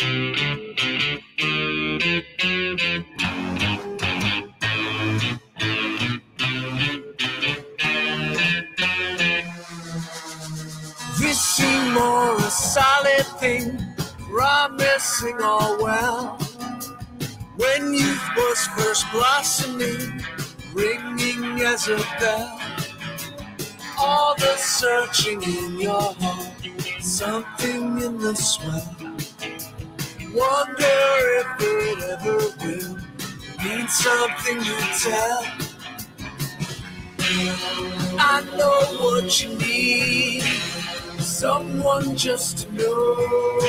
Wishing more a solid thing, promising all well. When youth was first blossoming, ringing as a bell. All the searching in your heart, something in the swell. Wonder if it ever will mean something you tell. I know what you need, someone just to know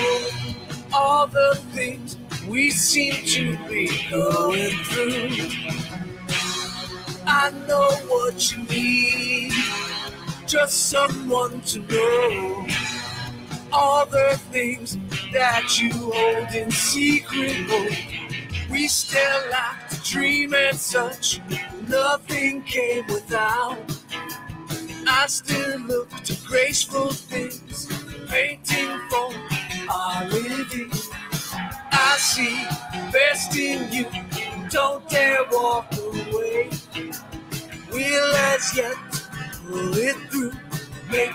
all the things we seem to be going through. I know what you need, just someone to know all the things that you hold in secret hope. We still like to dream and such, nothing came without. I still look to graceful things, painting for our living. I see best in you, don't dare walk away. We'll as yet pull it through, make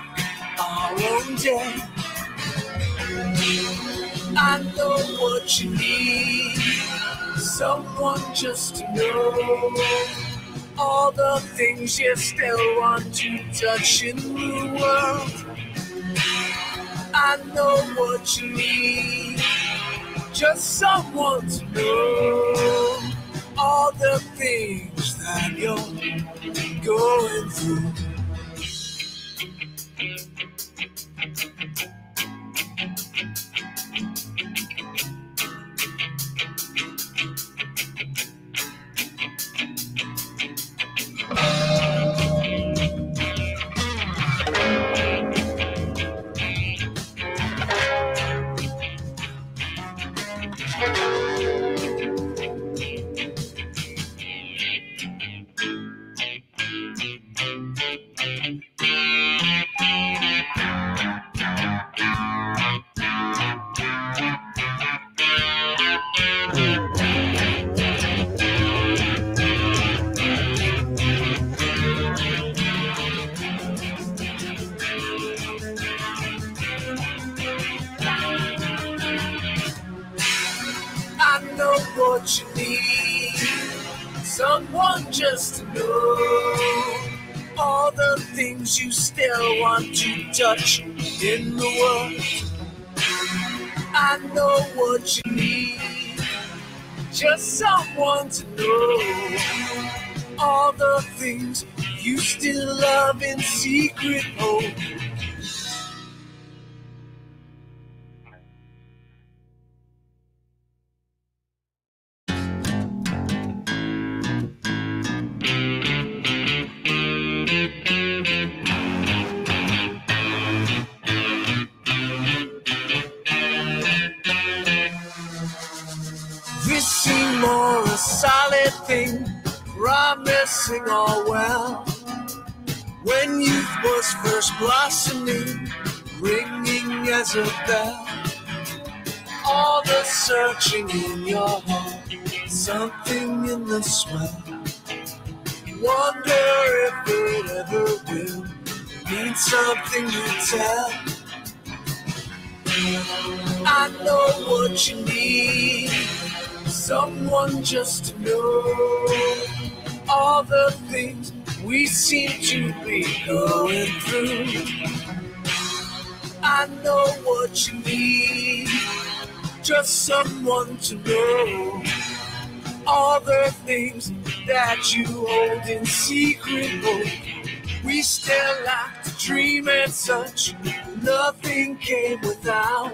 our own day. I know what you need, someone just to know all the things you still want to touch in the world. I know what you need, just someone to know all the things that you're going through. What you need, someone just to know all the things you still want to touch in the world. I know what you need, just someone to know all the things you still love in secret hope. More a solid thing, promising all well. When youth was first blossoming, ringing as a bell. All the searching in your heart, something in the swell. Wonder if it ever will mean something you tell. I know what you need, someone just to know all the things we seem to be going through. I know what you need, just someone to know all the things that you hold in secret hope. We still like to dream and such, nothing came without.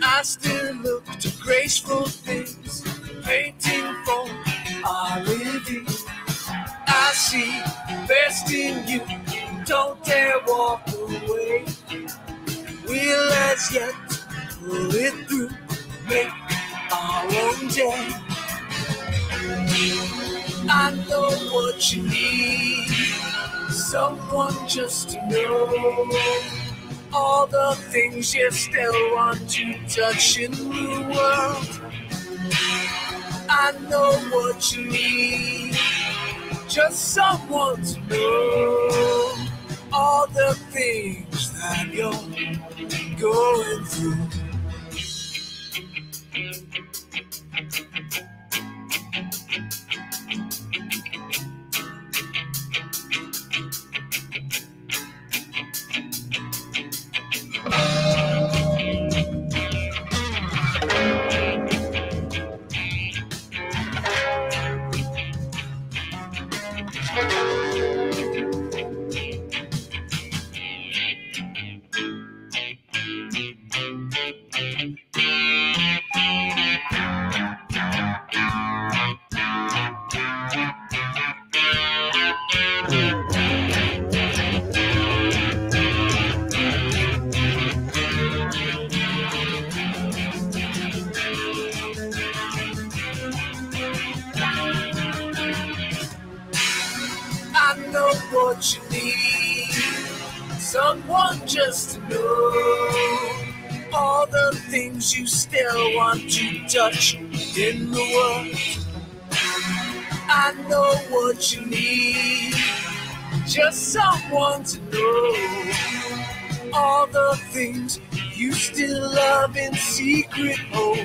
I still look to graceful things, painting for our living. I see best in you, don't dare walk away. We'll as yet pull it through, make our own day. I know what you need, someone just to know all the things you still want to touch in the world. I know what you need, just someone to know all the things that you're going through. What you need, someone just to know all the things you still want to touch in the world. I know what you need, just someone to know all the things you still love in secret. Oh,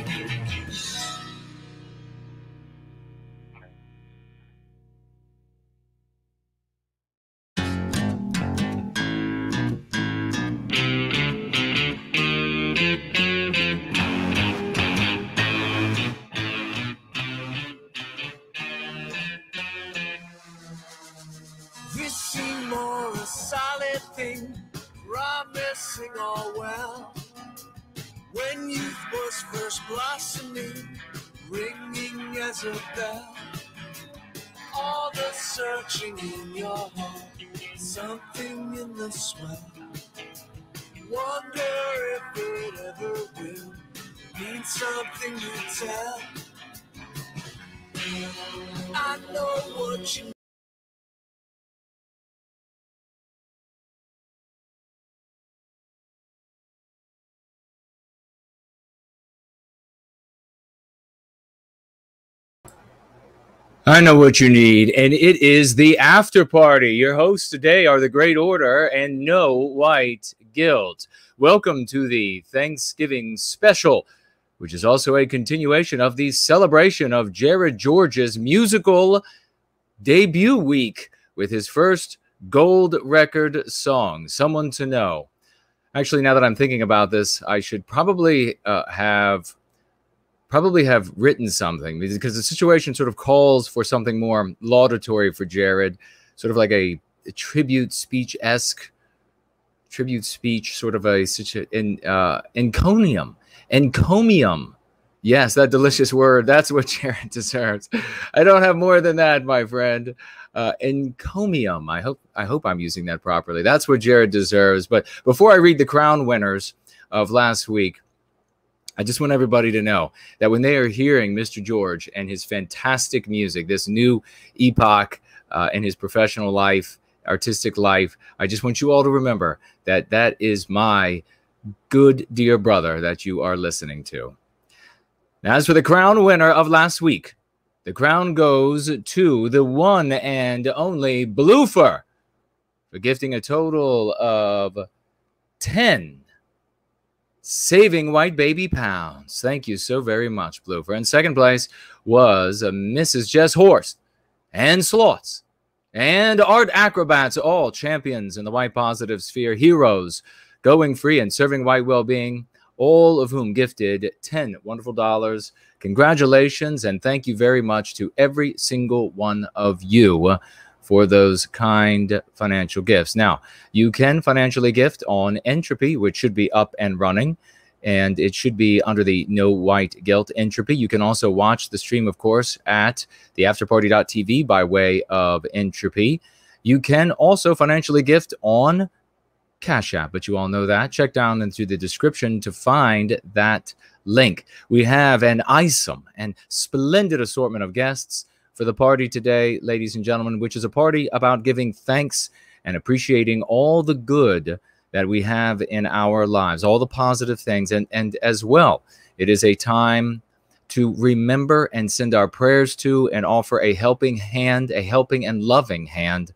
promising all well. When youth was first blossoming, ringing as a bell, all the searching in your heart, something in the swell. Wonder if it ever will mean something to tell. I know what you I know what you need, and it is the after party. Your hosts today are the Great Order and No White Guilt. Welcome to the Thanksgiving special, which is also a continuation of the celebration of Jared George's musical debut week with his first gold record song, Someone to Know. Actually, now that I'm thinking about this, I should probably have written something, because the situation sort of calls for something more laudatory for Jared, sort of like a tribute speech, sort of a encomium. Yes, that delicious word. That's what Jared deserves. I don't have more than that, my friend. Encomium. I hope I'm using that properly. That's what Jared deserves. But before I read the crown winners of last week, I just want everybody to know that when they are hearing Mr. George and his fantastic music, this new epoch in his professional life, artistic life, I just want you all to remember that that is my good dear brother that you are listening to. Now, as for the crown winner of last week, the crown goes to the one and only Bloofer for gifting a total of 10 saving white baby pounds. Thank you so very much, Bloofer. In second place was Mrs. Jess Horst and Slots and Art Acrobats, all champions in the white positive sphere, heroes going free and serving white well-being, all of whom gifted 10 wonderful dollars. Congratulations, and thank you very much to every single one of you for those kind financial gifts. Now, you can financially gift on Entropy, which should be up and running, and it should be under the No White Guilt Entropy. You can also watch the stream, of course, at theafterparty.tv by way of Entropy. You can also financially gift on Cash App, but you all know that. Check down into the description to find that link. We have an awesome and splendid assortment of guests for the party today, ladies and gentlemen, which is a party about giving thanks and appreciating all the good that we have in our lives, all the positive things. And as well, it is a time to remember and send our prayers to and offer a helping hand, a helping and loving hand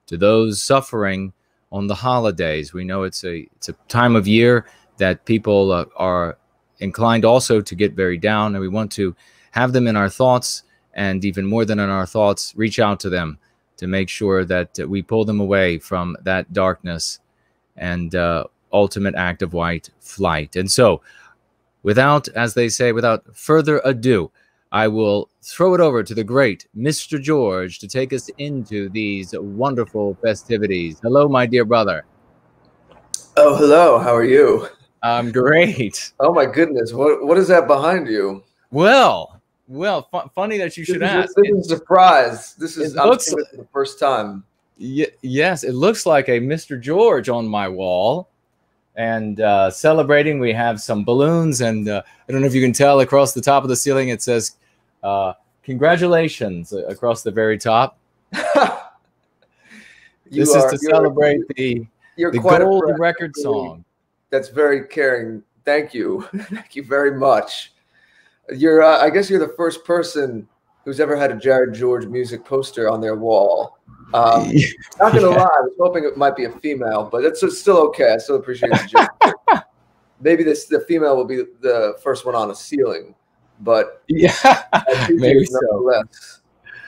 to those suffering on the holidays. We know it's a time of year that people are inclined also to get very down, and we want to have them in our thoughts, and even more than in our thoughts, reach out to them to make sure that we pull them away from that darkness and ultimate act of white flight. And so, without, as they say, without further ado, I will throw it over to the great Mr. George to take us into these wonderful festivities. Hello, my dear brother. Oh, hello. How are you? I'm great. Oh my goodness. What is that behind you? Well, funny that you should ask. This is a surprise. I'm seeing this for the first time. Yes, it looks like a Mr. George on my wall. And celebrating, we have some balloons, and I don't know if you can tell across the top of the ceiling, it says, congratulations across the very top. This is to celebrate the gold record song. That's very caring. Thank you. Thank you very much. I guess you're the first person who's ever had a Jared George music poster on their wall. Not gonna lie, I was hoping it might be a female, but it's still okay. I still appreciate the joke. Maybe the female will be the first one on a ceiling, but yeah, maybe so.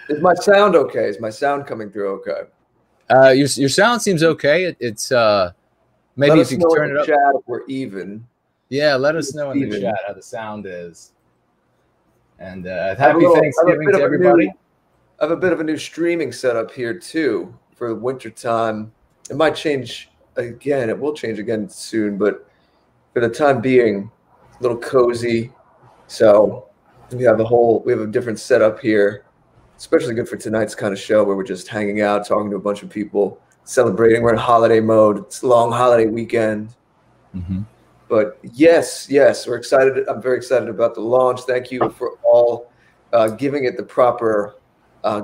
Is my sound okay? Is my sound coming through okay? Your sound seems okay. It's maybe if you can turn it up. Chat if we're even. Yeah, let us know in the chat how the sound is. And happy Thanksgiving to everybody. I have a bit of a new streaming setup here too for winter time. It might change again. It will change again soon, but for the time being, a little cozy. So we have a different setup here, especially good for tonight's kind of show where we're just hanging out, talking to a bunch of people, celebrating. We're in holiday mode. It's a long holiday weekend. Mm-hmm. But yes, we're excited. I'm very excited about the launch. Thank you for all giving it the proper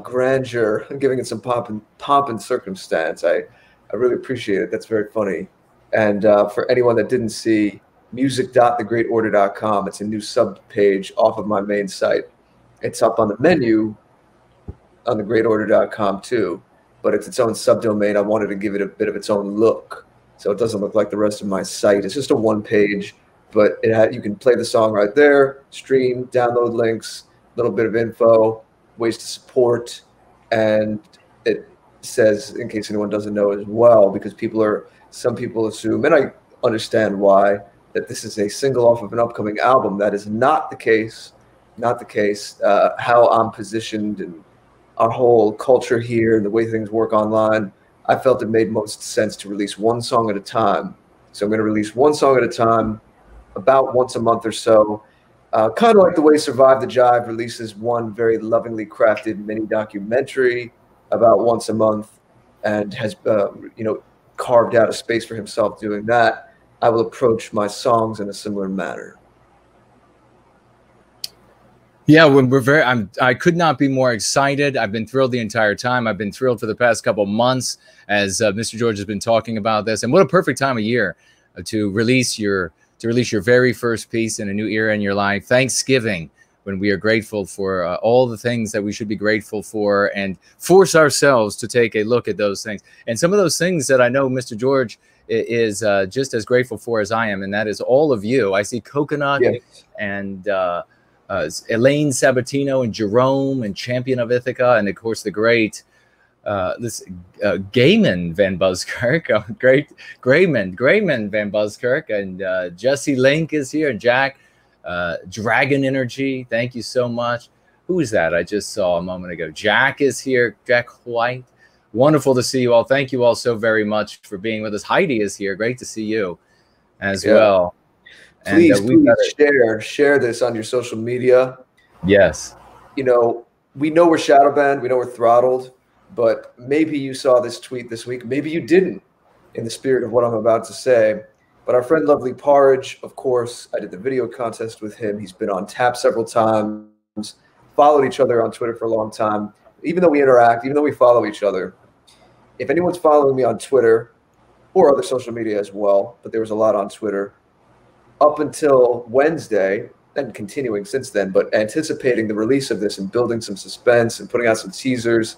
grandeur and giving it some pomp and circumstance. I really appreciate it. That's very funny. And for anyone that didn't see, music.thegreatorder.com. It's a new sub page off of my main site. It's up on the menu on thegreatorder.com too, but it's its own subdomain. I wanted to give it a bit of its own look, so it doesn't look like the rest of my site. It's just a one page, but you can play the song right there, stream, download links, a little bit of info, ways to support, and it says, in case anyone doesn't know as well, because some people assume, and I understand why, that this is a single off of an upcoming album. That is not the case. Not the case. How I'm positioned and our whole culture here and the way things work online, I felt it made most sense to release one song at a time. So I'm going to release one song at a time, about once a month or so. Kind of like the way Survive the Jive releases one very lovingly crafted mini documentary about once a month, and has carved out a space for himself doing that. I will approach my songs in a similar manner. Yeah, when I could not be more excited. I've been thrilled the entire time. I've been thrilled for the past couple months as Mr. George has been talking about this. And what a perfect time of year to release your very first piece in a new era in your life. Thanksgiving, when we are grateful for all the things that we should be grateful for, and force ourselves to take a look at those things. And some of those things that I know Mr. George is just as grateful for as I am, and that is all of you. I see Coconut, yes, and Elaine Sabatino and Jerome and Champion of Ithaca, and of course the great Gaiman Van Buskirk, great Grayman Van Buskirk, and Jesse Link is here, and Jack Dragon Energy. Thank you so much. Who is that I just saw a moment ago? Jack is here. Jack White. Wonderful to see you all. Thank you all so very much for being with us. Heidi is here. Great to see you as well. Please, please share this on your social media. Yes. We know we're shadow banned. We know we're throttled. But maybe you saw this tweet this week. Maybe you didn't, in the spirit of what I'm about to say. But our friend Lovely Porridge, of course, I did the video contest with him. He's been on tap several times, followed each other on Twitter for a long time. Even though we interact, even though we follow each other, if anyone's following me on Twitter or other social media as well, but there was a lot on Twitter up until Wednesday, and continuing since then, but anticipating the release of this and building some suspense and putting out some teasers.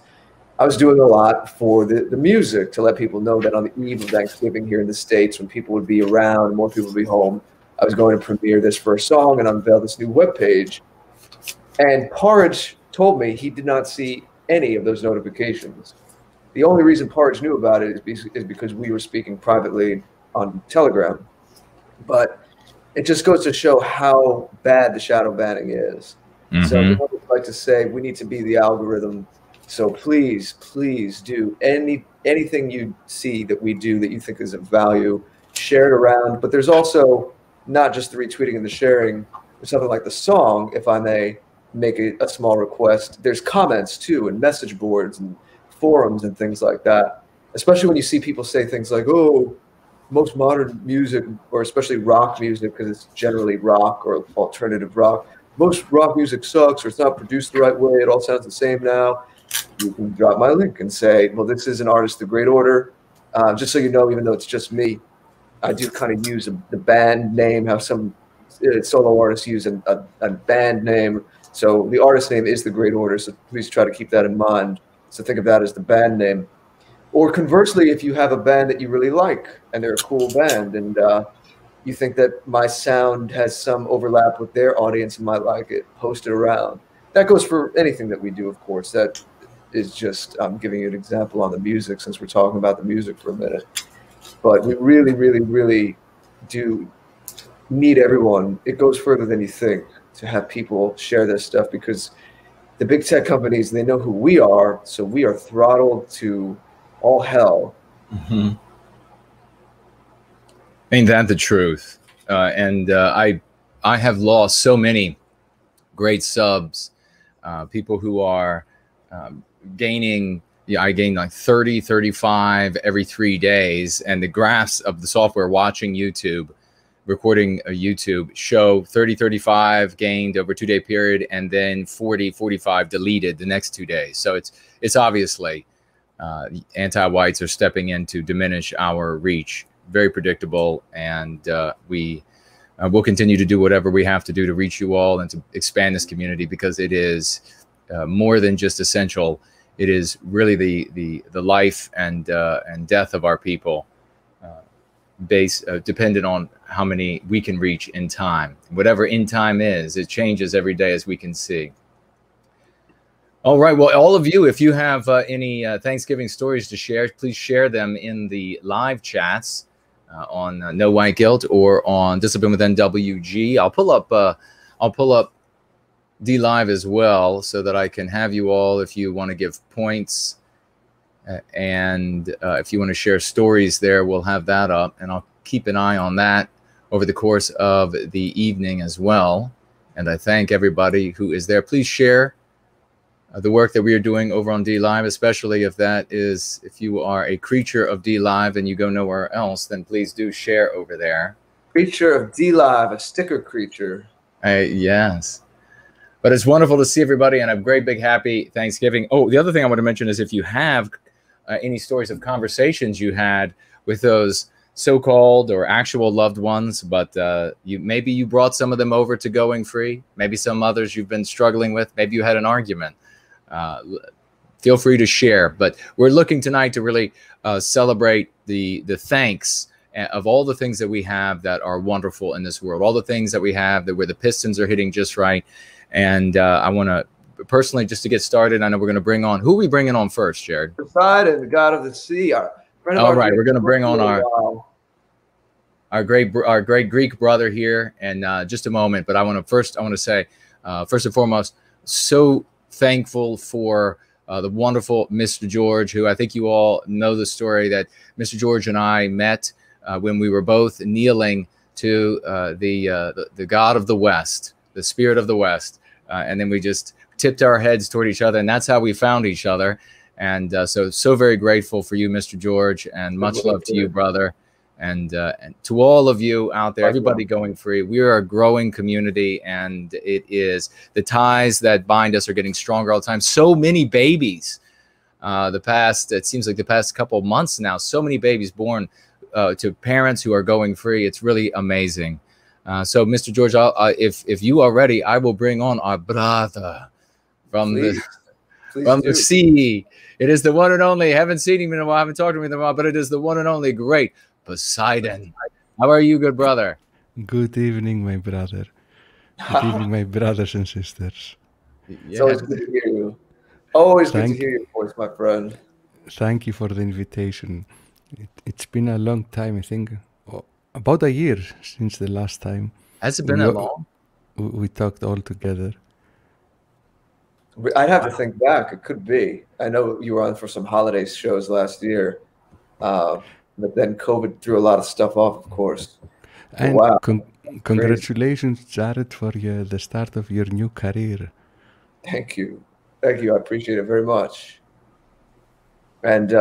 I was doing a lot for the music to let people know that on the eve of Thanksgiving here in the States, when people would be around, more people would be home, I was going to premiere this first song and unveil this new webpage. And Porridge told me he did not see any of those notifications. The only reason Porridge knew about it is because we were speaking privately on Telegram. But it just goes to show how bad the shadow banning is. So I would like to say we need to be the algorithm. So please, please do anything you see that we do that you think is of value, share it around. But there's also not just the retweeting and the sharing. There's something like the song, if I may make a small request. There's comments too, and message boards and forums and things like that. Especially when you see people say things like, "Oh, most modern music, or especially rock music, because it's generally rock or alternative rock, most rock music sucks, or it's not produced the right way. It all sounds the same now." You can drop my link and say, well, this is an artist of great order. Just so you know, even though it's just me, I do kind of use the band name, how some solo artists use a band name. So the artist name is the Great Order. So please try to keep that in mind. So think of that as the band name. Or conversely, if you have a band that you really like and they're a cool band and you think that my sound has some overlap with their audience and might like it, post it around. That goes for anything that we do, of course. That is just, I'm giving you an example on the music since we're talking about the music for a minute. But we really, really, really do need everyone. It goes further than you think to have people share this stuff, because the big tech companies, they know who we are. So we are throttled to all hell. Ain't that the truth? I have lost so many great subs, people who are gaining. I gain like 30, 35 every 3 days, and the graphs of the software watching YouTube, recording a YouTube show 30, 35 gained over a 2-day period, and then 40, 45 deleted the next 2 days. So it's obviously anti-whites are stepping in to diminish our reach. Very predictable, and we'll continue to do whatever we have to do to reach you all and to expand this community, because it is more than just essential. It is really the life and death of our people, dependent on how many we can reach in time. Whatever in time is, it changes every day, as we can see. All right. Well, all of you, if you have any Thanksgiving stories to share, please share them in the live chats on No White Guilt or on Discipline with NWG. I'll pull up D Live as well, so that I can have you all, if you want to give points and if you want to share stories there, we'll have that up, and I'll keep an eye on that over the course of the evening as well. And I thank everybody who is there. Please share the work that we are doing over on D Live, especially if you are a creature of D Live and you go nowhere else, then please do share over there. Creature of D Live, a sticker creature. Yes. But it's wonderful to see everybody, and a great big happy Thanksgiving. Oh, the other thing I want to mention is if you have any stories of conversations you had with those so-called or actual loved ones, but maybe you brought some of them over to Going Free, maybe some others you've been struggling with, maybe you had an argument, feel free to share. But we're looking tonight to really celebrate the thanks of all the things that we have that are wonderful in this world, all the things that we have that where the pistons are hitting just right. And I want to personally, just to get started, I know we're going to bring on, who are we bringing on first, Jared? Poseidon, the god of the sea. All right, we're going to bring on our great Greek brother here in just a moment. But I want to say, first and foremost, so thankful for the wonderful Mr. George, who I think you all know the story that Mr. George and I met when we were both kneeling to the God of the West, the Spirit of the West, and then we just tipped our heads toward each other, and that's how we found each other. And so very grateful for you, Mr. George, and much love to you, brother, and to all of you out there, everybody Going Free. We are a growing community, and it is the ties that bind us are getting stronger all the time. So many babies, it seems like the past couple of months now, so many babies born to parents who are going free. It's really amazing. So, Mr. George, if you are ready, I will bring on our brother from the sea. It is the one and only. Haven't seen him in a while. Haven't talked to him in a while, but it is the one and only great Poseidon. How are you, good brother? Good evening, my brother. Good evening, my brothers and sisters. It's always good to hear you. Always good to hear your voice, my friend. Thank you for the invitation. It's been a long time, I think. About a year since the last time. Has it been that long? We talked all together. I'd have to think back. It could be. I know you were on for some holiday shows last year, but then COVID threw a lot of stuff off, of course. And wow. Congratulations, Jared, for the start of your new career. Thank you. Thank you. I appreciate it very much. And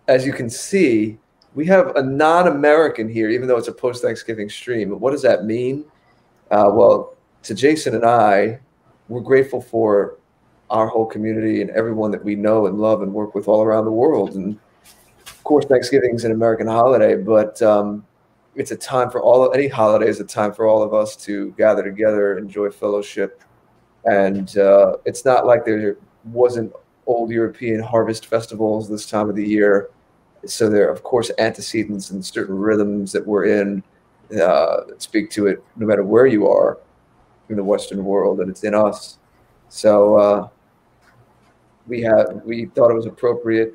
as you can see, we have a non-American here, even though it's a post-Thanksgiving stream. What does that mean? Well, to Jason and I, we're grateful for our whole community and everyone that we know and love and work with all around the world. And of course, Thanksgiving is an American holiday, but it's a time for any holiday is a time for all of us to gather together, enjoy fellowship. And it's not like there wasn't old European harvest festivals this time of the year. So there are, of course, antecedents and certain rhythms that we're in that speak to it no matter where you are in the Western world, and it's in us. So we thought it was appropriate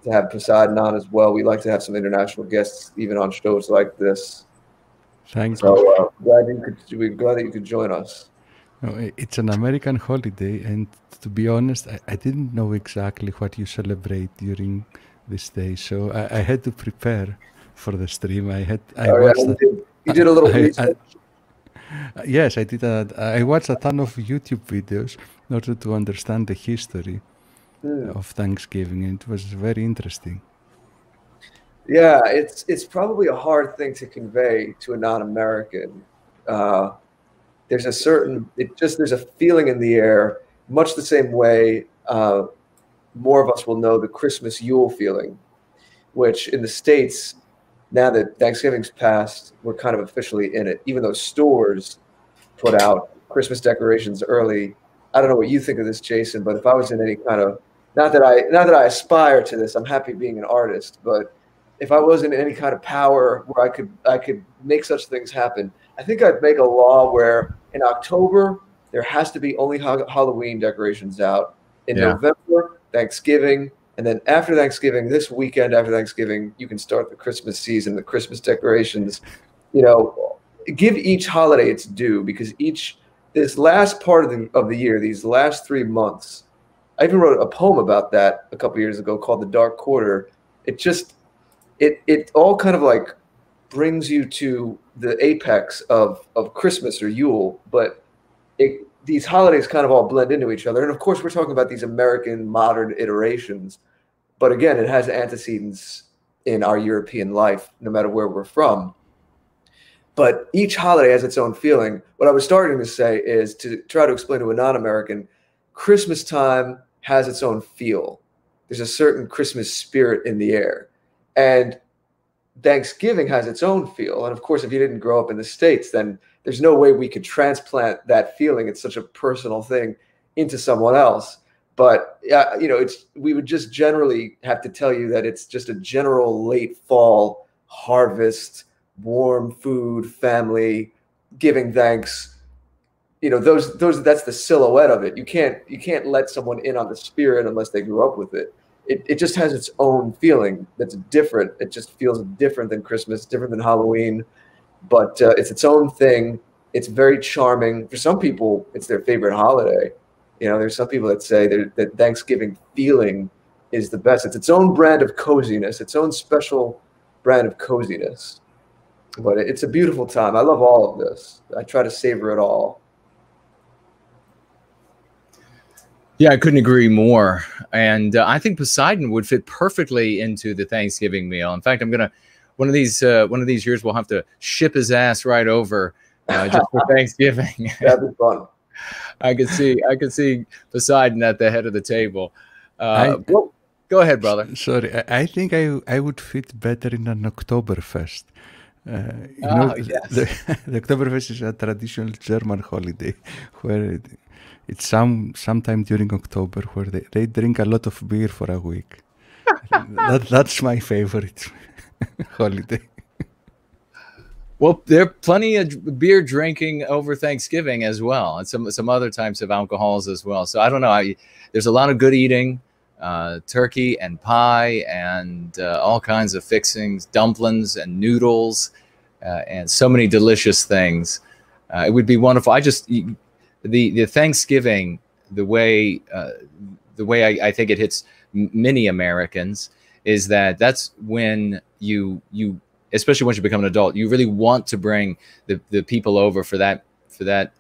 to have Poseidon on as well. We like to have some international guests even on shows like this. Thank you. So we're glad that you could join us. It's an American holiday, and to be honest, I didn't know exactly what you celebrate during this day, so I had to prepare for the stream. You did a little research? Yes, I did. I watched a ton of YouTube videos in order to understand the history of Thanksgiving, and it was very interesting. Yeah, it's probably a hard thing to convey to a non-American. There's a feeling in the air, much the same way more of us will know the Christmas Yule feeling, which in the States, now that Thanksgiving's passed, we're kind of officially in it. Even though stores put out Christmas decorations early. I don't know what you think of this, Jason, but if I was in any kind of, not that I aspire to this, I'm happy being an artist, but if I was in any kind of power where I could make such things happen, I think I'd make a law where in October there has to be only Halloween decorations out. In November, Thanksgiving, and then after Thanksgiving, this weekend after Thanksgiving, you can start the Christmas season, the Christmas decorations. You know, give each holiday its due, because this last part of the year, these last 3 months, I even wrote a poem about that a couple years ago called The Dark Quarter. It all kind of like brings you to the apex of Christmas or Yule, but these holidays kind of all blend into each other. And of course, we're talking about these American modern iterations, but again, it has antecedents in our European life, no matter where we're from. But each holiday has its own feeling. What I was starting to say is to try to explain to a non-American, Christmas time has its own feel. There's a certain Christmas spirit in the air. And Thanksgiving has its own feel. And of course, if you didn't grow up in the States, then there's no way we could transplant that feeling. It's such a personal thing into someone else. But we would just generally have to tell you that it's just a general late fall harvest, warm food, family, giving thanks. You know, that's the silhouette of it. You can't let someone in on the spirit unless they grew up with it. It just has its own feeling that's different. It just feels different than Christmas, different than Halloween, but it's its own thing. It's very charming. For some people, it's their favorite holiday. You know, there's some people that say that Thanksgiving feeling is the best. It's its own brand of coziness, its own special brand of coziness. But it's a beautiful time. I love all of this. I try to savor it all. Yeah, I couldn't agree more. And I think Poseidon would fit perfectly into the Thanksgiving meal. In fact, one of these years we'll have to ship his ass right over just for Thanksgiving. That'd be fun. I could see Poseidon at the head of the table. Go ahead, brother. Sorry, I think I would fit better in an Oktoberfest. You know, yes. the Oktoberfest is a traditional German holiday where it's sometime during October where they drink a lot of beer for a week. That's my favorite holiday. Well, there are plenty of beer drinking over Thanksgiving as well, and some other types of alcohols as well. So I don't know. There's a lot of good eating, turkey and pie and all kinds of fixings, dumplings and noodles, and so many delicious things. It would be wonderful. The Thanksgiving, the way I think it hits many Americans is that's when you especially once you become an adult, you really want to bring the people over for that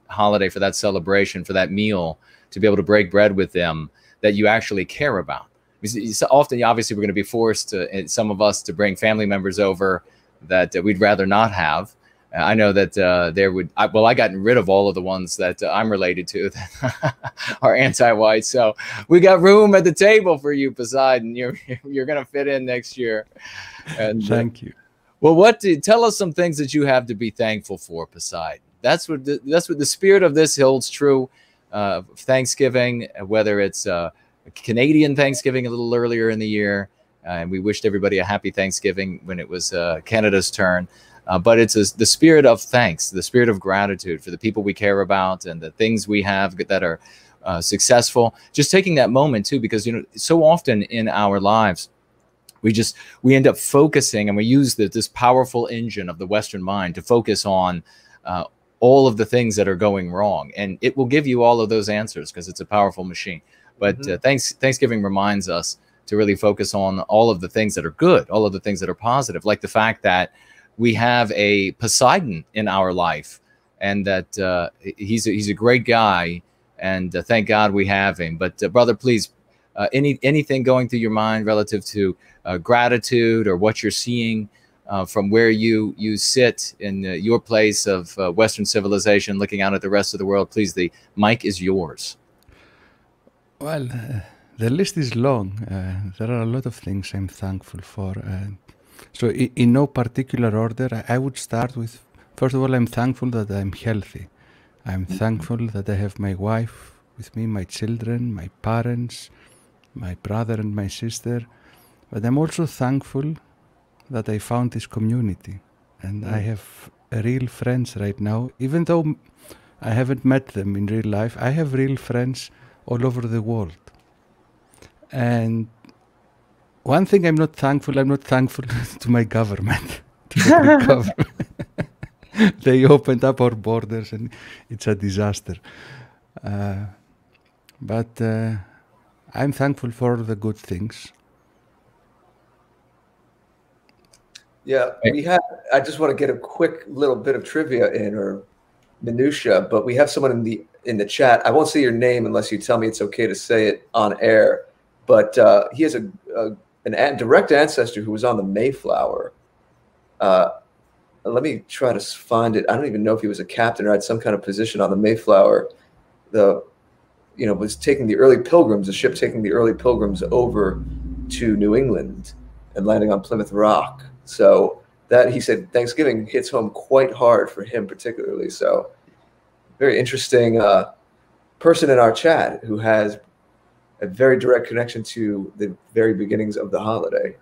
holiday, for that celebration, for that meal, to be able to break bread with them that you actually care about. Because often, obviously, we're going to be forced to, some of us, to bring family members over that we'd rather not have. I know that I gotten rid of all of the ones that I'm related to that are anti-white. So we got room at the table for you, Poseidon. You're going to fit in next year. And thank you. Well, tell us some things that you have to be thankful for, Poseidon. That's what the spirit of this holds true. Thanksgiving, whether it's Canadian Thanksgiving a little earlier in the year, and we wished everybody a happy Thanksgiving when it was Canada's turn. But it's the spirit of thanks, the spirit of gratitude for the people we care about and the things we have that are successful. Just taking that moment too, because so often in our lives, we end up focusing, and we use this powerful engine of the Western mind to focus on all of the things that are going wrong, and it will give you all of those answers because it's a powerful machine. But Thanksgiving reminds us to really focus on all of the things that are good, all of the things that are positive, like the fact that we have a Poseidon in our life, and that he's a great guy, and thank God we have him. But brother, please, anything going through your mind relative to gratitude or what you're seeing from where you sit in your place of Western civilization, looking out at the rest of the world, please, the mic is yours. Well, the list is long. There are a lot of things I'm thankful for. So in no particular order, I would start with, first of all, I'm thankful that I'm healthy. I'm thankful that I have my wife with me, my children, my parents, my brother and my sister. But I'm also thankful that I found this community. And I have real friends right now. Even though I haven't met them in real life, I have real friends all over the world. And one thing I'm not thankful to my government, to the Greek government. They opened up our borders and it's a disaster. But I'm thankful for the good things. Yeah, I just want to get a quick little bit of trivia in, or minutia, but we have someone in the chat. I won't say your name unless you tell me it's okay to say it on air. But he has a direct ancestor who was on the Mayflower. Let me try to find it. I don't even know if he was a captain or had some kind of position on the Mayflower. Was taking the early pilgrims, the ship taking the early pilgrims over to New England and landing on Plymouth Rock. So that, he said, Thanksgiving hits home quite hard for him particularly. So very interesting person in our chat who has a very direct connection to the very beginnings of the holiday.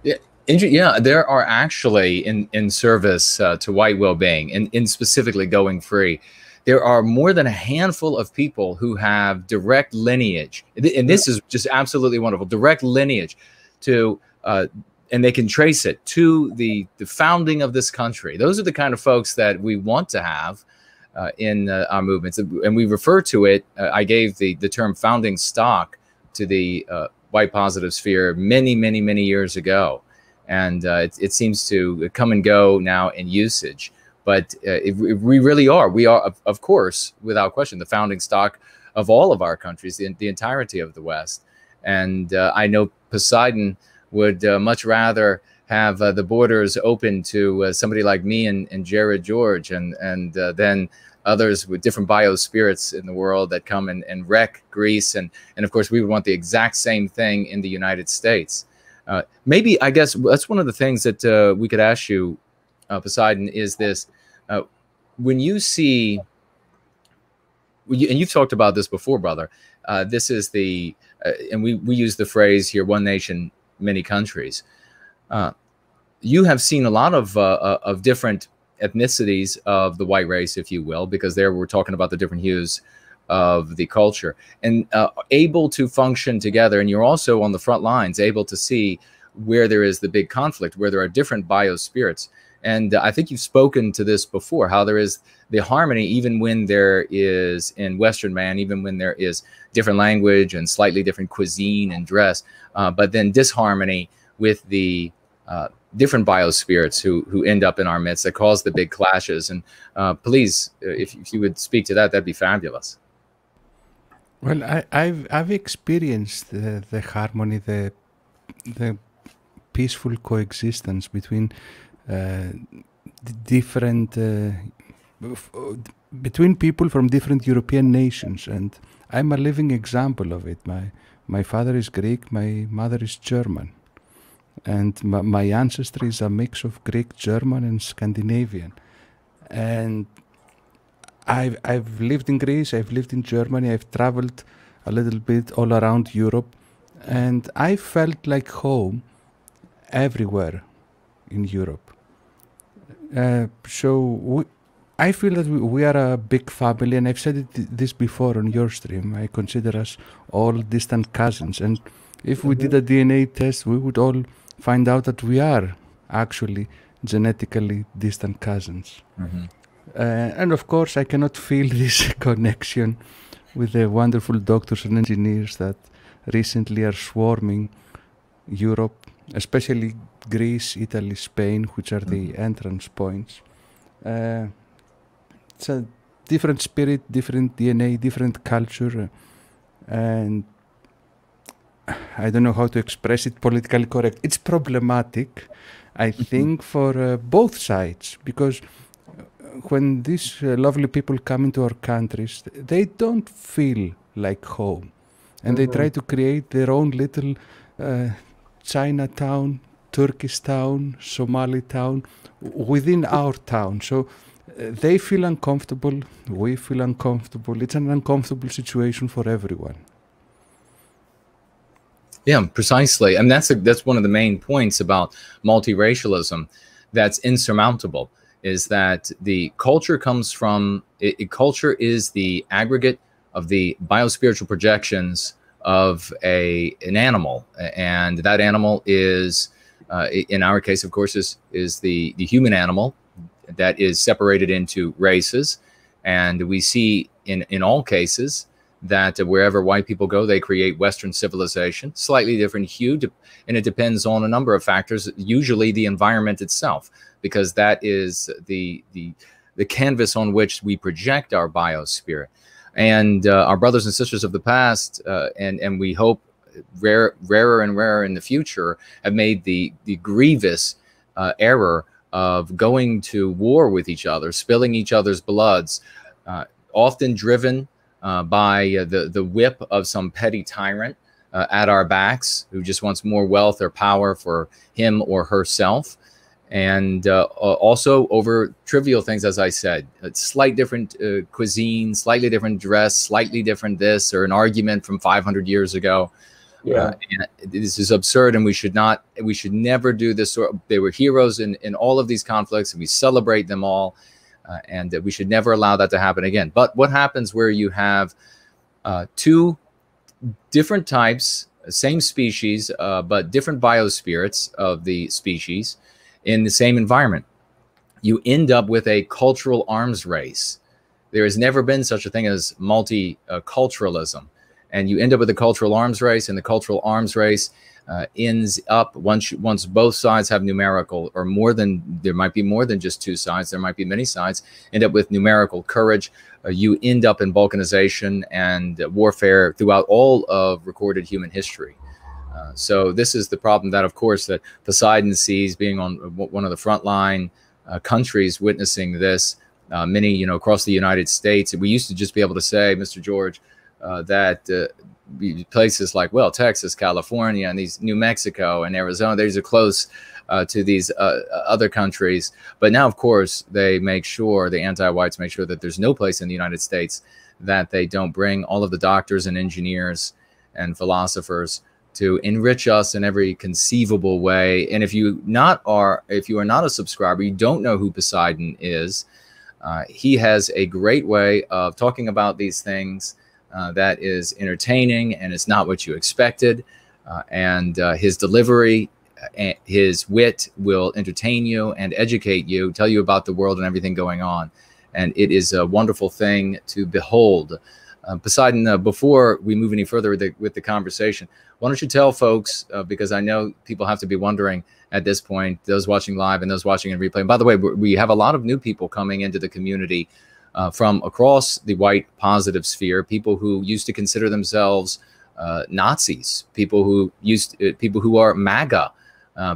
Yeah, there are actually in service to White Wellbeing and in specifically Going Free, there are more than a handful of people who have direct lineage, and this is just absolutely wonderful. Direct lineage to, and they can trace it to the founding of this country. Those are the kind of folks that we want to have in our movements, and we refer to it. I gave the term founding stock to the white positive sphere many years ago, and it seems to come and go now in usage. But we really are. We are, of course, without question, the founding stock of all of our countries, the entirety of the West. And I know Poseidon would much rather have the borders open to somebody like me and Jared George, and then others with different biospirits in the world that come and wreck Greece. And of course, we would want the exact same thing in the United States. Maybe, I guess, that's one of the things that we could ask you, Poseidon, is this. When you see, and you've talked about this before, brother, this is the, and we use the phrase here, one nation, many countries. You have seen a lot of different ethnicities of the white race, if you will, because there we're talking about the different hues of the culture, and able to function together. And you're also on the front lines, able to see where there is the big conflict, where there are different biospirits. And I think you've spoken to this before, how there is the harmony, even when there is in Western man, even when there is different language and slightly different cuisine and dress, but then disharmony with the different biospirits who end up in our midst that cause the big clashes. And please, if you would speak to that, that'd be fabulous. Well, I've experienced the harmony, the peaceful coexistence between different between people from different European nations, and I'm a living example of it. My father is Greek, my mother is German, and my ancestry is a mix of Greek, German, and Scandinavian. And I've lived in Greece, I've lived in Germany, I've traveled a little bit all around Europe, and I felt like home everywhere in Europe. So I feel that we are a big family, and I've said this before on your stream. I consider us all distant cousins, and if we did a DNA test, we would all find out that we are actually genetically distant cousins. And of course, I cannot feel this connection with the wonderful doctors and engineers that recently are swarming Europe, especially Greece, Italy, Spain, which are the entrance points. It's a different spirit, different DNA, different culture, and I don't know how to express it politically correct. It's problematic, I think, for both sides, because when these lovely people come into our countries, they don't feel like home, and they try to create their own little Chinatown, Turkish town, Somali town within our town. So they feel uncomfortable, we feel uncomfortable. It's an uncomfortable situation for everyone. Yeah, precisely. And that's one of the main points about multiracialism that's insurmountable, is that the culture comes from, culture is the aggregate of the biospiritual projections of an animal. And that animal is, in our case, of course, is the human animal that is separated into races. And we see in all cases that wherever white people go, they create Western civilization, slightly different hue, and it depends on a number of factors, usually the environment itself, because that is the canvas on which we project our biospirit. And our brothers and sisters of the past, and we hope rarer and rarer in the future, have made the grievous error of going to war with each other, spilling each other's bloods, often driven by the whip of some petty tyrant at our backs who just wants more wealth or power for him or herself. And also over trivial things, as I said, slight different cuisine, slightly different dress, slightly different this, or an argument from 500 years ago. Yeah, this is absurd, and we should never do this. They were heroes in all of these conflicts, and we celebrate them all, and we should never allow that to happen again. But what happens where you have two different types, same species, but different biospirits of the species in the same environment? You end up with a cultural arms race. There has never been such a thing as multiculturalism. And you end up with a cultural arms race, and the cultural arms race ends up, once both sides have numerical, or more than, there might be more than just two sides, there might be many sides, end up with numerical courage. You end up in balkanization and warfare throughout all of recorded human history. So this is the problem that, of course, that Poseidon sees, being on one of the frontline countries witnessing this. many, across the United States. We used to just be able to say, Mr. George, that places like, Texas, California, and these New Mexico and Arizona, these are close to these other countries. But now, of course, they make sure, the anti-whites make sure that there's no place in the United States that they don't bring all of the doctors and engineers and philosophers to enrich us in every conceivable way. And if you are not a subscriber, you don't know who Poseidon is. He has a great way of talking about these things that is entertaining, and it's not what you expected. And his delivery, his wit will entertain you and educate you, tell you about the world and everything going on. And it is a wonderful thing to behold. Poseidon, before we move any further with the conversation, why don't you tell folks, because I know people have to be wondering at this point, those watching live and those watching in replay. And by the way, we have a lot of new people coming into the community from across the white positive sphere, people who used to consider themselves Nazis, people who are MAGA,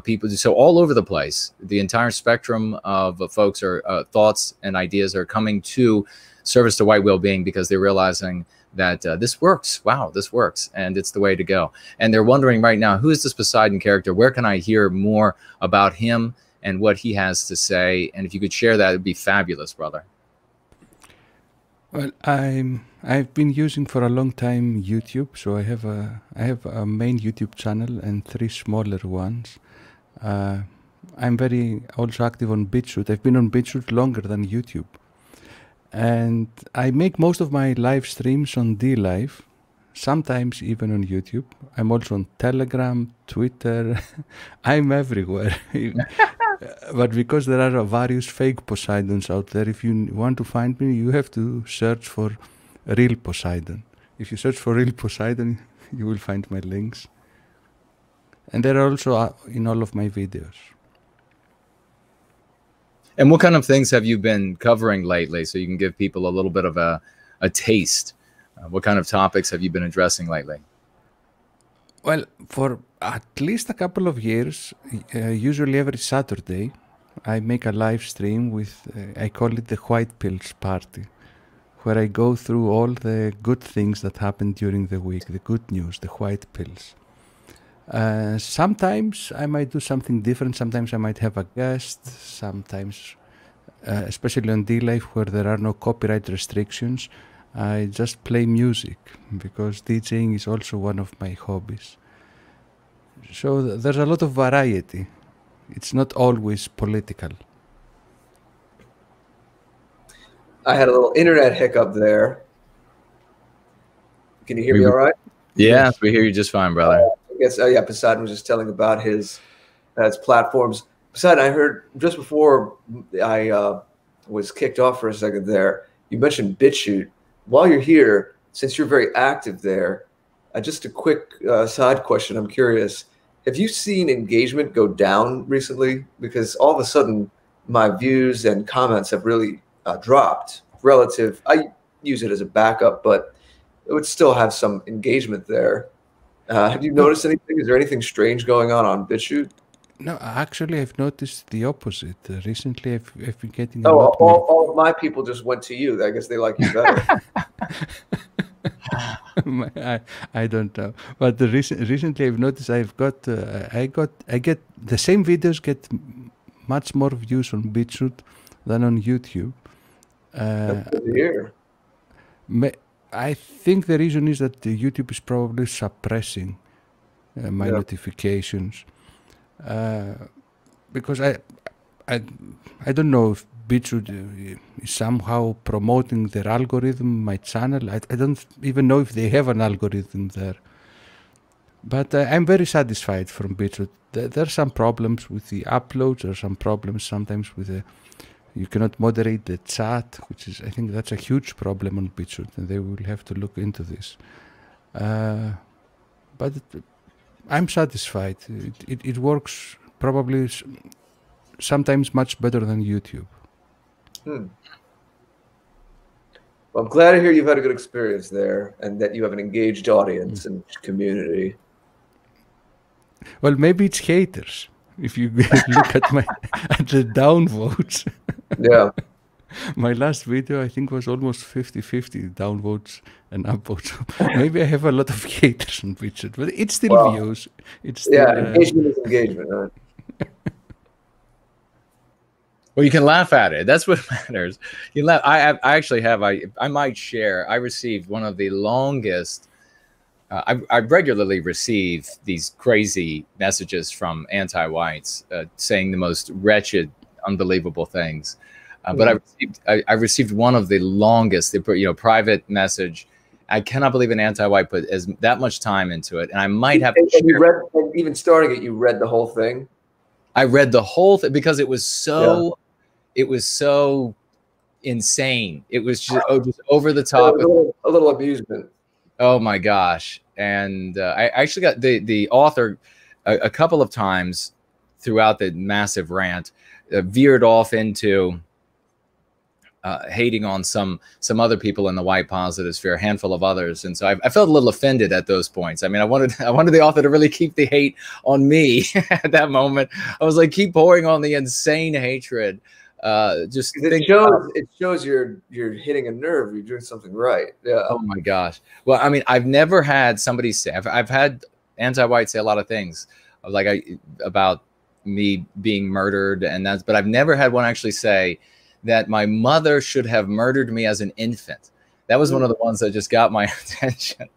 people. So all over the place, the entire spectrum of folks or thoughts and ideas are coming to Service to White Wellbeing because they're realizing that this works. Wow, this works, and it's the way to go. And they're wondering right now, who is this Poseidon character? Where can I hear more about him and what he has to say? And if you could share that, it'd be fabulous, brother. Well, I've been using for a long time YouTube, so I have a main YouTube channel and 3 smaller ones. I'm very also active on BitChute. I've been on BitChute longer than YouTube. And I make most of my live streams on DLive, sometimes even on YouTube. I'm also on Telegram, Twitter. I'm everywhere. But because there are various fake Poseidons out there, if you want to find me, you have to search for real Poseidon. If you search for real Poseidon, you will find my links. And they're also in all of my videos. And what kind of things have you been covering lately, so you can give people a little bit of a taste? What kind of topics have you been addressing lately? Well, for at least a couple of years, usually every Saturday, I make a live stream with, I call it the White Pills Party, where I go through all the good things that happened during the week, the good news, the white pills. Sometimes I might do something different. Sometimes I might have a guest. Sometimes, especially on DLive where there are no copyright restrictions, I just play music because DJing is also one of my hobbies. So there's a lot of variety. It's not always political. I had a little internet hiccup there. Can you hear me all right? Yeah, we hear you just fine, brother. I guess, yeah, Poseidon was just telling about his platforms. Poseidon, I heard just before I was kicked off for a second there, you mentioned BitChute. While you're here, since you're very active there, just a quick side question. I'm curious, have you seen engagement go down recently? Because all of a sudden, my views and comments have really dropped relative. I use it as a backup, but it would still have some engagement there. Have you noticed anything? Is there anything strange going on BitChute? No, actually, I've noticed the opposite. Recently, I've been getting all of my people just went to you. I guess they like you better. I don't know, but recently I've noticed I get the same videos get much more views on BitChute than on YouTube. That's good to hear. I think the reason is that the YouTube is probably suppressing my notifications because I don't know if BitChute is somehow promoting their algorithm, my channel. I don't even know if they have an algorithm there. But I'm very satisfied from BitChute. There are some problems with the uploads. There are some problems sometimes with you cannot moderate the chat, which is, I think that's a huge problem on BitChute, and they will have to look into this. But I'm satisfied. It works probably sometimes much better than YouTube. Well, I'm glad to hear you've had a good experience there and that you have an engaged audience and community. Well, maybe it's haters. If you look at the downvotes. Yeah. My last video, I think, was almost 50-50 downvotes and upvotes. Maybe I have a lot of haters on Patriot, but it's still views. It's still, engagement is engagement, right? Well, you can laugh at it. That's what matters. You laugh. I actually have. I might share. I received one of the longest. I regularly receive these crazy messages from anti-whites saying the most wretched, unbelievable things. But I received one of the longest. They put, private message. I cannot believe an anti-white put that much time into it, and I might have. And you read, even starting it, you read the whole thing. I read the whole thing because it was so. Yeah. It was so insane. It was just over the top. A little amusement. Oh my gosh! And I actually got the author a couple of times throughout the massive rant veered off into hating on some other people in the white positive sphere, a handful of others, and so I felt a little offended at those points. I mean, I wanted the author to really keep the hate on me at that moment. I was like, keep pouring on the insane hatred. It shows you're hitting a nerve. You're doing something right. Yeah. Oh my gosh. Well, I mean, I've never had somebody say. I've had anti-white say a lot of things, like about me being murdered, but I've never had one actually say that my mother should have murdered me as an infant. That was one of the ones that just got my attention.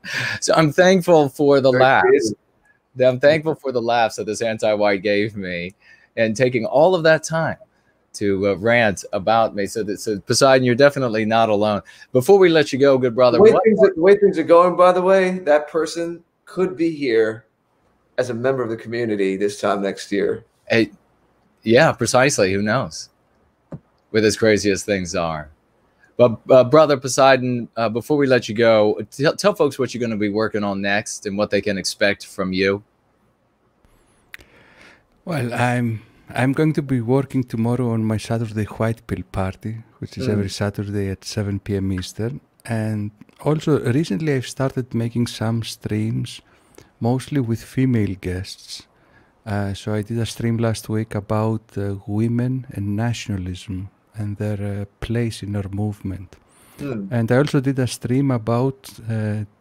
So I'm thankful for the laughs. I'm thankful for the laughs that this anti-white gave me, and taking all of that time to rant about me. So Poseidon, you're definitely not alone. Before we let you go, good brother, the way things are going, by the way, that person could be here as a member of the community this time next year. Yeah, precisely. Who knows? With as crazy as things are. But brother Poseidon, before we let you go, tell folks what you're going to be working on next and what they can expect from you. Well, I'm going to be working tomorrow on my Saturday White Pill party, which is every Saturday at 7 p.m. Eastern. And also, recently I've started making some streams, mostly with female guests. So I did a stream last week about women and nationalism and their place in our movement. And I also did a stream about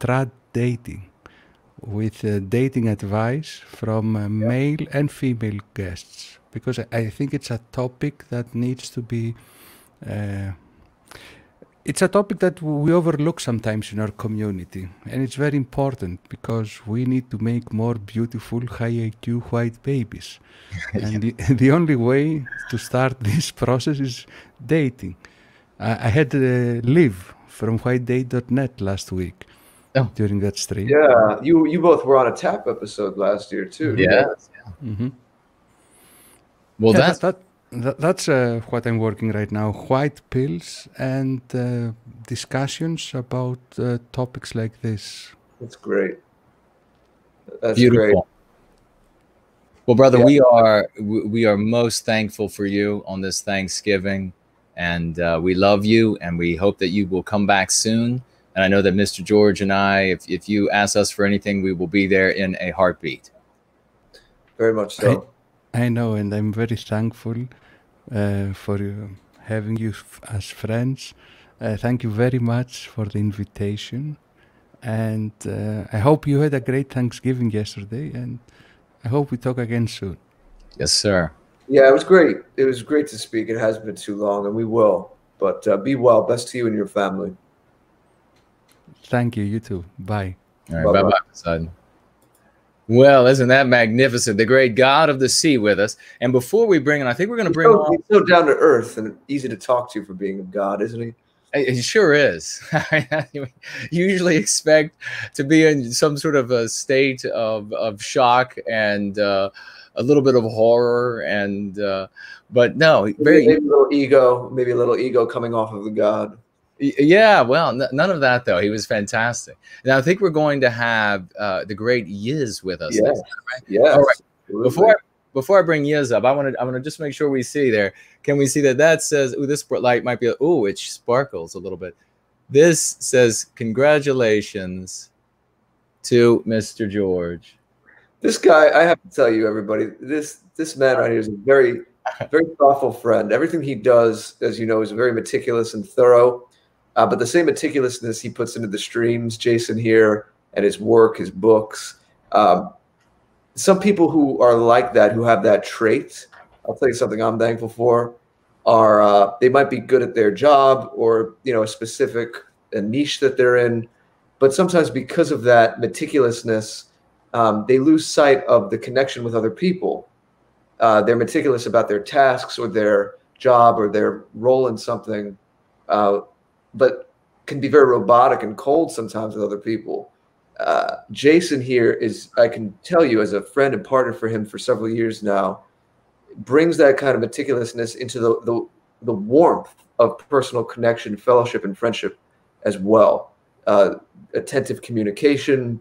trad dating, with dating advice from male and female guests, because I think it's a topic that needs to be it's a topic that we overlook sometimes in our community, and it's very important because we need to make more beautiful high IQ white babies. And the only way to start this process is dating. I had Liv from whitedate.net last week during that stream. Yeah, you both were on a TAP episode last year too. Yeah. Well, that's what I'm working right now. White pills and discussions about topics like this. That's great. That's beautiful. Great. Well, brother, we are most thankful for you on this Thanksgiving, and we love you, and we hope that you will come back soon. And I know that Mr. George and I, if you ask us for anything, we will be there in a heartbeat. Very much so. I know, and I'm very thankful for having you as friends. Thank you very much for the invitation. And I hope you had a great Thanksgiving yesterday, and I hope we talk again soon. Yes, sir. Yeah, it was great. It was great to speak. It hasn't been too long, and we will. But be well. Best to you and your family. Thank you. You too. Bye. All right. Bye-bye, Poseidon. Well, isn't that magnificent? The great God of the sea with us. And before we bring in, I think we're going to bring on... He's so down to earth and easy to talk to for being a god, isn't he? He sure is. You usually expect to be in some sort of a state of shock and a little bit of horror, and but no, maybe a little ego, maybe a little ego coming off of the god. Yeah, well, none of that though. He was fantastic. Now I think we're going to have the great Yiz with us. Yes. Next time, right? Yes. All right. Before I bring Yiz up, I want to just make sure we see there. Can we see that says? Oh, this light might be. Oh, it sparkles a little bit. This says congratulations to Mr. George. This guy, I have to tell you, everybody, this man right here is a very very thoughtful friend. Everything he does, as you know, is very meticulous and thorough. But the same meticulousness he puts into the streams, Jason here, and his work, his books. Some people who are like that, who have that trait, I'll tell you something I'm thankful for, are they might be good at their job or, you know, a niche that they're in. But sometimes because of that meticulousness, they lose sight of the connection with other people. They're meticulous about their tasks or their job or their role in something, but can be very robotic and cold sometimes with other people. Jason here is, I can tell you as a friend and partner for him for several years now, brings that kind of meticulousness into the warmth of personal connection, fellowship, and friendship as well. Attentive communication,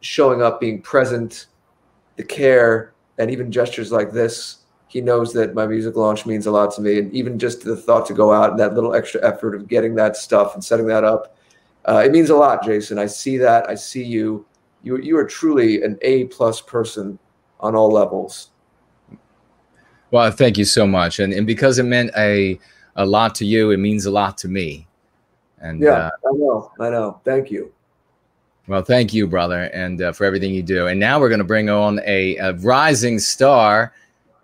showing up, being present, the care, and even gestures like this. He knows that my music launch means a lot to me, and even just the thought to go out and that little extra effort of getting that stuff and setting that up, it means a lot, Jason. I see that. I see you. You are truly an A+ person on all levels. Well, thank you so much, and because it meant a lot to you, it means a lot to me. And yeah, I know. Thank you. Well, thank you, brother, and for everything you do. And now we're going to bring on a rising star,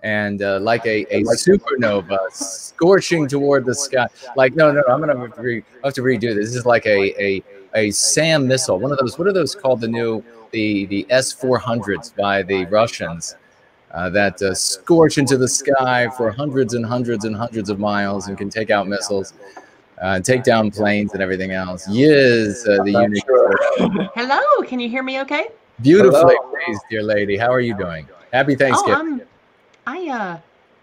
and like a supernova scorching toward the sky. Like, no, I'm going to have to redo this. This is like a SAM missile. One of those. What are those called? The S-400s by the Russians that scorch into the sky for hundreds and hundreds and hundreds of miles and can take out missiles. Take down planes and everything else. Yes, the unique. Hello, can you hear me okay? Beautifully, please, dear lady. How are you doing? Happy Thanksgiving.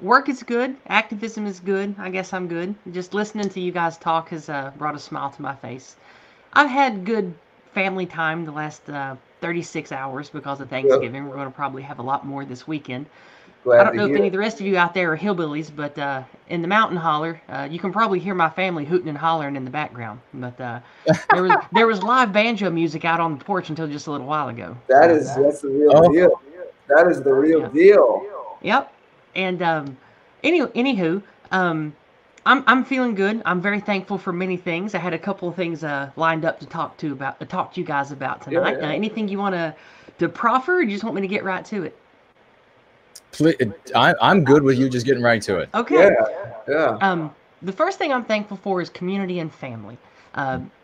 Work is good. Activism is good. I guess I'm good. Just listening to you guys talk has brought a smile to my face. I've had good family time the last 36 hours because of Thanksgiving. We're going to probably have a lot more this weekend. I don't know if any of the rest of you out there are hillbillies, but in the mountain holler, you can probably hear my family hooting and hollering in the background. But there was live banjo music out on the porch until just a little while ago. That's the real deal. That is the real deal. Yep. And anywho, I'm feeling good. I'm very thankful for many things. I had a couple of things lined up to talk to you guys about tonight. Yeah. Anything you want to proffer, or you just want me to get right to it? Please, I'm good with you just getting right to it. Okay. Yeah. The first thing I'm thankful for is community and family.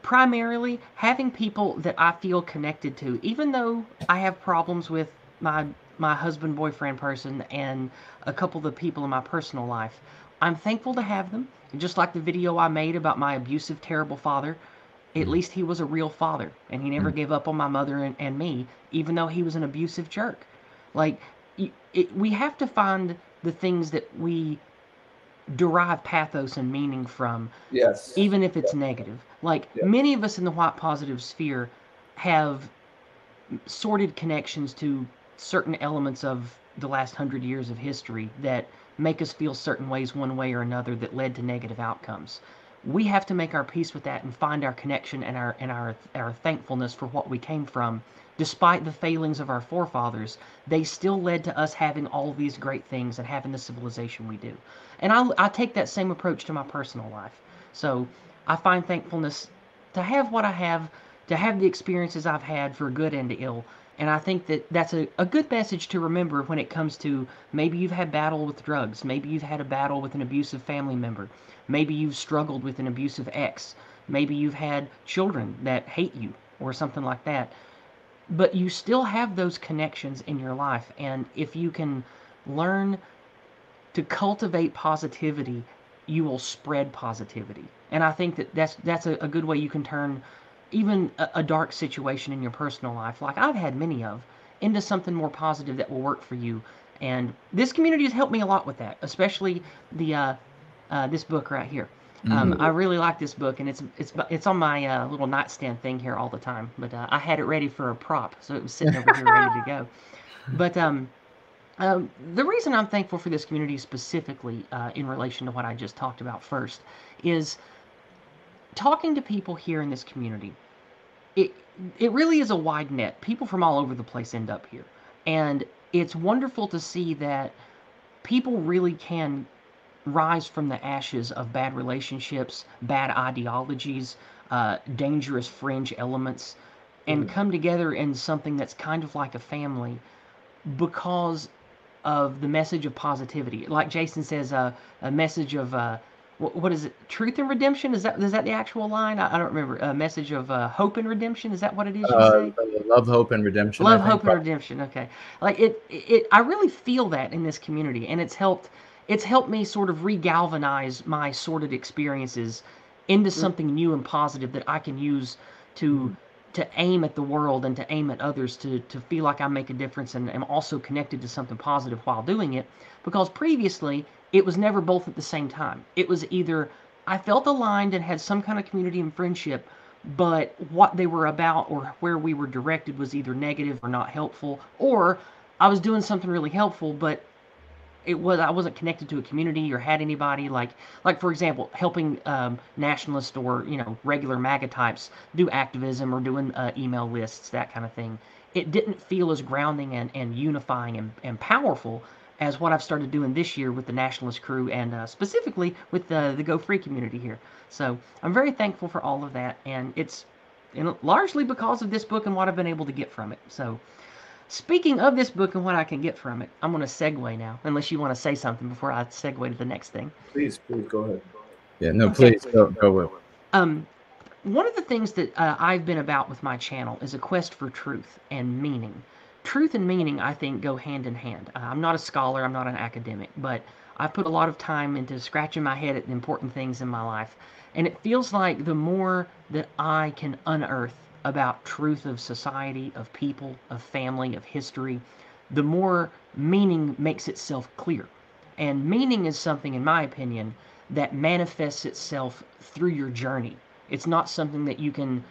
Primarily having people that I feel connected to, even though I have problems with my husband, boyfriend person, and a couple of the people in my personal life. I'm thankful to have them. Just like the video I made about my abusive, terrible father, at least he was a real father, and he never gave up on my mother and me, even though he was an abusive jerk. Like, we have to find the things that we derive pathos and meaning from, yes, even if it's negative. Like, many of us in the white positive sphere have sorted connections to certain elements of the last 100 years of history that make us feel certain ways one way or another that led to negative outcomes. We have to make our peace with that and find our connection and our thankfulness for what we came from. Despite the failings of our forefathers, they still led to us having all these great things and having the civilization we do. And I take that same approach to my personal life. So I find thankfulness to have what I have, to have the experiences I've had for good and ill. And I think that that's a good message to remember when it comes to maybe you've had battle with drugs, maybe you've had a battle with an abusive family member, maybe you've struggled with an abusive ex, maybe you've had children that hate you or something like that. But you still have those connections in your life, and if you can learn to cultivate positivity, you will spread positivity. And I think that that's a good way you can turn even a dark situation in your personal life, like I've had many of, into something more positive that will work for you. And this community has helped me a lot with that, especially the this book right here. I really like this book, and it's on my little nightstand thing here all the time. But I had it ready for a prop, so it was sitting over here ready to go. But the reason I'm thankful for this community specifically, in relation to what I just talked about first, is talking to people here in this community. It really is a wide net. People from all over the place end up here, and it's wonderful to see that people really can rise from the ashes of bad relationships, bad ideologies, dangerous fringe elements, and come together in something that's kind of like a family because of the message of positivity. Like Jason says, a message of what is it? Truth and redemption? Is that the actual line? I don't remember. A message of hope and redemption. Is that what it is you say? Love, hope, and redemption. Love, I think. hope, and redemption. Okay, like I really feel that in this community, and it's helped me sort of regalvanize my sordid experiences into something new and positive that I can use to aim at the world and to aim at others, to feel like I make a difference and am also connected to something positive while doing it. Because previously, it was never both at the same time. It was either I felt aligned and had some kind of community and friendship, but what they were about or where we were directed was either negative or not helpful, or I was doing something really helpful, but I wasn't connected to a community or had anybody like for example, helping nationalist or regular MAGA types do activism or doing email lists, that kind of thing. It didn't feel as grounding and unifying and powerful as what I've started doing this year with the nationalist crew and specifically with the Go Free community here. So I'm very thankful for all of that, and it's largely because of this book and what I've been able to get from it. So speaking of this book and what I can get from it, I'm going to segue now, unless you want to say something before I segue to the next thing. Please go ahead. Yeah, no, please go with. One of the things that I've been about with my channel is a quest for truth and meaning. Truth and meaning, I think, go hand in hand. I'm not a scholar, I'm not an academic, but I've put a lot of time into scratching my head at the important things in my life. And it feels like the more that I can unearth about truth of society, of people, of family, of history, the more meaning makes itself clear. And meaning is something, in my opinion, that manifests itself through your journey. It's not something that you can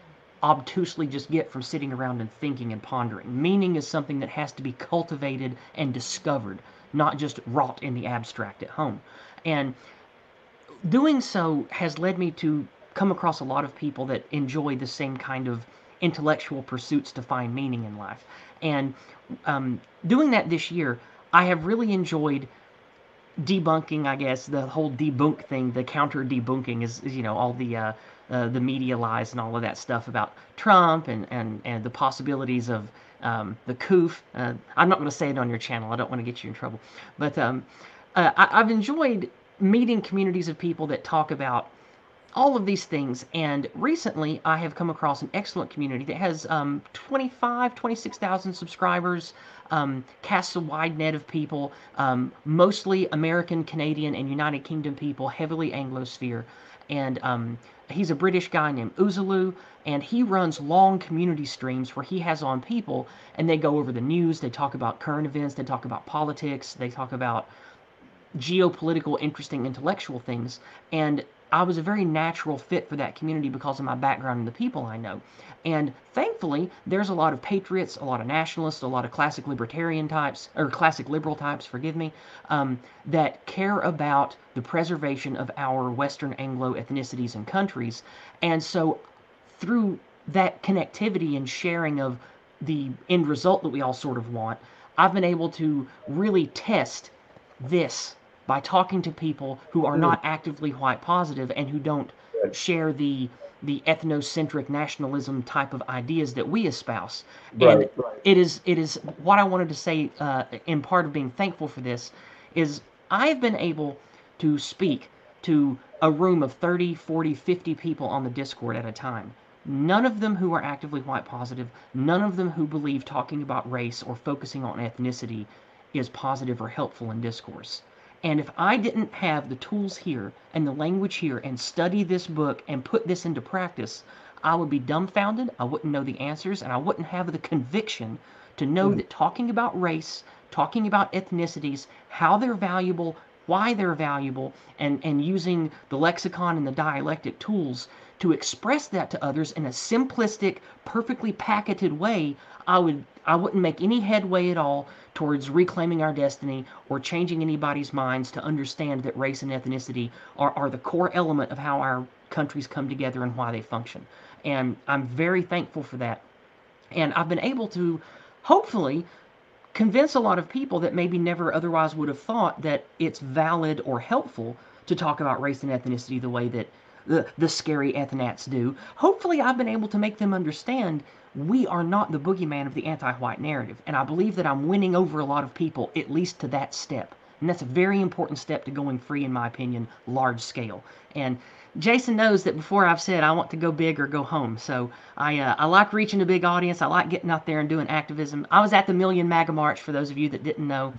obtusely just get from sitting around and thinking and pondering. Meaning is something that has to be cultivated and discovered, not just wrought in the abstract at home. And doing so has led me to come across a lot of people that enjoy the same kind of intellectual pursuits to find meaning in life. And doing that this year, I have really enjoyed debunking, I guess, the whole debunk thing. The counter debunking is all the media lies and all of that stuff about Trump and the possibilities of the coup. I'm not going to say it on your channel. I don't want to get you in trouble. But I've enjoyed meeting communities of people that talk about all of these things, and recently I have come across an excellent community that has 26,000 subscribers, casts a wide net of people, mostly American, Canadian, and United Kingdom people, heavily Anglosphere, and he's a British guy named Uzulu, and he runs long community streams where he has on people, and they go over the news, they talk about current events, they talk about politics, they talk about geopolitical, interesting intellectual things, and I was a very natural fit for that community because of my background and the people I know. And thankfully, there's a lot of patriots, a lot of nationalists, a lot of classic libertarian types, or classic liberal types, forgive me, that care about the preservation of our Western Anglo ethnicities and countries. And so through that connectivity and sharing of the end result that we all sort of want, I've been able to really test this by talking to people who are not actively white positive and who don't share the ethnocentric nationalism type of ideas that we espouse. And it is what I wanted to say in part of being thankful for this is I've been able to speak to a room of 30, 40, 50 people on the Discord at a time. None of them who are actively white positive, none of them who believe talking about race or focusing on ethnicity is positive or helpful in discourse. And if I didn't have the tools here and the language here and study this book and put this into practice, I would be dumbfounded, I wouldn't know the answers, and I wouldn't have the conviction to know that talking about race, talking about ethnicities, how they're valuable, why they're valuable, and using the lexicon and the dialectic tools to express that to others in a simplistic, perfectly packeted way, I wouldn't make any headway at all towards reclaiming our destiny or changing anybody's minds to understand that race and ethnicity are the core element of how our countries come together and why they function. And I'm very thankful for that. And I've been able to, hopefully, convince a lot of people that maybe never otherwise would have thought that it's valid or helpful to talk about race and ethnicity the way that the scary ethnats do. Hopefully I've been able to make them understand we are not the boogeyman of the anti-white narrative. And I believe that I'm winning over a lot of people, at least to that step. And that's a very important step to going free, in my opinion, large scale. And Jason knows that before I've said I want to go big or go home. So I like reaching a big audience. I like getting out there and doing activism. I was at the Million MAGA March, for those of you that didn't know.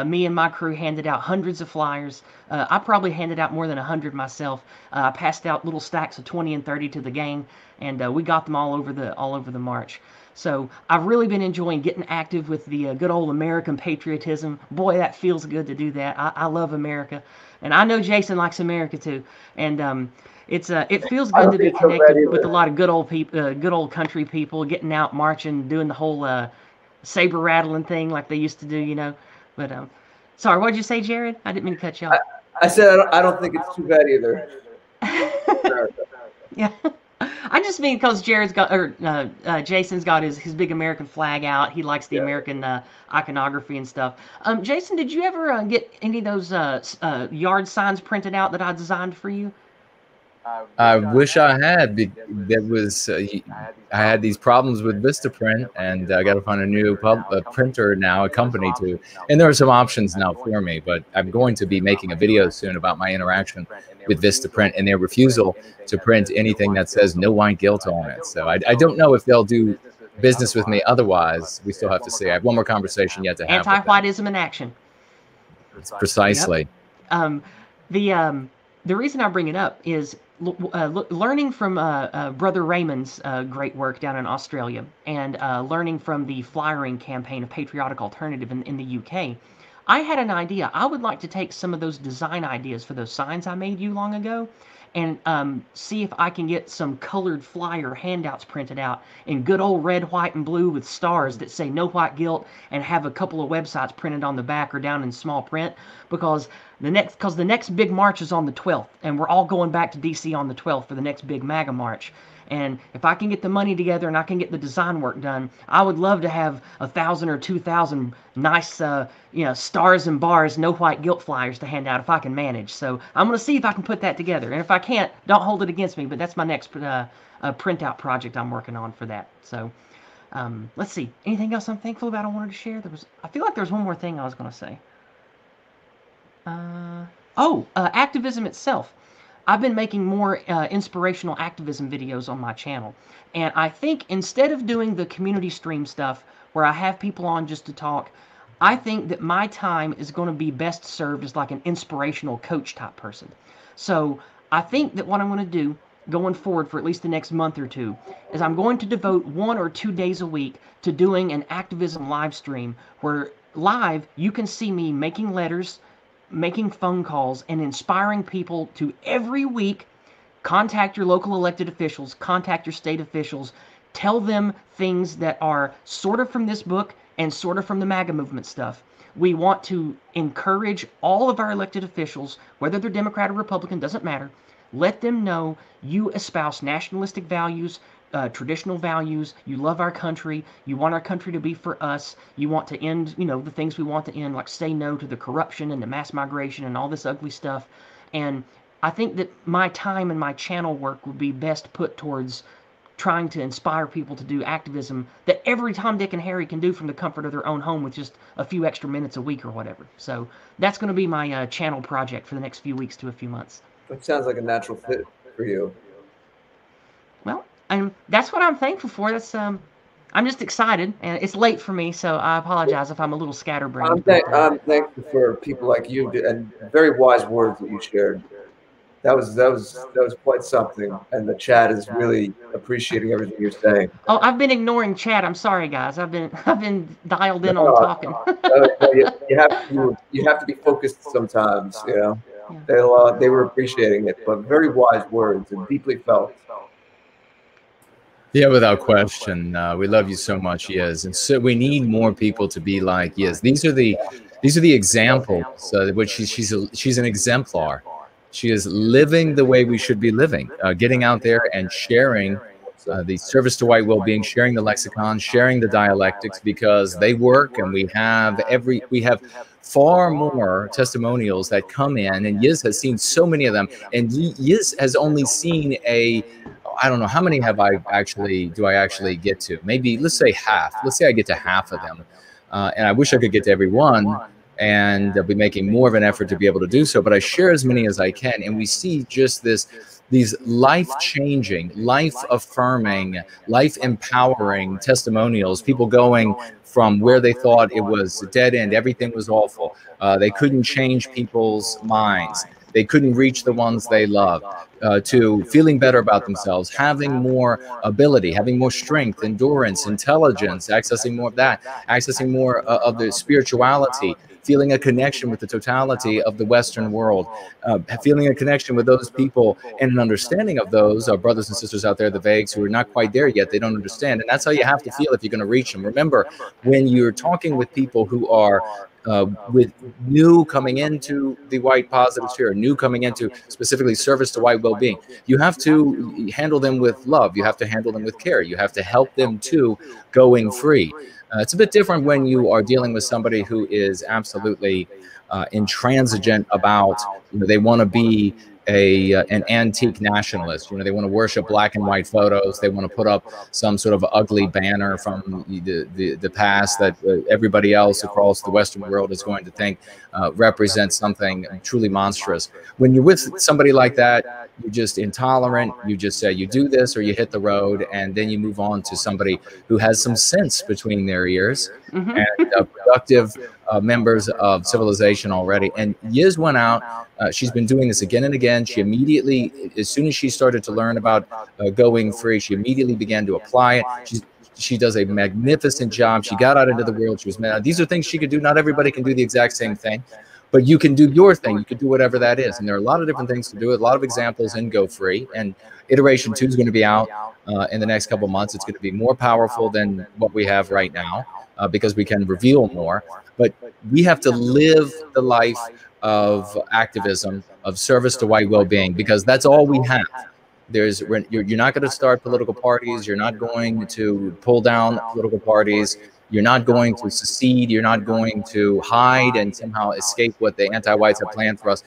Me and my crew handed out hundreds of flyers. I probably handed out more than 100 myself. I passed out little stacks of 20 and 30 to the gang, and we got them all over the march. So I've really been enjoying getting active with the good old American patriotism. Boy, that feels good to do that. I love America, and I know Jason likes America too. And it feels good to be connected with a lot of good old people, good old country people, getting out marching, doing the whole saber rattling thing like they used to do, you know. But sorry, what did you say, Jared? I didn't mean to cut you off. I said I don't think it's too bad either. Yeah. I just mean because Jared's got, or Jason's got his big American flag out. He likes the American iconography and stuff. Jason, did you ever get any of those yard signs printed out that I designed for you? I wish I had. There was I had these problems with Vistaprint, and I got to find a new printer now, a company to. And there are some options now for me, but I'm going to be making a video soon about my interaction with Vistaprint and their refusal to print anything that says no white guilt on it. So I don't know if they'll do business with me. Otherwise, we still have to see. I have one more conversation yet to have. Anti-Whiteism in action. Precisely. Yep. The reason I bring it up is learning from Brother Raymond's great work down in Australia, and learning from the flyering campaign of Patriotic Alternative in the UK. I had an idea. I would like to take some of those design ideas for those signs I made you long ago and see if I can get some colored flyer handouts printed out in good old red, white, and blue with stars that say no white guilt, and have a couple of websites printed on the back or down in small print, because the next big march is on the 12th, and we're all going back to DC on the 12th for the next big MAGA march. And if I can get the money together and I can get the design work done, I would love to have 1,000 or 2,000 nice, stars and bars, no white guilt flyers to hand out if I can manage. So I'm going to see if I can put that together. And if I can't, don't hold it against me. But that's my next printout project I'm working on for that. So let's see. Anything else I'm thankful about I wanted to share? I feel like there's one more thing I was going to say. Activism itself. I've been making more inspirational activism videos on my channel. And I think instead of doing the community stream stuff where I have people on just to talk, I think that my time is going to be best served as like an inspirational coach type person. So I think that what I'm going to do going forward for at least the next month or two is I'm going to devote 1 or 2 days a week to doing an activism live stream where live you can see me making letters, making phone calls, and inspiring people to every week contact your local elected officials, contact your state officials, tell them things that are sort of from this book and sort of from the MAGA movement stuff. We want to encourage all of our elected officials, whether they're Democrat or Republican, doesn't matter. Let them know you espouse nationalistic values, traditional values, you love our country, you want our country to be for us, you want to end, the things we want to end, like say no to the corruption and the mass migration and all this ugly stuff. And I think that my time and my channel work would be best put towards trying to inspire people to do activism that every Tom, Dick, and Harry can do from the comfort of their own home with just a few extra minutes a week or whatever. So that's going to be my channel project for the next few weeks to a few months. That sounds like a natural fit for you. Well, and that's what I'm thankful for. That's I'm just excited, and it's late for me, so I apologize if I'm a little scatterbrained. I'm thankful for people like you and very wise words that you shared. That was quite something, and the chat is really appreciating everything you're saying. Oh, I've been ignoring chat. I'm sorry, guys. I've been dialed in on talking. You have to be focused sometimes. Yeah. They were appreciating it, but very wise words and deeply felt. Yeah, without question. We love you so much, Yes, and so we need more people to be like Yes. These are the examples. Which she's an exemplar. She is living the way we should be living, getting out there and sharing the service to white well-being, sharing the lexicon, sharing the dialectics, because they work, and we have far more testimonials that come in, and Yiz has seen so many of them, and Yiz has only seen I don't know how many do I actually get to? Maybe, let's say half. Let's say I get to half of them. And I wish I could get to every one, and I'll be making more of an effort to be able to do so, but I share as many as I can. And we see just these life-changing, life-affirming, life-empowering testimonials, people going from where they thought it was a dead end, everything was awful. They couldn't change people's minds. They couldn't reach the ones they love, to feeling better about themselves, having more ability, having more strength, endurance, intelligence, accessing more of that, accessing more of the spirituality, feeling a connection with the totality of the Western world, feeling a connection with those people and an understanding of those brothers and sisters out there, the vagues, who are not quite there yet. They don't understand. And that's how you have to feel if you're going to reach them. Remember, when you're talking with people who are with new coming into the white positive sphere, new coming into specifically service to white well-being, you have to handle them with love. You have to handle them with care. You have to help them to going free. It's a bit different when you are dealing with somebody who is absolutely intransigent about, they want to be an antique nationalist. They want to worship black and white photos. They want to put up some sort of ugly banner from the past that everybody else across the Western world is going to think represents something truly monstrous. When you're with somebody like that, you're just intolerant. You just say you do this or you hit the road, and then you move on to somebody who has some sense between their ears and productive members of civilization already. And Yiz went out. She's been doing this again and again. She immediately, as soon as she started to learn about going free, she immediately began to apply it. She does a magnificent job. She got out into the world. She was mad. These are things she could do. Not everybody can do the exact same thing, but you can do your thing. You can do whatever that is. And there are a lot of different things to do. A lot of examples in Go Free. And iteration 2 is going to be out in the next couple of months. It's going to be more powerful than what we have right now because we can reveal more. But we have to live the life of activism, of service to white well-being, because that's all we have. You're not going to start political parties. You're not going to pull down political parties. You're not going to secede. You're not going to hide and somehow escape what the anti-whites have planned for us.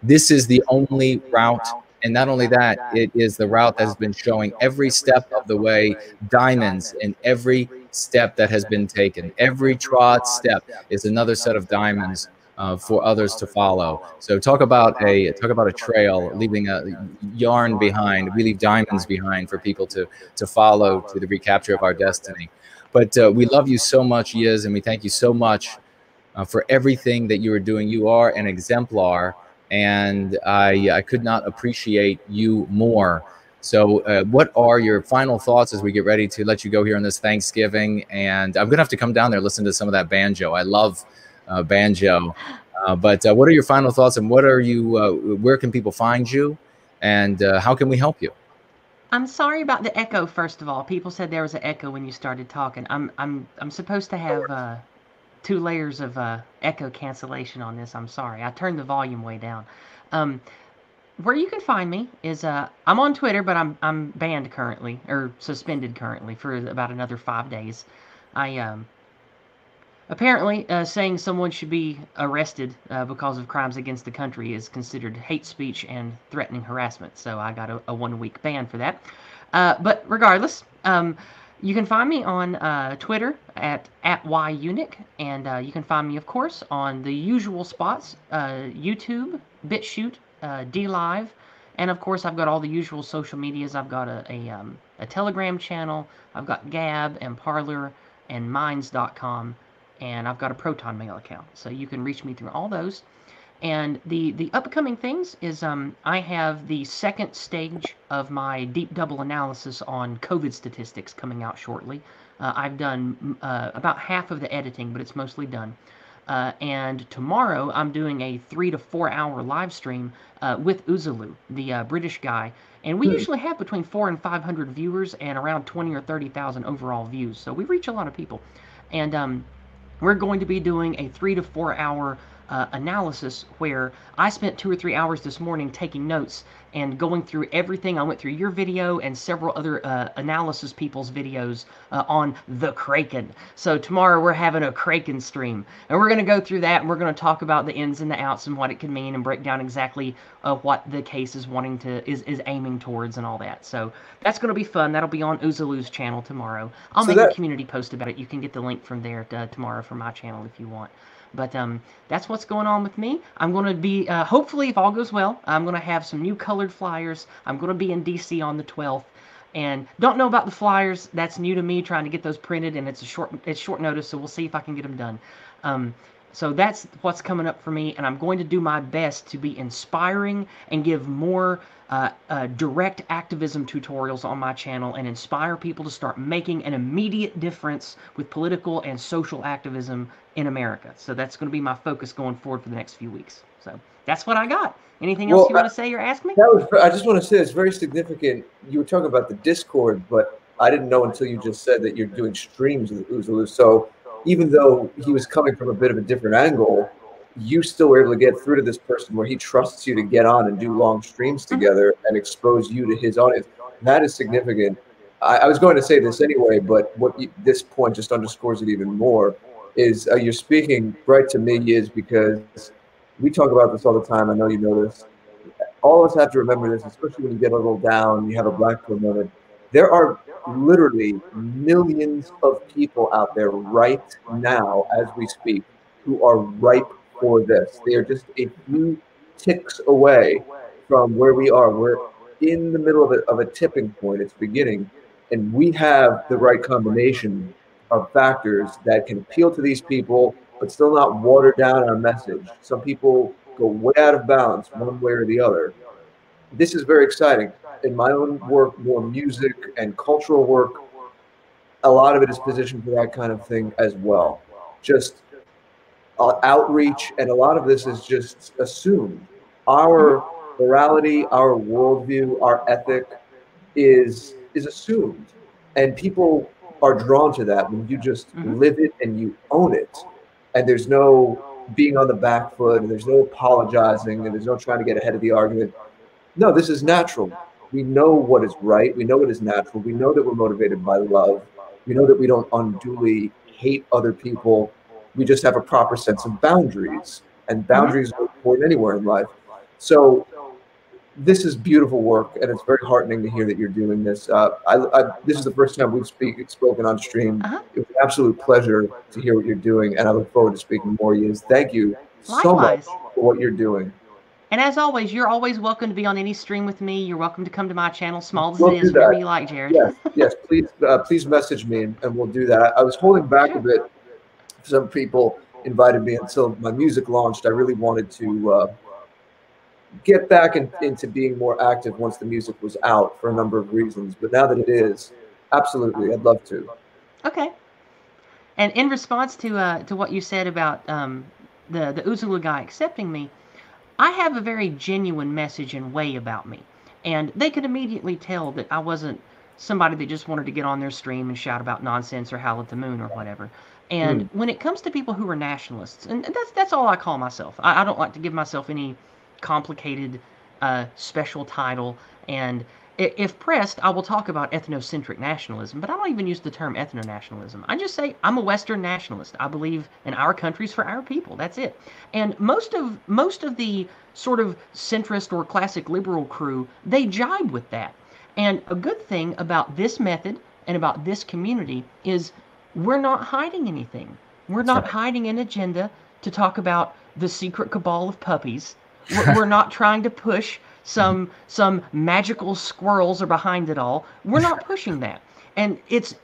This is the only route. And not only that, it is the route that has been showing every step of the way diamonds in every step that has been taken. Every trod step is another set of diamonds for others to follow. So talk about a trail, leaving a yarn behind. We leave diamonds behind for people to follow to the recapture of our destiny. But we love you so much, Yiz, and we thank you so much for everything that you are doing. You are an exemplar, and I could not appreciate you more. So what are your final thoughts as we get ready to let you go here on this Thanksgiving? And I'm going to have to come down there and listen to some of that banjo. I love banjo. But what are your final thoughts, and what are you, where can people find you, and how can we help you? I'm sorry about the echo, first of all. People said there was an echo when you started talking. I'm supposed to have 2 layers of echo cancellation on this. I'm sorry. I turned the volume way down. Where you can find me is I'm on Twitter, but I'm banned currently, or suspended currently for about another 5 days. I apparently saying someone should be arrested because of crimes against the country is considered hate speech and threatening harassment. So I got a 1-week ban for that. But regardless, you can find me on Twitter at @YEunuch, and you can find me, of course, on the usual spots: YouTube, BitChute, DLive, and of course I've got all the usual social medias. I've got a Telegram channel, I've got Gab and Parler and Minds.com, and I've got a Proton Mail account, so you can reach me through all those. And the upcoming things is I have the 2nd stage of my deep double analysis on COVID statistics coming out shortly. I've done about half of the editing, but it's mostly done. And tomorrow I'm doing a 3 to 4 hour live stream with Uzulu, the British guy. And we usually have between 400 and 500 viewers and around 20 or 30,000 overall views. So we reach a lot of people. And we're going to be doing a 3 to 4 hour analysis where I spent 2 or 3 hours this morning taking notes and going through everything. I went through your video and several other analysis people's videos on the Kraken. So tomorrow we're having a Kraken stream, and we're going to go through that, and we're going to talk about the ins and the outs and what it can mean, and break down exactly what the case is wanting to is aiming towards and all that. So that's going to be fun. That'll be on Uzalu's channel tomorrow. I'll make a community post about it. You can get the link from there tomorrow for my channel if you want. But that's what's going on with me. I'm going to be, hopefully, if all goes well, I'm going to have some new colored flyers. I'm going to be in D.C. on the 12th. And don't know about the flyers. That's new to me, trying to get those printed, and it's short notice, so we'll see if I can get them done. So that's what's coming up for me, and I'm going to do my best to be inspiring and give more direct activism tutorials on my channel and inspire people to start making an immediate difference with political and social activism in America. So that's going to be my focus going forward for the next few weeks. So that's what I got. Anything else you want to say or ask me? I just want to say it's very significant. You were talking about the Discord, but I didn't know until you just said that you're doing streams with Uzalu. So even though he was coming from a bit of a different angle, you still were able to get through to this person where he trusts you to get on and do long streams together and expose you to his audience. That is significant. I was going to say this anyway, but this point just underscores it even more, is you're speaking right to me, is because we talk about this all the time. I know you know this. All of us have to remember this, especially when you get a little down, you have a black pill moment. There are literally millions of people out there right now, as we speak, who are ripe for this. They are just a few ticks away from where we are. We're in the middle of a tipping point. It's beginning, and we have the right combination of factors that can appeal to these people, but still not water down our message. Some people go way out of balance one way or the other. This is very exciting. In my own work, more music and cultural work, a lot of it is positioned for that kind of thing as well. Just outreach, and a lot of this is just assumed. Our morality, our worldview, our ethic is assumed, and people are drawn to that when you just live it and you own it, and there's no being on the back foot, and there's no apologizing, and there's no trying to get ahead of the argument. No, this is natural. We know what is right. We know what is natural. We know that we're motivated by love. We know that we don't unduly hate other people. We just have a proper sense of boundaries, and boundaries are important anywhere in life. So this is beautiful work, and it's very heartening to hear that you're doing this. This is the first time we've spoken on stream. It was an absolute pleasure to hear what you're doing, and I look forward to speaking more. Thank you so much for what you're doing. And as always, you're always welcome to be on any stream with me. You're welcome to come to my channel, small as it is, wherever you like, Jared. Yes, please message me, and we'll do that. I was holding back a bit. Some people invited me until my music launched. I really wanted to get back into being more active once the music was out for a number of reasons. But now that it is, absolutely, I'd love to. Okay. And in response to what you said about the Uzalu guy accepting me, I have a very genuine message and way about me. And they could immediately tell that I wasn't somebody that just wanted to get on their stream and shout about nonsense or howl at the moon or whatever. And when it comes to people who are nationalists, and that's all I call myself. I don't like to give myself any complicated special title. And if pressed, I will talk about ethnocentric nationalism, but I don't even use the term ethno-nationalism. I just say I'm a Western nationalist. I believe in our countries for our people. That's it. And most of the sort of centrist or classic liberal crew, they jibe with that. And a good thing about this method and about this community is we're not hiding anything. We're not hiding an agenda to talk about the secret cabal of puppies. We're not trying to push some magical squirrels are behind it all. We're not pushing that. And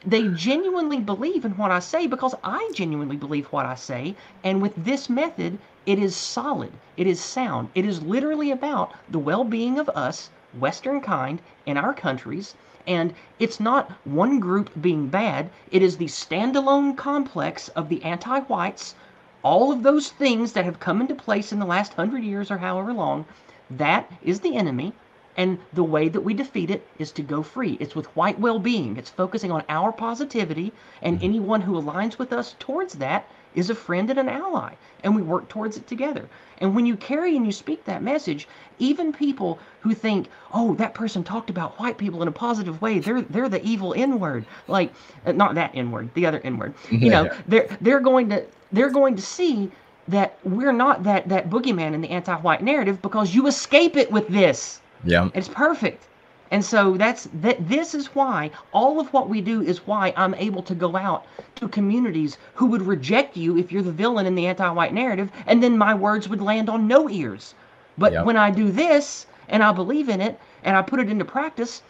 they genuinely believe in what I say because I genuinely believe what I say. And with this method, it is solid. It is sound. It is literally about the well-being of us, Western kind, in our countries. And it's not one group being bad. It is the standalone complex of the anti-whites, all of those things that have come into place in the last 100 years or however long. That is the enemy, and the way that we defeat it is to go free. It's with white well-being. It's focusing on our positivity, and anyone who aligns with us towards that is a friend and an ally, and we work towards it together. And when you carry and you speak that message, even people who think, oh, that person talked about white people in a positive way, they're the evil N-word, like not that N-word, the other N-word. You know, they're going to see that we're not that boogeyman in the anti-white narrative, because you escape it with this. Yeah. It's perfect. And so this is why all of what we do is why I'm able to go out to communities who would reject you if you're the villain in the anti-white narrative, and then my words would land on no ears. But when I do this and I believe in it and I put it into practice,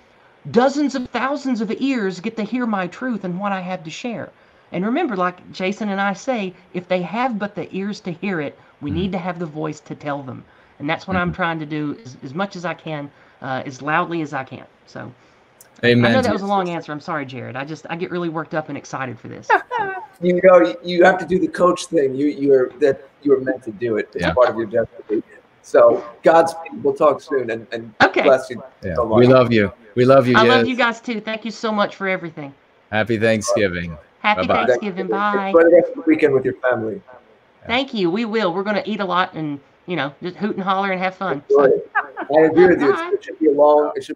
dozens of thousands of ears get to hear my truth and what I have to share. And remember, like Jason and I say, if they have but the ears to hear it, we need to have the voice to tell them. And that's what I'm trying to do as much as I can, as loudly as I can. So, Amen. I know that was a long answer. I'm sorry, Jared. I get really worked up and excited for this. You know, you have to do the coach thing. You were meant to do it. It's part of your destiny. So, Godspeed. We'll talk soon, and okay. Bless you so much. We love you. We love you. I love you guys too. Thank you so much for everything. Happy Thanksgiving. Happy Bye-bye. Thanksgiving. Bye. Enjoy the rest of the weekend with your family. Thank you. We will. We're going to eat a lot and, you know, just hoot and holler and have fun. I agree with you. It should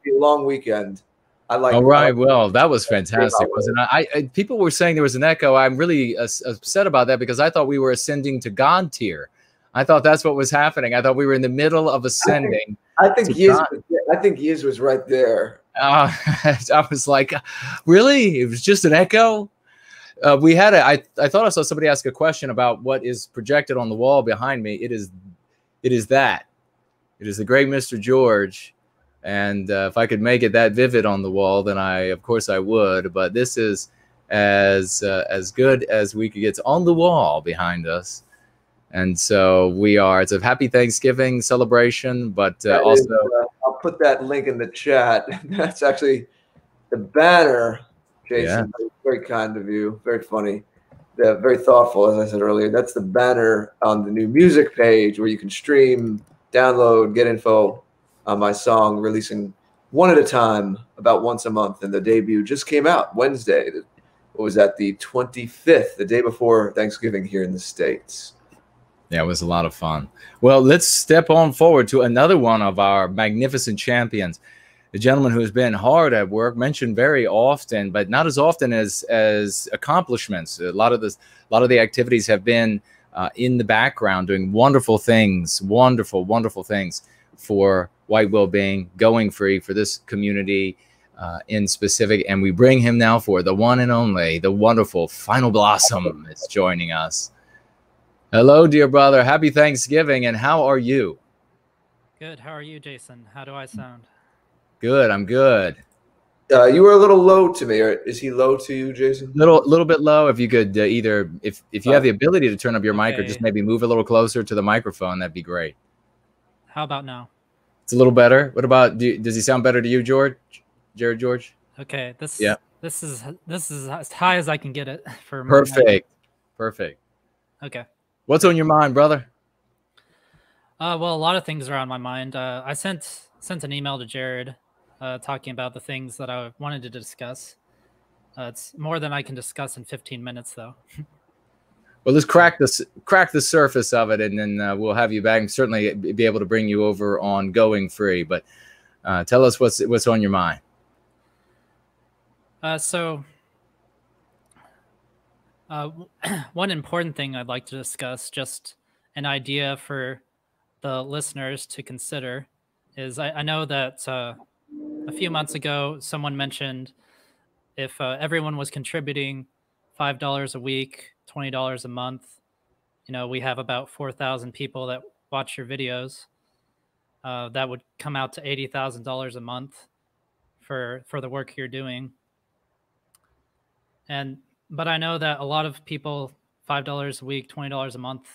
be a long weekend. I like. All right. Well, that was fantastic, wasn't it? I people were saying there was an echo. I'm really upset about that, because I thought we were ascending to God tier. I thought that's what was happening. I thought we were in the middle of ascending. I think Yiz was right there. I was like, really? It was just an echo? We had I thought I saw somebody ask a question about what is projected on the wall behind me. It is that. It is the great Mr. George. And if I could make it that vivid on the wall, then of course I would. But this is as good as we could get. It's on the wall behind us. And so it's a happy Thanksgiving celebration, but also I'll put that link in the chat. That's actually the banner, Jason. Yeah. Very kind of you. Very funny. Very thoughtful, as I said earlier. That's the banner on the new music page where you can stream, download, get info on my song, releasing one at a time, about once a month. And the debut just came out Wednesday. What was that? The 25th, the day before Thanksgiving here in the States. Yeah, it was a lot of fun. Well, let's step on forward to another one of our magnificent champions, a gentleman who has been hard at work, mentioned very often, but not as often as accomplishments. A lot of the activities have been in the background, doing wonderful things, wonderful things for White Wellbeing, going free for this community in specific. And we bring him now for the one and only, the wonderful Final Blossom is joining us. Hello, dear brother. Happy Thanksgiving. And how are you? Good. How are you, Jason? How do I sound? Good. I'm good. You were a little low to me. Is he low to you, Jason? Little bit low. If you could either, if you have the ability to turn up your mic, or just maybe move a little closer to the microphone, that'd be great. How about now? It's a little better. What about, does he sound better to you, Jared George? Okay. This is as high as I can get it for perfect. Okay. What's on your mind, brother? Well, a lot of things are on my mind. I sent an email to Jared talking about the things that I wanted to discuss. It's more than I can discuss in 15 minutes, though. Well, let's crack the surface of it, and then we'll have you back and certainly be able to bring you over on Going Free. But tell us what's on your mind. One important thing I'd like to discuss, just an idea for the listeners to consider, is I know that a few months ago, someone mentioned if everyone was contributing $5 a week, $20 a month, we have about 4,000 people that watch your videos. That would come out to $80,000 a month for the work you're doing. But I know that a lot of people, $5 a week, $20 a month,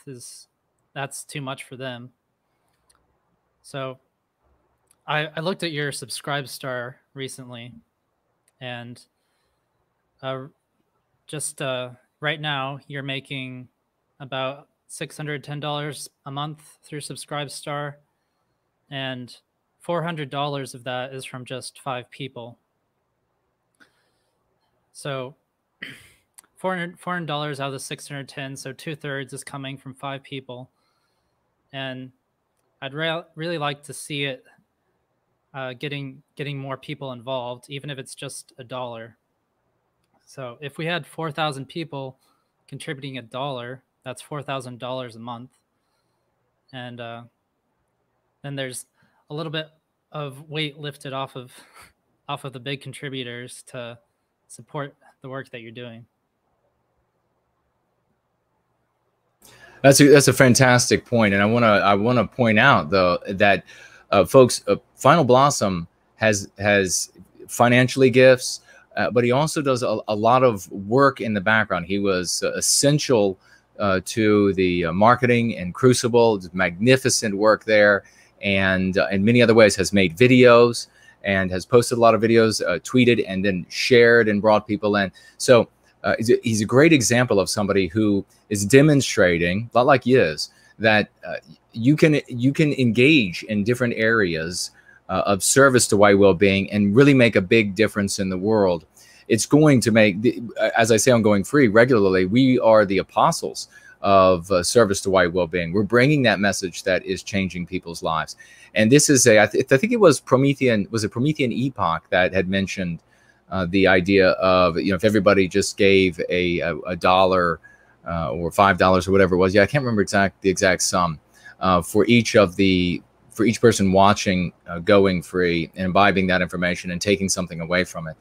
that's too much for them. So I looked at your Subscribestar recently, and just right now you're making about $610 a month through Subscribestar, and $400 of that is from just 5 people. So $400 out of the 610, so 2/3 is coming from 5 people, and I'd really like to see it getting more people involved, even if it's just $1. So if we had 4,000 people contributing $1, that's $4,000 a month, and then there's a little bit of weight lifted off of the big contributors to support the work that you're doing. That's a fantastic point, and I want to point out though that folks, Final Blossom has financially gifts, but he also does a lot of work in the background. He was essential to the marketing and Crucible, magnificent work there, and in many other ways has made videos and has posted a lot of videos, tweeted and then shared and brought people in. So he's a great example of somebody who is demonstrating, a lot like Yiz, that you can engage in different areas of service to white well-being and really make a big difference in the world. It's going to make, as I say on Going Free regularly, we are the apostles of service to white well-being. We're bringing that message that is changing people's lives. And this is I think it was Promethean Epoch that had mentioned the idea of, if everybody just gave a $1 or $5 or whatever it was. Yeah, I can't remember the exact sum for each person watching Going Free and imbibing that information and taking something away from it.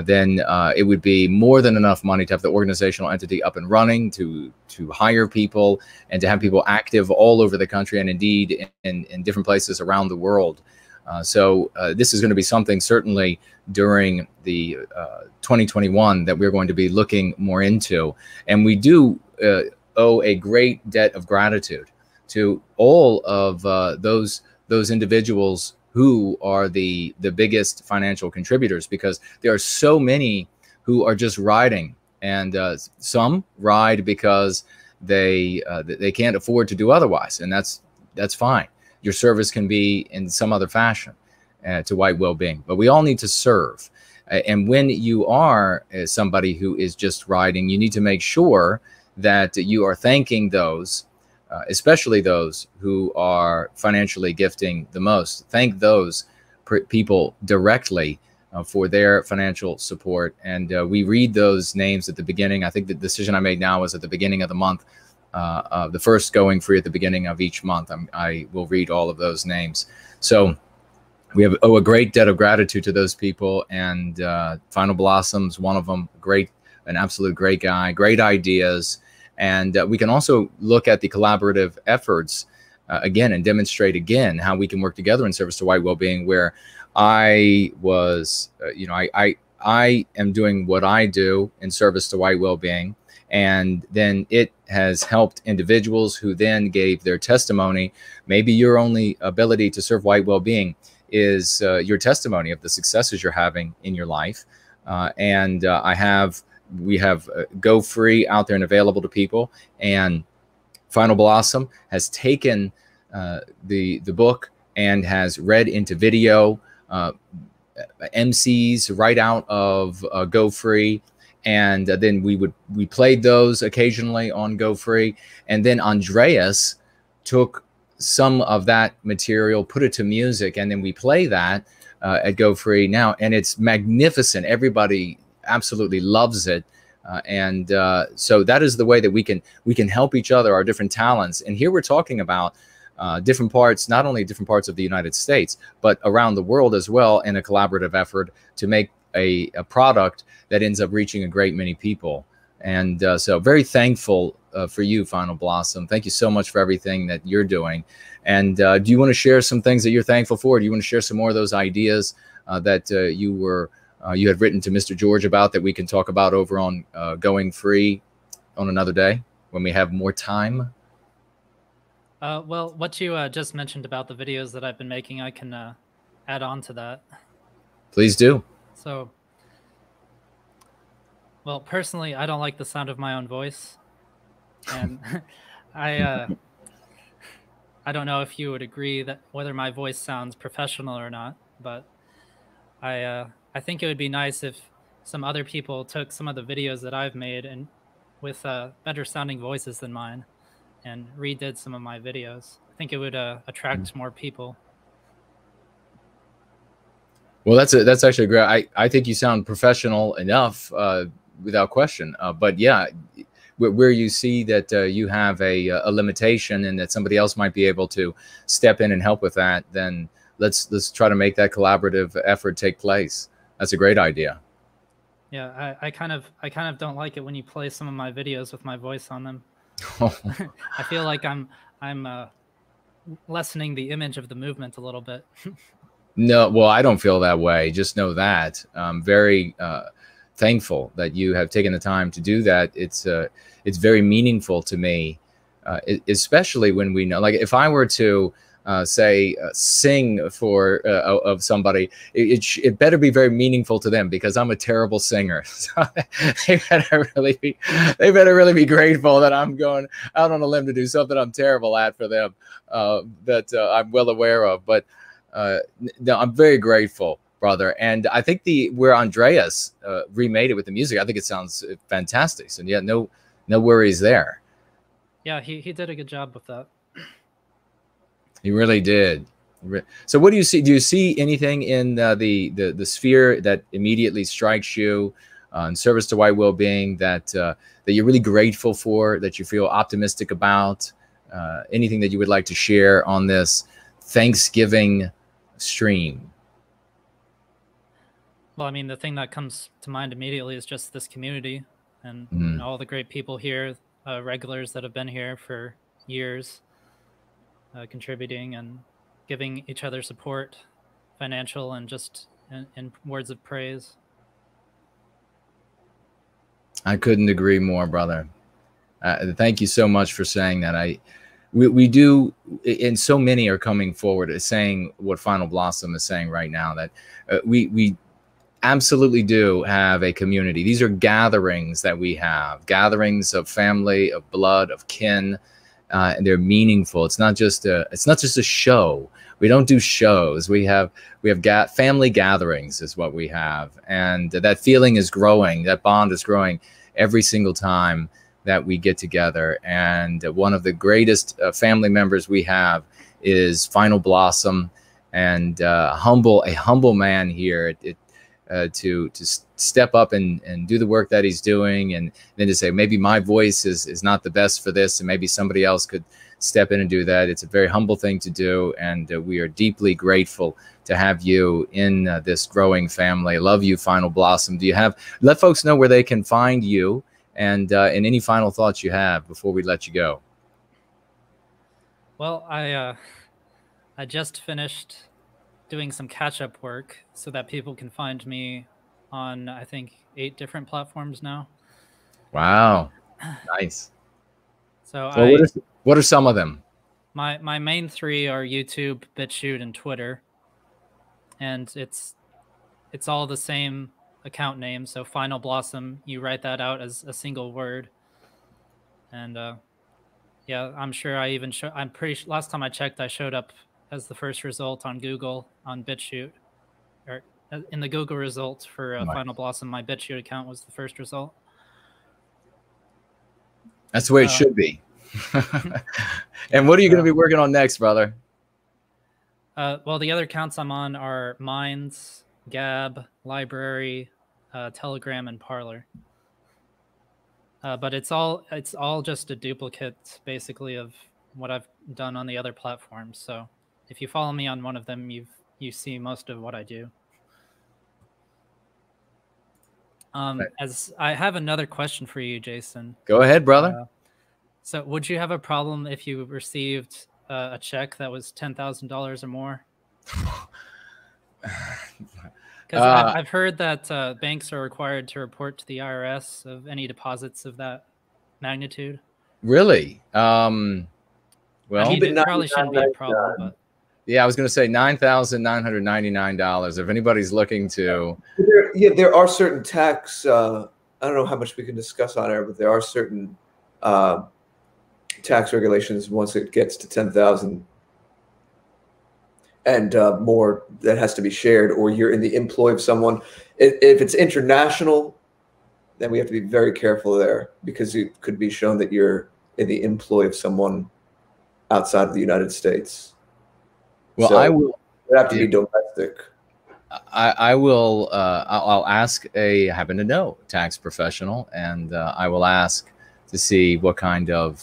Then it would be more than enough money to have the organizational entity up and running, to hire people and to have people active all over the country and indeed in different places around the world. So this is going to be something certainly during the 2021 that we're going to be looking more into. And we do owe a great debt of gratitude to all of those individuals who are the biggest financial contributors, because there are so many who are just riding, and some ride because they can't afford to do otherwise, and that's fine. Your service can be in some other fashion to white well-being, but we all need to serve. And when you are somebody who is just riding, you need to make sure that you are thanking those, especially those who are financially gifting the most. Thank those people directly for their financial support. And we read those names at the beginning. I think the decision I made now was at the beginning of the month, the first Going Free at the beginning of each month. I will read all of those names. So we owe a great debt of gratitude to those people. And Final Blossom's one of them. An absolute great guy, great ideas. And we can also look at the collaborative efforts again and demonstrate again how we can work together in service to white well-being, where I was, I am doing what I do in service to white well-being. And then it has helped individuals who then gave their testimony. Maybe your only ability to serve white well-being is your testimony of the successes you're having in your life. We have Go Free out there and available to people. And Final Blossom has taken the book and has read into video MCs right out of Go Free. And then we played those occasionally on Go Free. And then Andreas took some of that material, put it to music, and then we play that at Go Free now. And it's magnificent. Everybody absolutely loves it. So that is the way that we can help each other, our different talents. And here we're talking about different parts, not only different parts of the United States, but around the world as well, in a collaborative effort to make a product that ends up reaching a great many people. And so very thankful for you, Final Blossom. Thank you so much for everything that you're doing. And do you want to share some things that you're thankful for? Do you want to share some more of those ideas that you had written to Mr. George about, that we can talk about over on Going Free on another day when we have more time? Well, what you just mentioned about the videos that I've been making, I can add on to that. Please do. So, well, personally, I don't like the sound of my own voice. And I don't know if you would agree that whether my voice sounds professional or not, but I think it would be nice if some other people took some of the videos that I've made and with better sounding voices than mine and redid some of my videos. I think it would attract more people. Well, that's actually great. I think you sound professional enough, without question. But yeah, where you see that you have a limitation and that somebody else might be able to step in and help with that, then let's try to make that collaborative effort take place. That's a great idea. Yeah, I kind of don't like it when you play some of my videos with my voice on them. I feel like I'm lessening the image of the movement a little bit. No, well, I don't feel that way. Just know that. I'm very thankful that you have taken the time to do that. It's very meaningful to me, especially when we know, like if I were to say sing for of somebody, it better be very meaningful to them, because I'm a terrible singer. So they better really be grateful that I'm going out on a limb to do something I'm terrible at for them, that I'm well aware of. But no, I'm very grateful, brother. And I think where Andreas remade it with the music, I think it sounds fantastic. So yeah, no worries there. Yeah, he did a good job with that. He really did. So what do you see? Do you see anything in the sphere that immediately strikes you in service to white well-being that you're really grateful for, that you feel optimistic about? Anything that you would like to share on this Thanksgiving stream? Well, I mean, the thing that comes to mind immediately is just this community and all the great people here, regulars that have been here for years, contributing and giving each other support, financial and just in words of praise. I couldn't agree more, brother. Thank you so much for saying that. We do, and so many are coming forward saying what Final Blossom is saying right now, that we absolutely do have a community. These are gatherings that we have, gatherings of family, of blood, of kin, and they're meaningful. It's not just a show. We don't do shows. We have family gatherings is what we have, and that feeling is growing. That bond is growing every single time that we get together. And one of the greatest family members we have is Final Blossom, and a humble man here to step up and do the work that he's doing, and then to say maybe my voice is not the best for this, and maybe somebody else could step in and do that. It's a very humble thing to do, and we are deeply grateful to have you in this growing family. Love you, Final Blossom. Let folks know where they can find you, and any final thoughts you have before we let you go? Well, I just finished doing some catch-up work so that people can find me on, I think, 8 different platforms now. Wow, nice. So what are some of them? My main 3 are YouTube, BitChute, and Twitter, and it's all the same account name. So Final Blossom, you write that out as a single word, and yeah, I'm sure I'm pretty sure last time I checked, I showed up as the first result on Google on BitChute, or in the Google results for Final Blossom. My BitChute account was the first result. That's the way it should be. And what are you going to be working on next, brother? Well, the other accounts I'm on are Minds, Gab, Library, Telegram, and Parler. But it's all just a duplicate, basically, of what I've done on the other platforms. So if you follow me on one of them, you see most of what I do. As I have another question for you, Jason. Go ahead, brother. So would you have a problem if you received a check that was $10,000 or more? Because I've heard that banks are required to report to the IRS of any deposits of that magnitude. Really? Well, I mean, it probably shouldn't be a problem, but yeah, I was going to say $9,999. If anybody's looking to, there are certain tax. I don't know how much we can discuss on air, but there are certain tax regulations once it gets to 10,000 and more that has to be shared, or you're in the employ of someone. If it's international, then we have to be very careful there, because it could be shown that you're in the employ of someone outside of the United States. Well, so I will. It would have to be domestic. I will. I'll ask I happen to know tax professional, and I will ask to see what kind of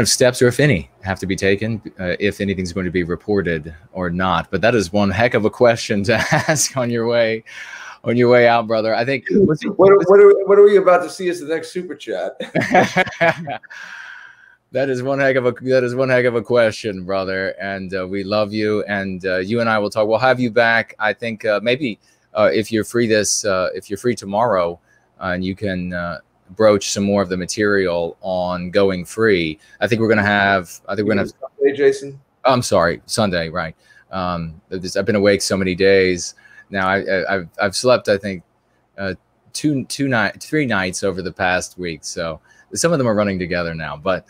steps, or if any, have to be taken, if anything's going to be reported or not. But that is one heck of a question to ask on your way out, brother. I think. What are we about to see as the next super chat? That is one heck of a question, brother. And we love you. And you and I will talk. We'll have you back. I think maybe if you're free tomorrow, and you can broach some more of the material on going free. I think we're gonna have. Sunday, Jason. Oh, I'm sorry, Sunday, right? I've been awake so many days now. I've slept, I think, 3 nights over the past week. So some of them are running together now. But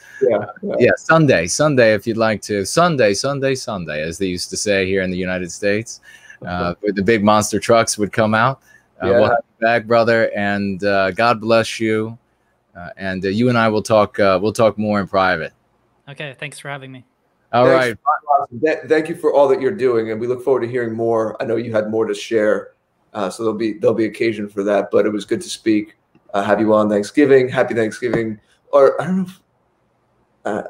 yeah, Sunday, if you'd like to. Sunday, as they used to say here in the United States, where the big monster trucks would come out. We'll have you back, brother, and God bless you. And you and I will talk. We'll talk more in private. Okay, thanks for having me. All right. Thank you for all that you're doing, and we look forward to hearing more. I know you had more to share, so there'll be occasion for that. But it was good to speak. Have you on Thanksgiving? Happy Thanksgiving. Or I don't know.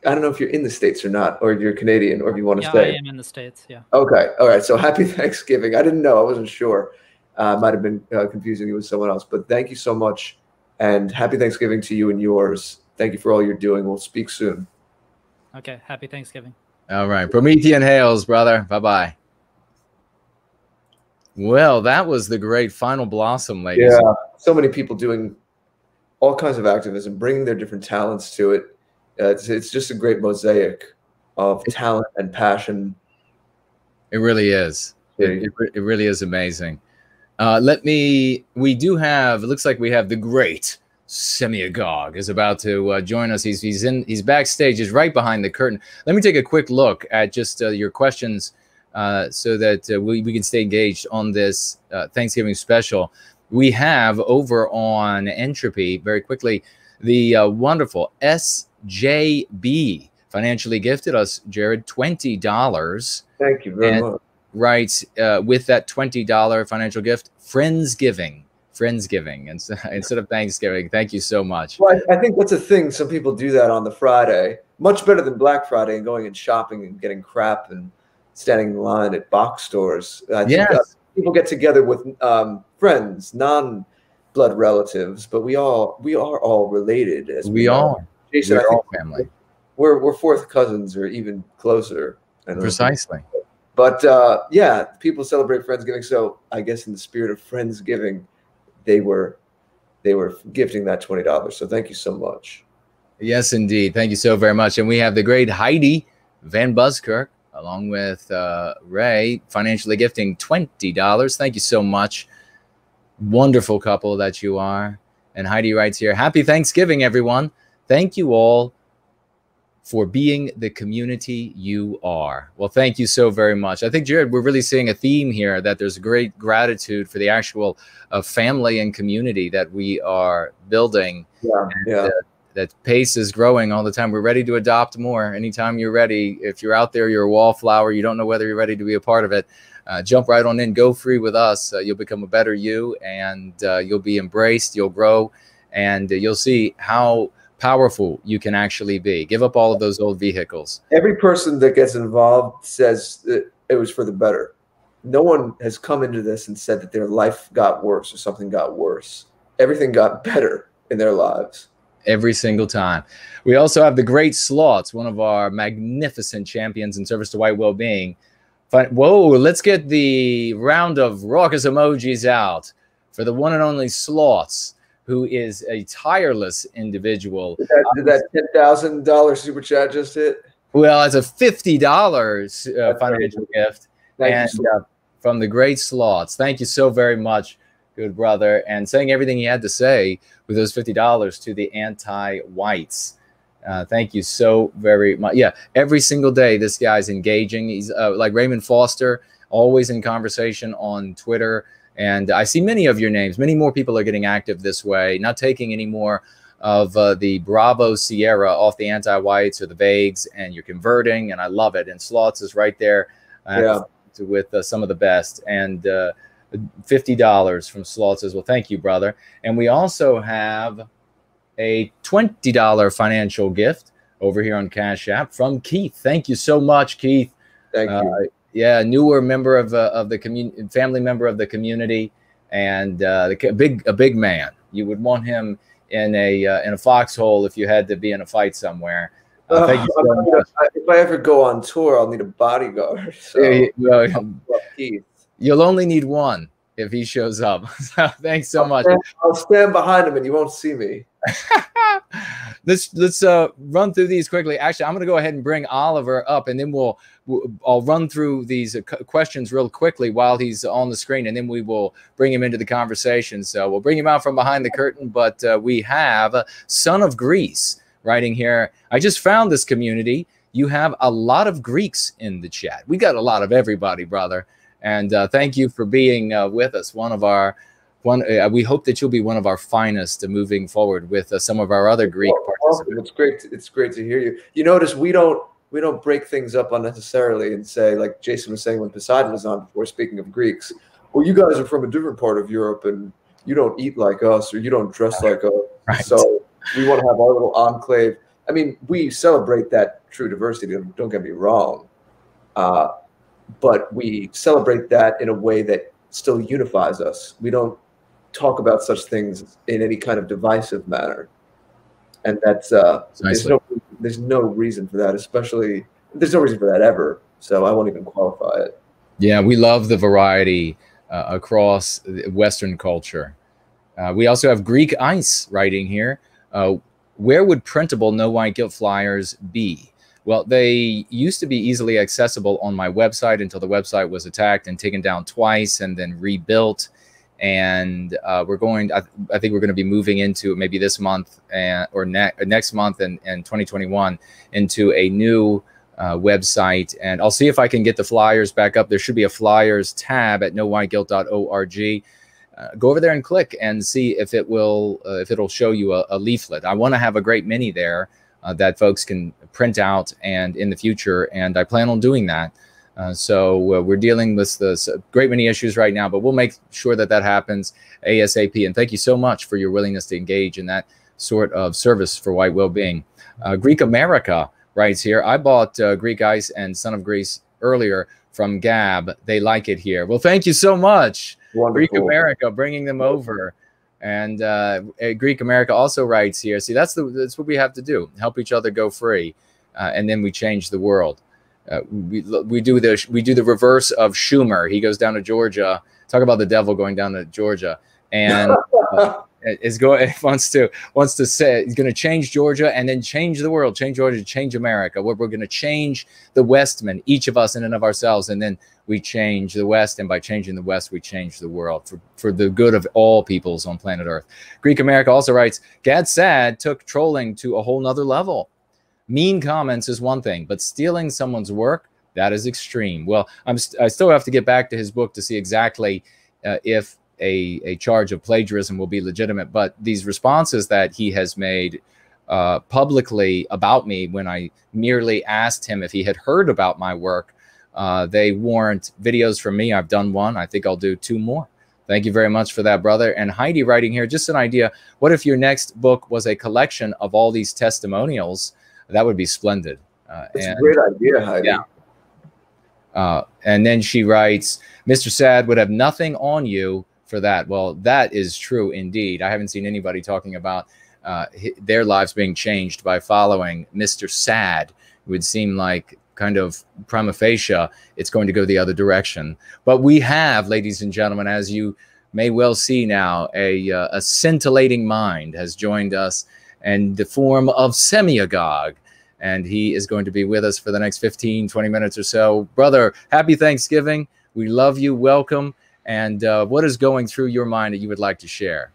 I don't know if you're in the States or not, or if you're Canadian, or if you want to stay. I am in the States. Yeah. Okay. All right. So happy Thanksgiving. I didn't know. I wasn't sure. Might have been confusing you with someone else. But thank you so much, and happy Thanksgiving to you and yours. Thank you for all you're doing. We'll speak soon. Okay. Happy Thanksgiving. All right. Promethean hails, brother. Bye-bye. Well, that was the great final blossom, ladies. Yeah. So many people doing all kinds of activism, bringing their different talents to it. It's just a great mosaic of talent and passion. It really is. It really is amazing. It looks like we have the great Semiagog is about to join us. He's backstage. He's right behind the curtain. Let me take a quick look at just your questions so that we can stay engaged on this Thanksgiving special. We have over on Entropy, very quickly, the wonderful SJB financially gifted us, Jared, $20. Thank you very much. Writes with that $20 financial gift, Friendsgiving instead of Thanksgiving. Thank you so much. Well, I think that's a thing. Some people do that on the Friday. Much better than Black Friday and going and shopping and getting crap and standing in line at box stores. Yes. People get together with friends, non-blood relatives, but we are all related. As we are. Jason, we're all family. We're fourth cousins or even closer. Precisely. But people celebrate Friendsgiving. So I guess in the spirit of Friendsgiving, they were gifting that $20. So thank you so much. Yes, indeed. Thank you so very much. And we have the great Heidi Van Buskirk, along with Ray, financially gifting $20. Thank you so much. Wonderful couple that you are. And Heidi writes here, happy Thanksgiving, everyone. Thank you all for being the community you are. Well, thank you so very much. I think, Jared, we're really seeing a theme here that there's great gratitude for the actual family and community that we are building. That pace is growing all the time. We're ready to adopt more. Anytime you're ready, if you're out there, you're a wallflower, you don't know whether you're ready to be a part of it, jump right on in, go free with us. You'll become a better you, and you'll be embraced, you'll grow, and you'll see how powerful you can actually be. Give up all of those old vehicles. Every person that gets involved says that it was for the better. No one has come into this and said that their life got worse or something got worse. Everything got better in their lives. Every single time. We also have the great Slots, one of our magnificent champions in service to White Wellbeing. Whoa, let's get the round of raucous emojis out for the one and only Slots, who is a tireless individual. Did that $10,000 super chat just hit? Well, it's a $50 financial gift. Thank you. From the great Slots. Thank you so very much, good brother, and saying everything he had to say with those $50 to the anti-whites. Thank you so very much. Yeah, every single day this guy's engaging. He's like Raymond Foster always in conversation on Twitter. And I see many of your names. Many more people are getting active this way, not taking any more of the Bravo Sierra off the anti-whites or the vagues, and you're converting, and I love it. And Slots is right there with some of the best. And $50 from Slots says, well, thank you, brother. And we also have a $20 financial gift over here on Cash App from Keith. Thank you so much, Keith. Thank you. Yeah, newer member of the community, family member of the community, and a big man. You would want him in a foxhole if you had to be in a fight somewhere. Thank you so much. If I ever go on tour, I'll need a bodyguard. So Keith. You'll only need one if he shows up. So thanks so much. I'll stand behind him and you won't see me. Let's run through these quickly. Actually, I'm going to go ahead and bring Oliver up, and then I'll run through these questions real quickly while he's on the screen, and then we will bring him into the conversation. So we'll bring him out from behind the curtain, but we have Son of Greece writing here. I just found this community. You have a lot of Greeks in the chat. We got a lot of everybody, brother. And thank you for being with us. We hope that you'll be one of our finest moving forward with some of our other Greek participants. It's great to hear you. You notice we don't break things up unnecessarily and say, like Jason was saying when Poseidon was on before, speaking of Greeks, well, you guys are from a different part of Europe and you don't eat like us or you don't dress like us. Right. So we want to have our little enclave. I mean, we celebrate that true diversity. Don't get me wrong. But we celebrate that in a way that still unifies us. We don't talk about such things in any kind of divisive manner. And that's there's no reason for that, especially there's no reason for that ever. So I won't even qualify it. Yeah, we love the variety across Western culture. We also have Greek Ice writing here. Where would printable no white guilt flyers be? Well, they used to be easily accessible on my website until the website was attacked and taken down twice and then rebuilt. And I think we're going to be moving into maybe this month or next month and 2021 into a new website. And I'll see if I can get the flyers back up. There should be a flyers tab at nowhiteguilt.org. Go over there and click and see if it'll show you a leaflet. I want to have a great many there that folks can print out and in the future, and I plan on doing that. So we're dealing with this great many issues right now, but we'll make sure that happens ASAP. And thank you so much for your willingness to engage in that sort of service for white well-being. Greek America writes here, I bought Greek Ice and Son of Greece earlier from Gab. They like it here. Well, thank you so much. Wonderful. Greek America, bringing them over. And Greek America also writes here, see, that's what we have to do, help each other go free, and then we change the world. We do the reverse of Schumer. He goes down to Georgia. Talk about the devil going down to Georgia, and wants to say he's going to change Georgia and then change the world, change Georgia, change America. We're going to change the Westmen, each of us in and of ourselves, and then we change the West, and by changing the West, we change the world for the good of all peoples on planet Earth. Greek America also writes, Gad Sad took trolling to a whole nother level. Mean comments is one thing, but stealing someone's work, that is extreme. Well, I still have to get back to his book to see exactly if a charge of plagiarism will be legitimate. But these responses that he has made publicly about me when I merely asked him if he had heard about my work, they warrant videos from me. I've done one. I think I'll do 2 more. Thank you very much for that, brother. And Heidi writing here, just an idea. What if your next book was a collection of all these testimonials? That would be splendid. It's a great idea, Heidi. Yeah. And then she writes, Mr. Sad would have nothing on you for that. Well, that is true indeed. I haven't seen anybody talking about their lives being changed by following Mr. Sad. It would seem like kind of prima facie it's going to go the other direction. But we have, ladies and gentlemen, as you may well see now, a scintillating mind has joined us in the form of Semiagog. And he is going to be with us for the next 15, 20 minutes or so. Brother, happy Thanksgiving. We love you. Welcome. And what is going through your mind that you would like to share?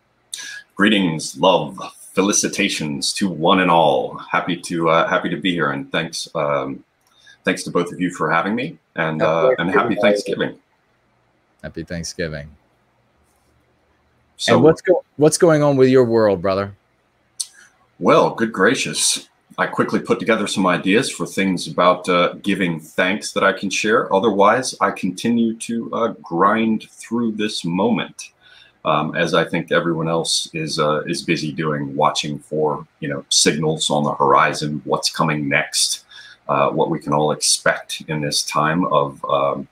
Greetings, love, felicitations to one and all. Happy to be here, and thanks to both of you for having me. And happy Thanksgiving. Happy Thanksgiving. So, and what's going on with your world, brother? Well, good gracious. I quickly put together some ideas for things about giving thanks that I can share. Otherwise, I continue to grind through this moment, as I think everyone else is busy doing, watching for signals on the horizon, what's coming next, what we can all expect in this time of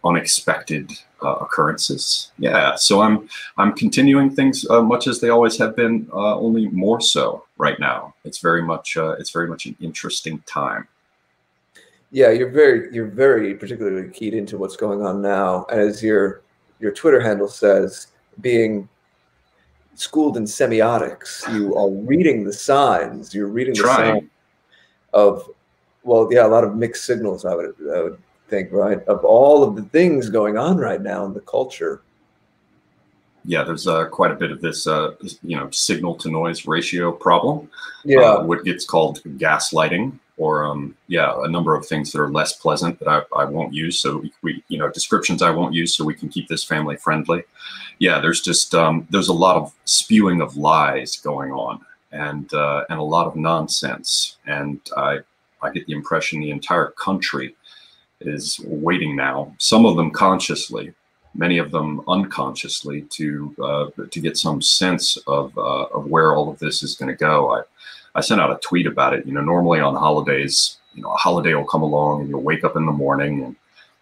unexpected occurrences. Yeah, so I'm continuing things much as they always have been, only more so right now. It's very much an interesting time. Yeah, you're very particularly keyed into what's going on now, as your Twitter handle says, being schooled in semiotics. You are reading the signs. You're reading the signs of, well, yeah, a lot of mixed signals. I would think, right, of all of the things going on right now in the culture. Yeah, there's quite a bit of this, signal to noise ratio problem. Yeah, what gets called gaslighting, or a number of things that are less pleasant that I won't use. So we descriptions I won't use, so we can keep this family friendly. Yeah, there's just there's a lot of spewing of lies going on, and a lot of nonsense. And I get the impression the entire country is waiting now, some of them consciously, many of them unconsciously, to get some sense of where all of this is going to go. I sent out a tweet about it. Normally on holidays, a holiday will come along and you'll wake up in the morning and,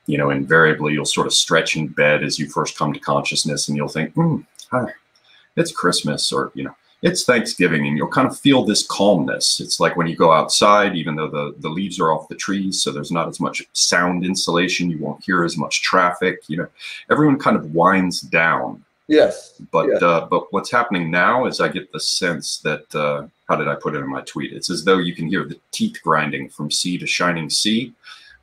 invariably you'll sort of stretch in bed as you first come to consciousness, and you'll think, it's Christmas, or, it's Thanksgiving, and you'll kind of feel this calmness. It's like when you go outside, even though the leaves are off the trees, so there's not as much sound insulation, you won't hear as much traffic. Everyone kind of winds down. Yes. But what's happening now is I get the sense that, how did I put it in my tweet? It's as though you can hear the teeth grinding from sea to shining sea,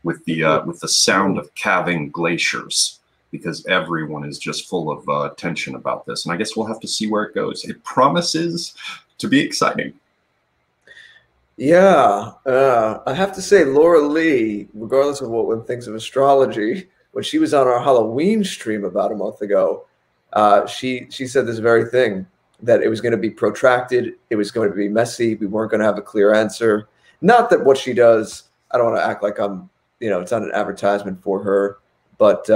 with the sound of calving glaciers, because everyone is just full of tension about this. And I guess we'll have to see where it goes. It promises to be exciting. Yeah, I have to say, Laura Lee, regardless of what one thinks of astrology, when she was on our Halloween stream about a month ago, she said this very thing, that it was going to be protracted, it was going to be messy, we weren't going to have a clear answer. Not that what she does, I don't want to act like I'm, it's not an advertisement for her, but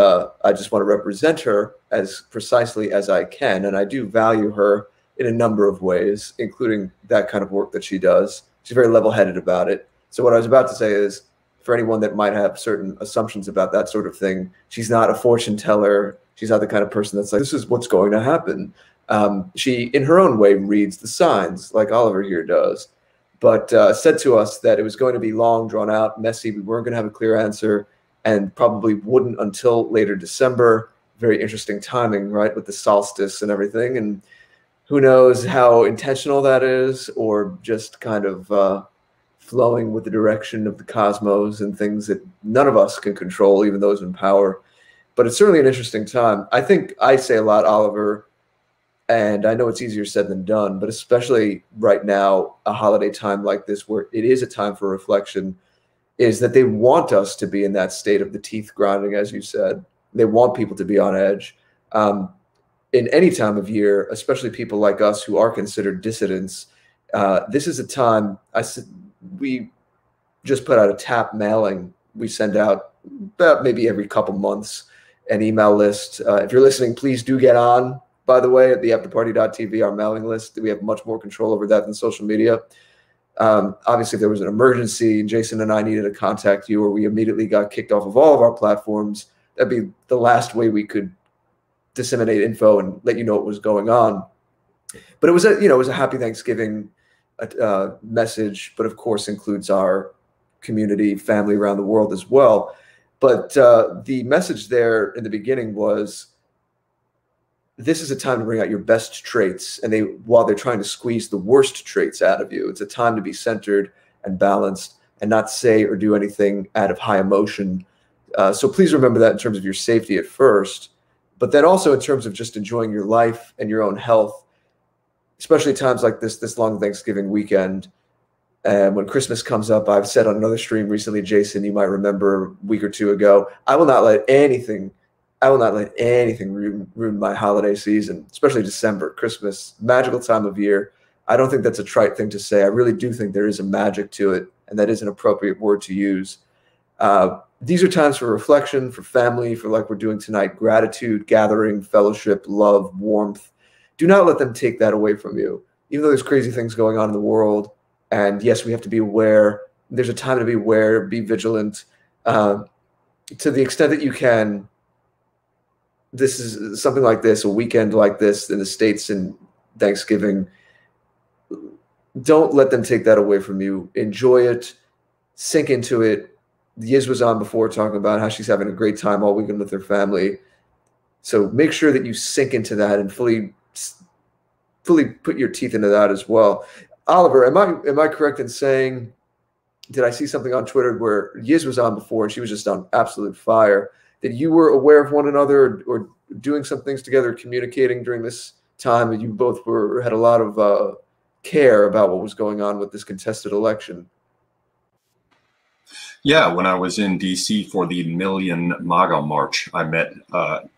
I just want to represent her as precisely as I can. And I do value her in a number of ways, including that kind of work that she does. She's very level-headed about it. So what I was about to say is, for anyone that might have certain assumptions about that sort of thing, she's not a fortune teller. She's not the kind of person that's like, this is what's going to happen. She, in her own way, reads the signs like Oliver here does, but said to us that it was going to be long, drawn out, messy. We weren't going to have a clear answer, and probably wouldn't until later December. Very interesting timing, right, with the solstice and everything. And who knows how intentional that is, or just kind of flowing with the direction of the cosmos and things that none of us can control, even those in power. But it's certainly an interesting time. I think I say a lot, Oliver, and I know it's easier said than done, but especially right now, a holiday time like this, where it is a time for reflection, is that they want us to be in that state of the teeth grinding, as you said. They want people to be on edge. In any time of year, especially people like us who are considered dissidents, this is a time, we just put out a tap mailing. We send out about maybe every couple months an email list. If you're listening, please do get on, by the way, at the afterparty.tv, our mailing list. We have much more control over that than social media. Obviously, if there was an emergency and Jason and I needed to contact you, or we immediately got kicked off of all of our platforms, that'd be the last way we could disseminate info and let you know what was going on. But it was a happy Thanksgiving message, but of course includes our community, family around the world as well. But the message there in the beginning was, this is a time to bring out your best traits, and while they're trying to squeeze the worst traits out of you, it's a time to be centered and balanced and not say or do anything out of high emotion. So please remember that in terms of your safety at first, but then also in terms of just enjoying your life and your own health, especially times like this long Thanksgiving weekend. And when Christmas comes up, I've said on another stream recently, Jason, you might remember a week or two ago, I will not let anything I will not let anything ruin my holiday season, especially December, Christmas, magical time of year. I don't think that's a trite thing to say. I really do think there is a magic to it, and that is an appropriate word to use. These are times for reflection, for family, for like we're doing tonight, gratitude, gathering, fellowship, love, warmth. Do not let them take that away from you. Even though there's crazy things going on in the world, and yes, we have to be aware. There's a time to be aware, be vigilant. To the extent that you can, this is something like this, a weekend like this in the States in Thanksgiving. Don't let them take that away from you. Enjoy it. Sink into it. Yiz was on before talking about how she's having a great time all weekend with her family. So make sure that you sink into that and fully put your teeth into that as well. Oliver, am I correct in saying, did I see something on Twitter where Yiz was on before and she was just on absolute fire, that you were aware of one another or doing some things together, communicating during this time, and you both had a lot of care about what was going on with this contested election? Yeah, when I was in DC for the Million MAGA March, I met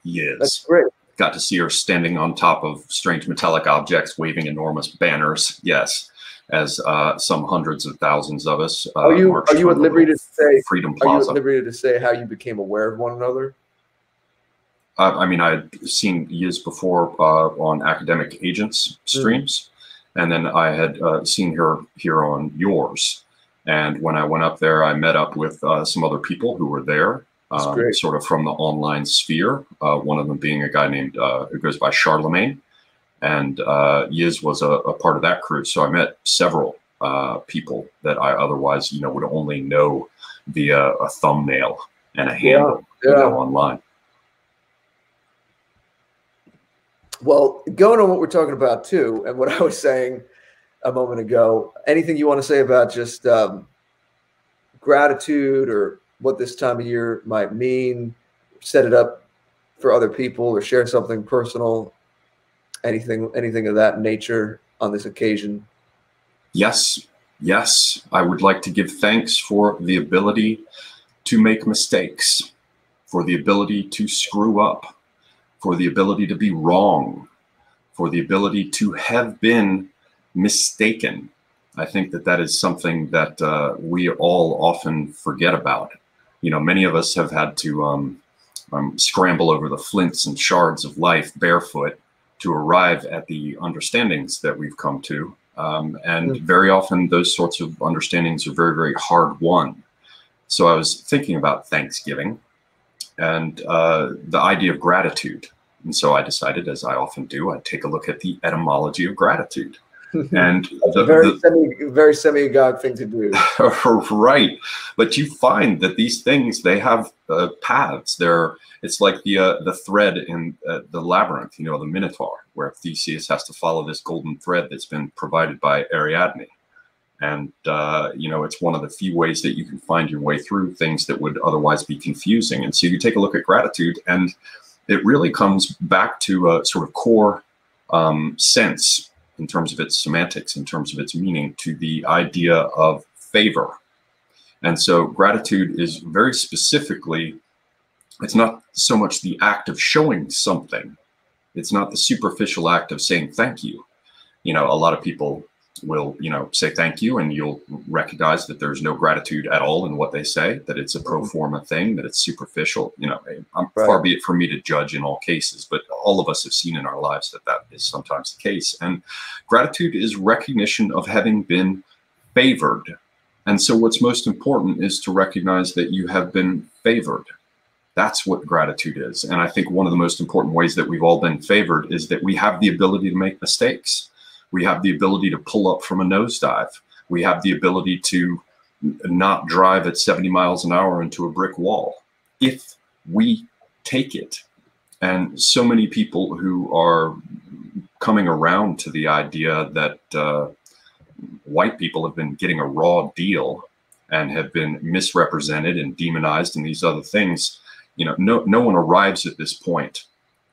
Yiz. That's great. Got to see her standing on top of strange metallic objects, waving enormous banners. Yes, as some hundreds of thousands of us. Are you at liberty to say Freedom Plaza? Are you at liberty to say how you became aware of one another? I mean, I had seen Yiz before on Academic Agents streams, and then I had seen her here on yours. And when I went up there, I met up with some other people who were there, sort of from the online sphere. One of them being a guy named who goes by Charlemagne, and Yiz was a part of that crew. So I met several people that I otherwise, would only know via a thumbnail and a handle online. Well, going on what we're talking about too, and what I was saying a moment ago, anything you want to say about just gratitude or what this time of year might mean, set it up for other people or share something personal, anything of that nature on this occasion? Yes. I would like to give thanks for the ability to make mistakes, for the ability to screw up, for the ability to be wrong, for the ability to have been mistaken. I think that is something that we all often forget about. Many of us have had to scramble over the flints and shards of life barefoot to arrive at the understandings that we've come to. And very often those sorts of understandings are very, very hard won. So I was thinking about Thanksgiving and the idea of gratitude. And so I decided, as I often do, I'd take a look at the etymology of gratitude. And very semi-God thing to do. Right. But you find that these things, they have paths. It's like the thread in the labyrinth, the Minotaur, where Theseus has to follow this golden thread that's been provided by Ariadne. And, it's one of the few ways that you can find your way through things that would otherwise be confusing. And so you take a look at gratitude, and it really comes back to a sort of core sense in terms of its semantics, in terms of its meaning, to the idea of favor. And so gratitude is very specifically, it's not so much the act of showing something. It's not the superficial act of saying thank you. A lot of people will, say thank you, and you'll recognize that there's no gratitude at all in what they say, that it's a pro forma thing, that it's superficial. Far be it from me to judge in all cases, but all of us have seen in our lives that is sometimes the case. And gratitude is recognition of having been favored. And so what's most important is to recognize that you have been favored. That's what gratitude is. And I think one of the most important ways that we've all been favored is that we have the ability to make mistakes. We have the ability to pull up from a nosedive. We have the ability to not drive at 70 miles an hour into a brick wall if we take it. And so many people who are coming around to the idea that white people have been getting a raw deal and have been misrepresented and demonized and these other things, no one arrives at this point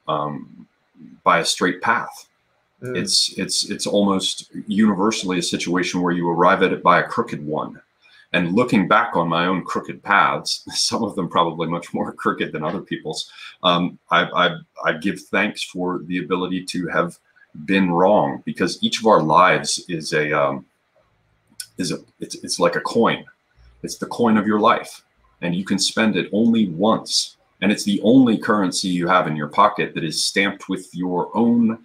by a straight path. It's almost universally a situation where you arrive at it by a crooked one. And looking back on my own crooked paths, some of them probably much more crooked than other people's, I give thanks for the ability to have been wrong, because each of our lives is it's like a coin. It's the coin of your life, and you can spend it only once. And it's the only currency you have in your pocket that is stamped with your own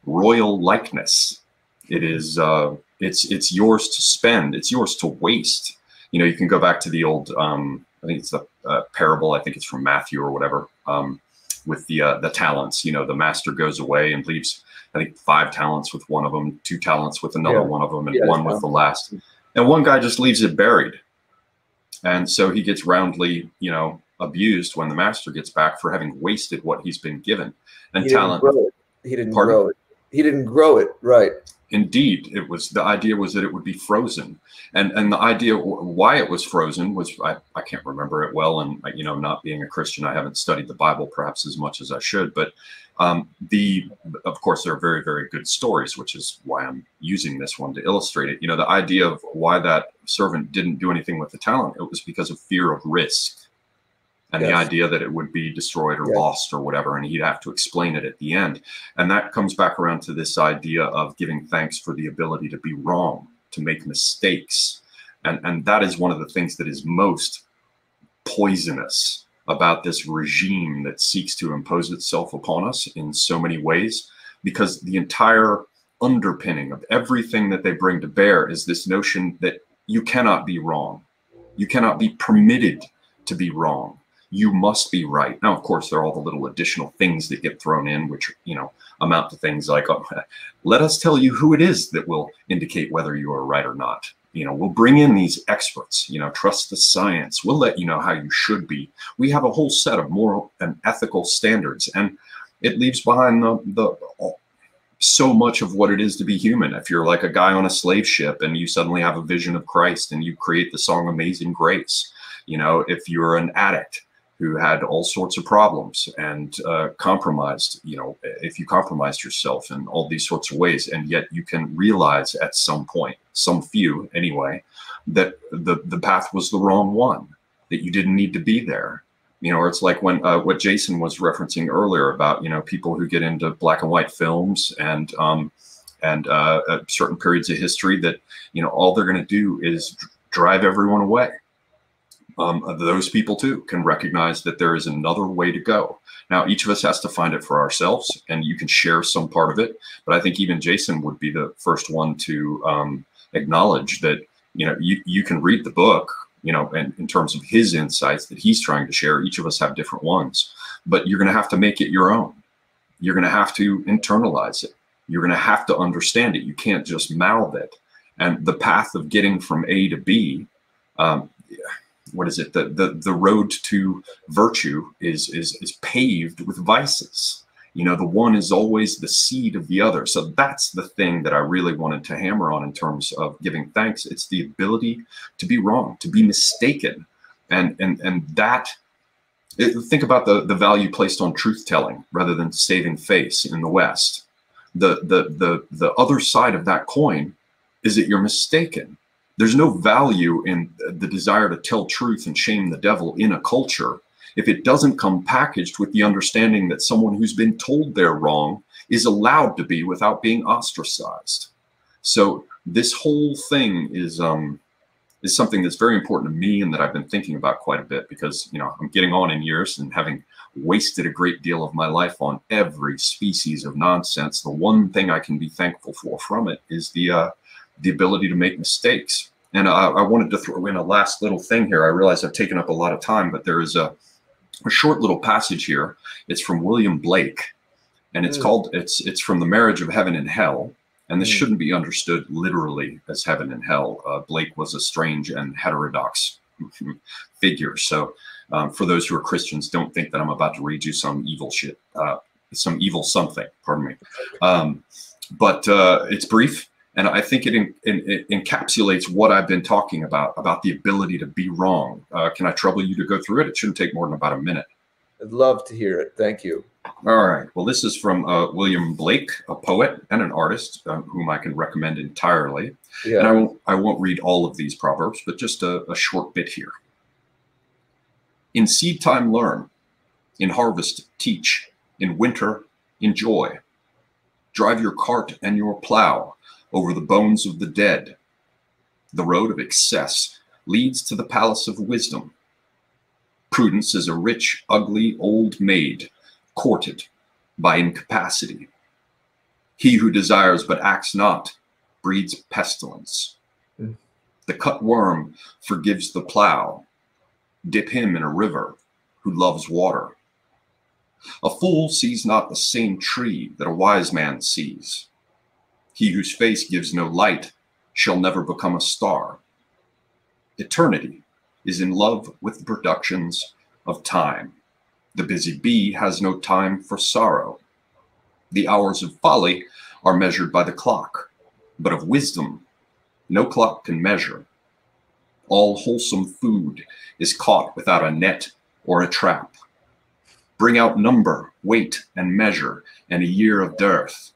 royal likeness. It is, it's yours to spend. It's yours to waste. You know, you can go back to the old, I think it's the parable. I think it's from Matthew or whatever, with the talents. You know, the master goes away and leaves, I think, 5 talents with one of them, 2 talents with another one of them, and 1 with the last. And one guy just leaves it buried. And so he gets roundly, you know, abused when the master gets back for having wasted what he's been given. And talent. He didn't grow it. He didn't grow it. Right. Indeed, it was, the idea was that it would be frozen, and the idea why it was frozen was, I can't remember it well, and you know, not being a Christian, I haven't studied the Bible perhaps as much as I should, but of course there are very, very good stories, which is why I'm using this one to illustrate it. You know, the idea of why that servant didn't do anything with the talent, it was because of fear of risk. And the idea that it would be destroyed or lost or whatever, and he'd have to explain it at the end. And that comes back around to this idea of giving thanks for the ability to be wrong, to make mistakes. And that is one of the things that is most poisonous about this regime that seeks to impose itself upon us in so many ways, because the entire underpinning of everything that they bring to bear is this notion that you cannot be wrong. You cannot be permitted to be wrong. You must be right. Now, of course, there are all the little additional things that get thrown in, which, you know, amount to things like, oh, let us tell you who it is that will indicate whether you are right or not. You know, we'll bring in these experts, you know, trust the science. We'll let you know how you should be. We have a whole set of moral and ethical standards, and it leaves behind so much of what it is to be human. If you're like a guy on a slave ship and you suddenly have a vision of Christ and you create the song Amazing Grace, you know, if you're an addict who had all sorts of problems and compromised, you know, if you compromised yourself in all these sorts of ways, and yet you can realize at some point, some few anyway, that the path was the wrong one, that you didn't need to be there. You know, or it's like when what Jason was referencing earlier about, you know, people who get into black and white films and certain periods of history that, you know, all they're going to do is drive everyone away. Those people too can recognize that there is another way to go. Now, each of us has to find it for ourselves, and you can share some part of it. But I think even Jason would be the first one to acknowledge that, you know, you can read the book, you know, and in terms of his insights that he's trying to share. Each of us have different ones, but you're going to have to make it your own. You're going to have to internalize it. You're going to have to understand it. You can't just mouth it. And the path of getting from A to B, what is it? The road to virtue is paved with vices. You know, the one is always the seed of the other. So that's the thing that I really wanted to hammer on in terms of giving thanks. It's the ability to be wrong, to be mistaken. And that, think about the value placed on truth telling rather than saving face in the West. The other side of that coin is that you're mistaken. There's no value in the desire to tell truth and shame the devil in a culture if it doesn't come packaged with the understanding that someone who's been told they're wrong is allowed to be without being ostracized. So this whole thing is something that's very important to me and that I've been thinking about quite a bit, because, you know, I'm getting on in years and having wasted a great deal of my life on every species of nonsense. The one thing I can be thankful for from it is the ability to make mistakes. And I wanted to throw in a last little thing here. I realize I've taken up a lot of time, but there is a short little passage here. It's from William Blake, and it's called, it's from The Marriage of Heaven and Hell. And this shouldn't be understood literally as heaven and hell. Blake was a strange and heterodox figure. So for those who are Christians, don't think that I'm about to read you some evil shit, some evil something, pardon me. But it's brief. And I think it encapsulates what I've been talking about the ability to be wrong. Can I trouble you to go through it? It shouldn't take more than about a minute. I'd love to hear it. Thank you. All right. Well, this is from William Blake, a poet and an artist whom I can recommend entirely. Yeah. And I won't read all of these proverbs, but just a short bit here. In seed time, learn. In harvest, teach. In winter, enjoy. Drive your cart and your plow over the bones of the dead. The road of excess leads to the palace of wisdom. Prudence is a rich, ugly old maid, courted by incapacity. He who desires but acts not breeds pestilence. The cut worm forgives the plow. Dip him in a river who loves water. A fool sees not the same tree that a wise man sees. He whose face gives no light shall never become a star. Eternity is in love with the productions of time. The busy bee has no time for sorrow. The hours of folly are measured by the clock, but of wisdom no clock can measure. All wholesome food is caught without a net or a trap. Bring out number, weight, and measure, and a year of dearth.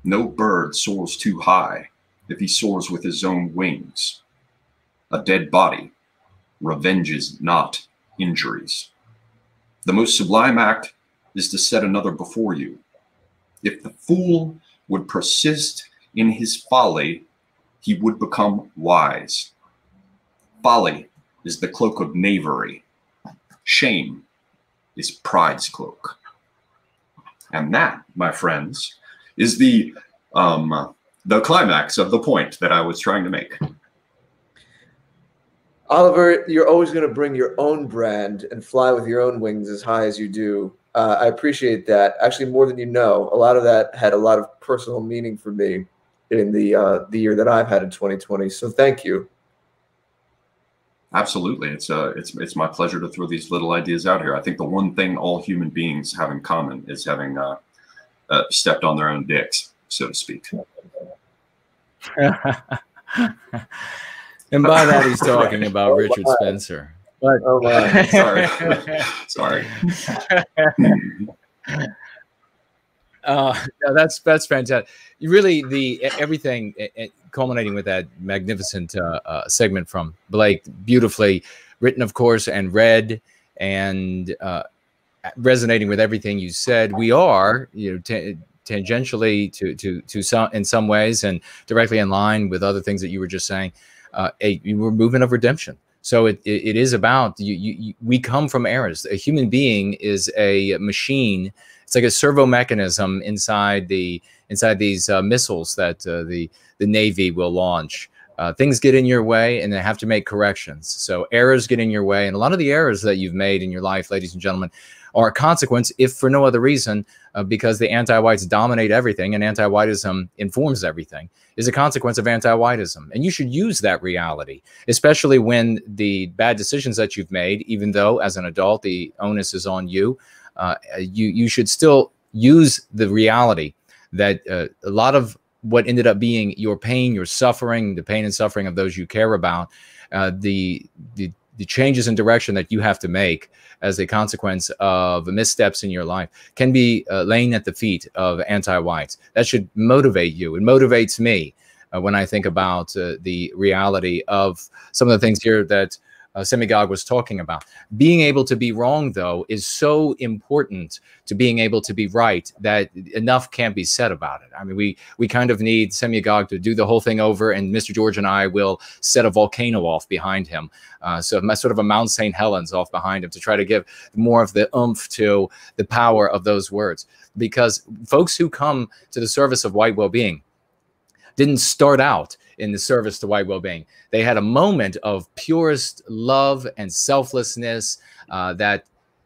No bird soars too high if he soars with his own wings. A dead body revenges not injuries. The most sublime act is to set another before you. If the fool would persist in his folly, he would become wise. Folly is the cloak of knavery. Shame is pride's cloak. And that, my friends, is the climax of the point that I was trying to make. Oliver, you're always going to bring your own brand and fly with your own wings as high as you do. I appreciate that. Actually, more than you know. A lot of that had a lot of personal meaning for me in the year that I've had in 2020. So thank you. Absolutely. It's my pleasure to throw these little ideas out here. I think the one thing all human beings have in common is having stepped on their own dicks, so to speak. And by that, he's talking about Richard Spencer. But, oh my, sorry. No, that's fantastic. Really, everything culminating with that magnificent segment from Blake, beautifully written, of course, and read, and resonating with everything you said. We are, tangentially to some in some ways, and directly in line with other things that you were just saying. A movement of redemption. So it is about we come from eras. A human being is a machine. It's like a servo mechanism inside these missiles that the Navy will launch. Things get in your way, and they have to make corrections. So errors get in your way, and a lot of the errors that you've made in your life, ladies and gentlemen, are a consequence, if for no other reason, because the anti-whites dominate everything, and anti-whiteism informs everything, is a consequence of anti-whiteism. And you should use that reality, especially when the bad decisions that you've made, even though as an adult the onus is on you, you should still use the reality that a lot of what ended up being your pain, your suffering, the pain and suffering of those you care about, the changes in direction that you have to make as a consequence of missteps in your life can be laying at the feet of anti-whites. That should motivate you. It motivates me when I think about the reality of some of the things here that Semigog was talking about. Being able to be wrong, though, is so important to being able to be right that enough can't be said about it. I mean, we kind of need Semigog to do the whole thing over, and Mr. George and I will set a volcano off behind him. So sort of a Mount St. Helens off behind him to try to give more of the oomph to the power of those words. Because folks who come to the service of white well-being didn't start out in the service to white well-being. They had a moment of purest love and selflessness that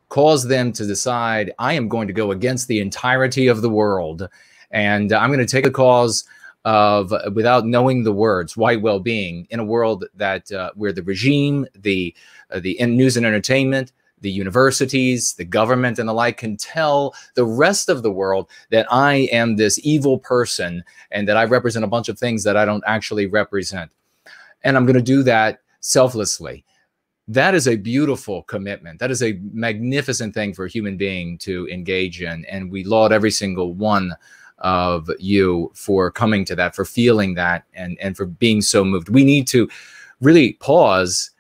caused them to decide, I am going to go against the entirety of the world, and I'm going to take a cause of, without knowing the words, white well-being, in a world that where the regime, the news and entertainment, the universities, the government, and the like can tell the rest of the world that I am this evil person and that I represent a bunch of things that I don't actually represent. And I'm going to do that selflessly. that is a beautiful commitment. That is a magnificent thing for a human being to engage in. And we laud every single one of you for coming to that, for feeling that, and for being so moved. We need to really pause,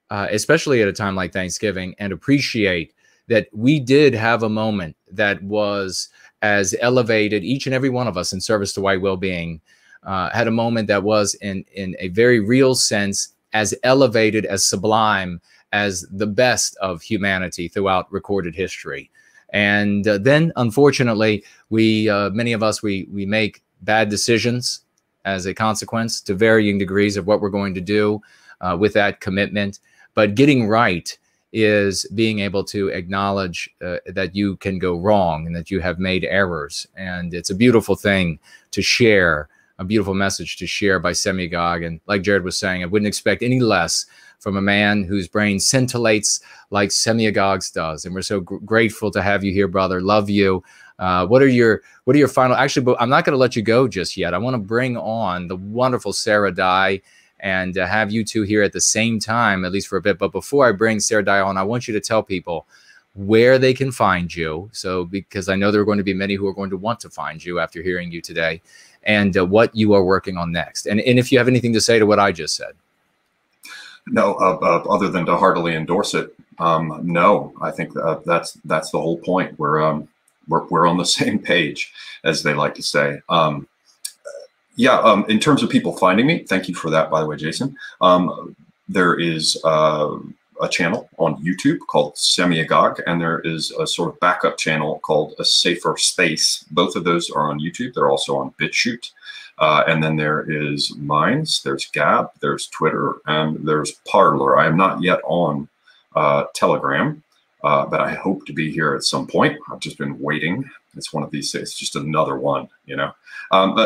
especially at a time like Thanksgiving, and appreciate that we did have a moment that was as elevated, each and every one of us in service to white well-being, had a moment that was in a very real sense as elevated, as sublime as the best of humanity throughout recorded history. And then, unfortunately, many of us, we make bad decisions as a consequence to varying degrees of what we're going to do with that commitment. But getting right is being able to acknowledge that you can go wrong and that you have made errors. And it's a beautiful thing to share, a beautiful message to share by Semigog. And like Jared was saying, I wouldn't expect any less from a man whose brain scintillates like Semigog's does. And we're so grateful to have you here, brother. Love you. What are your final, actually, but I'm not going to let you go just yet. I want to bring on the wonderful Sarah Dye and have you two here at the same time, at least for a bit. But before I bring Sarah Dye on, I want you to tell people where they can find you. So, because I know there are going to be many who are going to want to find you after hearing you today, and what you are working on next. And if you have anything to say to what I just said. No, other than to heartily endorse it. No, I think that's the whole point. We're on the same page, as they like to say. In terms of people finding me, thank you for that, by the way, Jason. There is a channel on YouTube called Semigog, and there is a sort of backup channel called A Safer Space. Both of those are on YouTube. They're also on BitChute. And then there is Minds, there's Gab, there's Twitter, and there's Parler. I am not yet on Telegram, but I hope to be here at some point. I've just been waiting. It's one of these things, just another one, you know.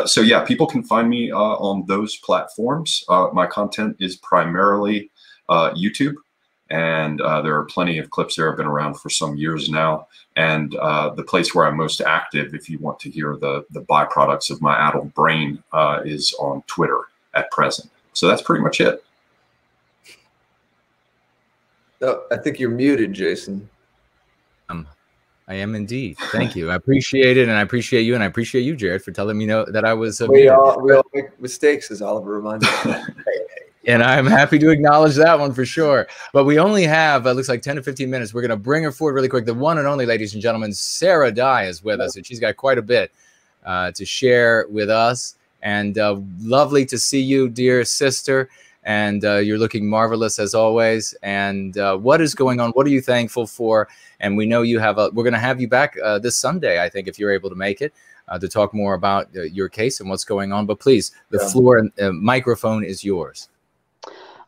So yeah, people can find me on those platforms. My content is primarily YouTube, and there are plenty of clips there. I've been around for some years now. And the place where I'm most active, if you want to hear the byproducts of my addled brain, is on Twitter at present. So that's pretty much it. Oh, I think you're muted, Jason. I am indeed. Thank you. I appreciate it, and I appreciate you, and I appreciate you, Jared, for telling me that I was. We all make mistakes, as Oliver reminded me. And I'm happy to acknowledge that one for sure. But we only have, looks like 10 to 15 minutes. We're going to bring her forward really quick. The one and only, ladies and gentlemen, Sarah Dye is with us, and she's got quite a bit to share with us. And lovely to see you, dear sister. And you're looking marvelous as always. And what is going on? What are you thankful for? And we know you have we're going to have you back this Sunday, I think, if you're able to make it, to talk more about your case and what's going on. But please, the floor and microphone is yours.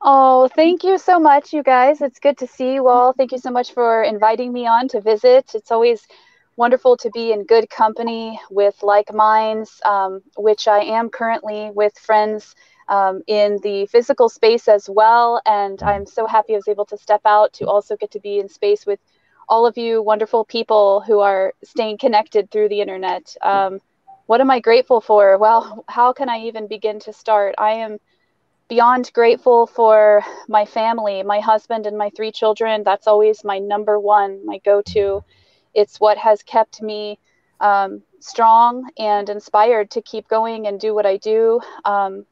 Oh, thank you so much, you guys. It's good to see you all. Thank you so much for inviting me on to visit. It's always wonderful to be in good company with like minds, which I am currently with friends in the physical space as well. And I'm so happy I was able to step out to also get to be in space with all of you wonderful people who are staying connected through the internet. What am I grateful for? Well, how can I even begin to start? I am beyond grateful for my family, my husband and my 3 children. That's always my number one, my go-to. It's what has kept me strong and inspired to keep going and do what I do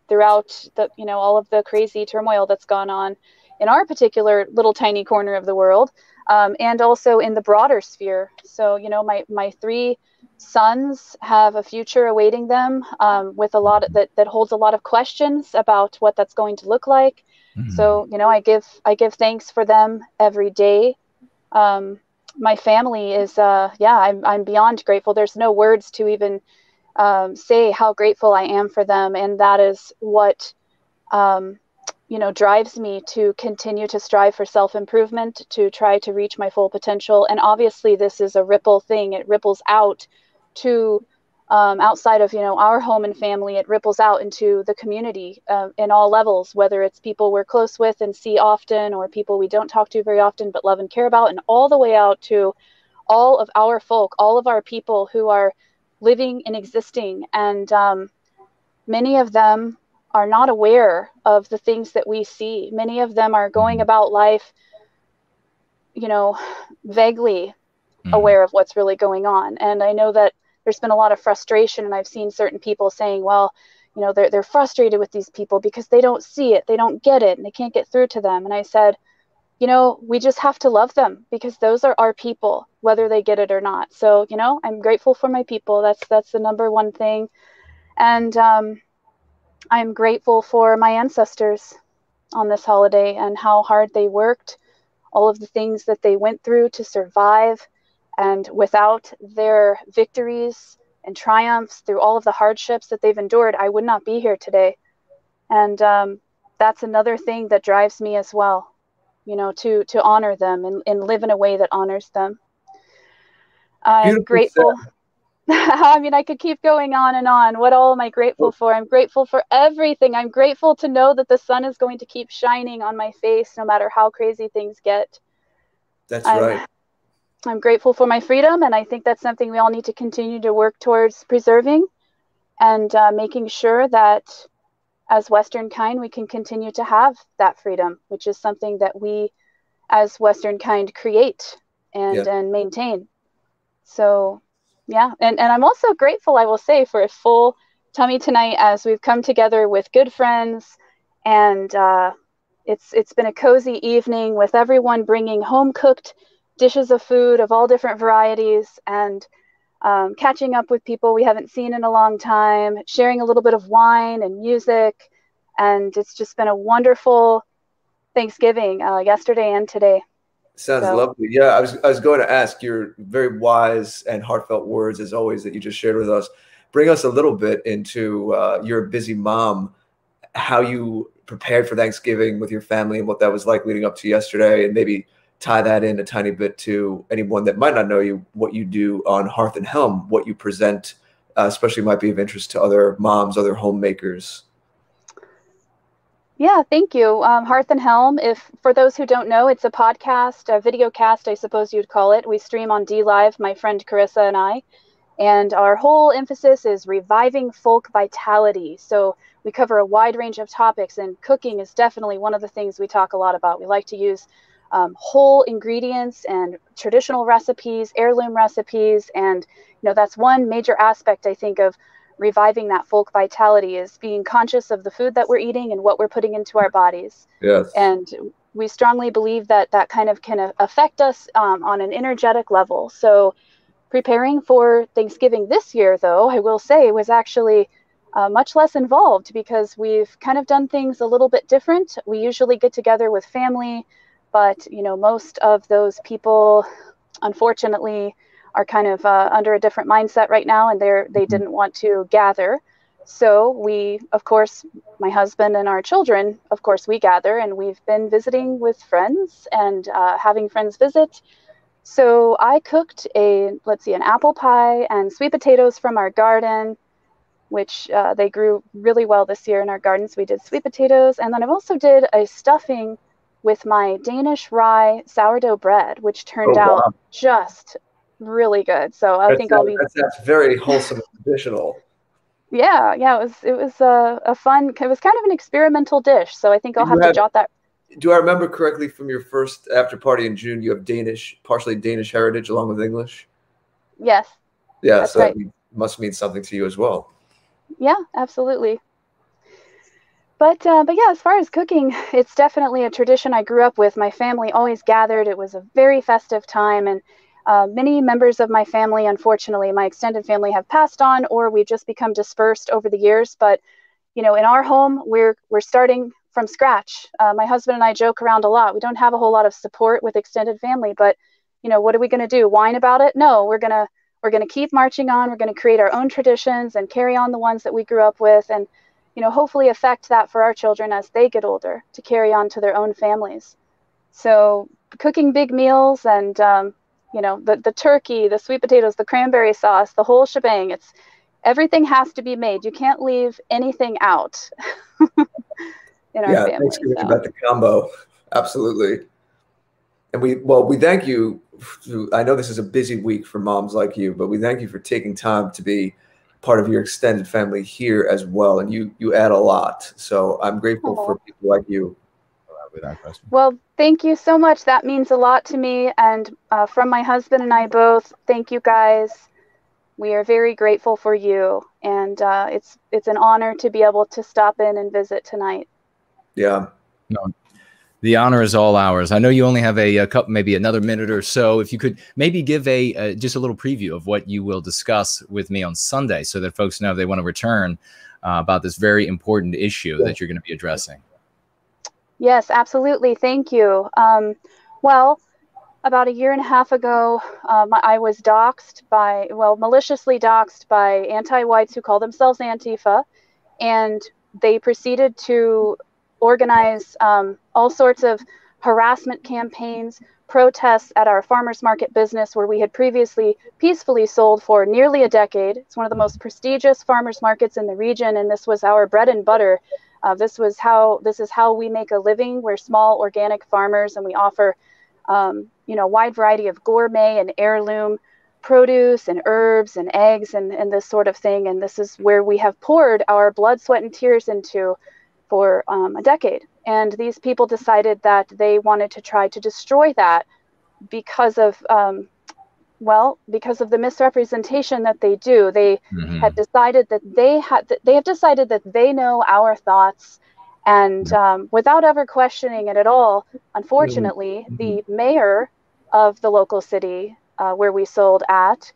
throughout all of the crazy turmoil that's gone on in our particular little tiny corner of the world, and also in the broader sphere. So, my 3 sons have a future awaiting them with a lot of, that holds a lot of questions about what that's going to look like. So, I give thanks for them every day. My family is, I'm beyond grateful. There's no words to even say how grateful I am for them. And that is what, drives me to continue to strive for self-improvement, to try to reach my full potential. And obviously this is a ripple thing. It ripples out to outside of, our home and family. It ripples out into the community in all levels, whether it's people we're close with and see often, or people we don't talk to very often but love and care about, and all the way out to all of our folk, all of our people who are living and existing. And many of them are not aware of the things that we see. Many of them are going about life, you know, vaguely aware of what's really going on. And I know that there's been a lot of frustration, and I've seen certain people saying, well, you know, they're frustrated with these people because they don't see it, they don't get it, and they can't get through to them. And I said, you know, we just have to love them because those are our people, whether they get it or not. So, you know, I'm grateful for my people. That's the number one thing. And I'm grateful for my ancestors on this holiday and how hard they worked, all of the things that they went through to survive. And without their victories and triumphs through all of the hardships that they've endured, I would not be here today. And that's another thing that drives me as well, you know, to honor them and live in a way that honors them. I'm grateful. I mean, I could keep going on and on. What all am I grateful for? I'm grateful for everything. I'm grateful to know that the sun is going to keep shining on my face no matter how crazy things get. That's right. I'm grateful for my freedom, and I think that's something we all need to continue to work towards preserving and making sure that as Western kind, we can continue to have that freedom, which is something that we as Western kind create and maintain. So, yeah. And I'm also grateful, I will say, for a full tummy tonight as we've come together with good friends, and it's been a cozy evening with everyone bringing home-cooked dishes of food of all different varieties, and catching up with people we haven't seen in a long time, sharing a little bit of wine and music. And it's just been a wonderful Thanksgiving yesterday and today. Sounds lovely. Yeah, I was going to ask, your very wise and heartfelt words, as always, that you just shared with us. Bring us a little bit into you're a busy mom, how you prepared for Thanksgiving with your family and what that was like leading up to yesterday, and maybe tie that in a tiny bit to anyone that might not know you, what you do on Hearth and Helm, what you present, especially might be of interest to other moms, other homemakers. Yeah, thank you. Hearth and Helm, for those who don't know, it's a podcast, a video cast, I suppose you'd call it. We stream on DLive, my friend Carissa and I, and our whole emphasis is reviving folk vitality. So we cover a wide range of topics, and cooking is definitely one of the things we talk a lot about. We like to use whole ingredients and traditional recipes, heirloom recipes, and you know, that's one major aspect, I think, of reviving that folk vitality, is being conscious of the food that we're eating and what we're putting into our bodies. Yes. And we strongly believe that that kind of can affect us on an energetic level. So preparing for Thanksgiving this year, though, I will say, was actually much less involved because we've kind of done things a little bit different. We usually get together with family, but you know, most of those people, unfortunately, are kind of under a different mindset right now, and they didn't want to gather. So we, of course, my husband and our children, of course, we gather, and we've been visiting with friends and having friends visit. So I cooked an apple pie and sweet potatoes from our garden, which they grew really well this year in our gardens. We did sweet potatoes, and then I also did a stuffing with my Danish rye sourdough bread, which turned out just really good. So I think that's very wholesome and traditional. Yeah, it was a fun. It was kind of an experimental dish. So I think I'll have to jot that. Do I remember correctly from your first after party in June? You have partially Danish heritage along with English. Yes. Yeah, so right. That must mean something to you as well. Yeah, absolutely. But yeah, as far as cooking, it's definitely a tradition I grew up with. My family always gathered. It was a very festive time, and many members of my family, unfortunately, my extended family, have passed on, or we've just become dispersed over the years. But you know, in our home, we're starting from scratch. My husband and I joke around a lot. We don't have a whole lot of support with extended family, but you know, what are we going to do? Whine about it? No, we're gonna keep marching on. We're going to create our own traditions and carry on the ones that we grew up with, and you know, hopefully affect that for our children as they get older to carry on to their own families. So cooking big meals and, you know, the turkey, the sweet potatoes, the cranberry sauce, the whole shebang, everything has to be made. You can't leave anything out in our family. Thanksgiving is about the combo. Absolutely. And we thank you. I know this is a busy week for moms like you, but we thank you for taking time to be part of your extended family here as well, and you add a lot. So I'm grateful for people like you. Without question. Well, thank you so much. That means a lot to me, and from my husband and I both, thank you guys. We are very grateful for you, and it's an honor to be able to stop in and visit tonight. Yeah. No, the honor is all ours. I know you only have a couple, maybe another minute or so. If you could maybe give just a little preview of what you will discuss with me on Sunday, so that folks know if they want to return about this very important issue that you're going to be addressing. Yes, absolutely. Thank you. Well, about 1.5 years ago, I was doxxed maliciously doxxed by anti-whites who call themselves Antifa, and they proceeded to organize all sorts of harassment campaigns, protests at our farmers market business where we had previously peacefully sold for nearly a decade. It's one of the most prestigious farmers markets in the region, and this was our bread and butter. This is how we make a living. We're small organic farmers, and we offer wide variety of gourmet and heirloom produce and herbs and eggs and this sort of thing. And this is where we have poured our blood, sweat, and tears into for a decade. And these people decided that they wanted to try to destroy that because of the misrepresentation that they do. They had decided that they have decided that they know our thoughts, and without ever questioning it at all, unfortunately, the mayor of the local city where we sold at,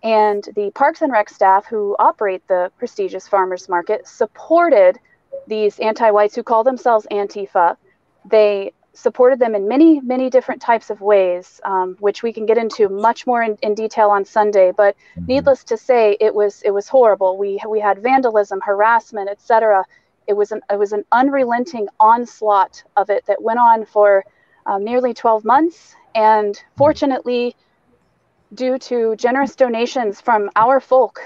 and the Parks and Rec staff who operate the prestigious farmers market supported these anti-whites who call themselves Antifa. They supported them in many, many different types of ways, which we can get into much more in detail on Sunday. But needless to say, it was horrible. We had vandalism, harassment, etc. It was an unrelenting onslaught of it that went on for nearly 12 months. And fortunately, due to generous donations from our folk,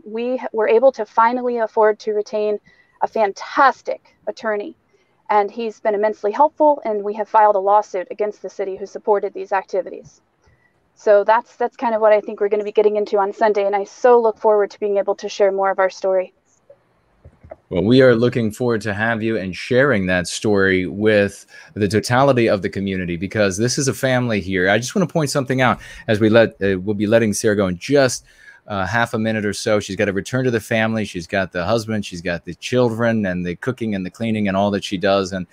we were able to finally afford to retain a fantastic attorney. And he's been immensely helpful, and we have filed a lawsuit against the city who supported these activities. So that's kind of what I think we're going to be getting into on Sunday, and I so look forward to being able to share more of our story. Well, we are looking forward to have you and sharing that story with the totality of the community, because this is a family here. I just want to point something out as we'll be letting Sarah go in just half a minute or so. She's got to return to the family. She's got the husband, she's got the children, and the cooking and the cleaning and all that she does, and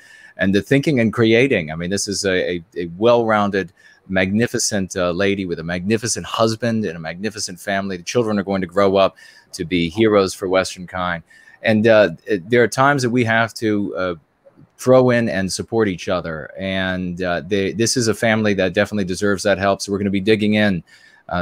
the thinking and creating. I mean, this is a well-rounded, magnificent lady with a magnificent husband and a magnificent family. The children are going to grow up to be heroes for Western kind. And there are times that we have to throw in and support each other. And this is a family that definitely deserves that help. So we're going to be digging in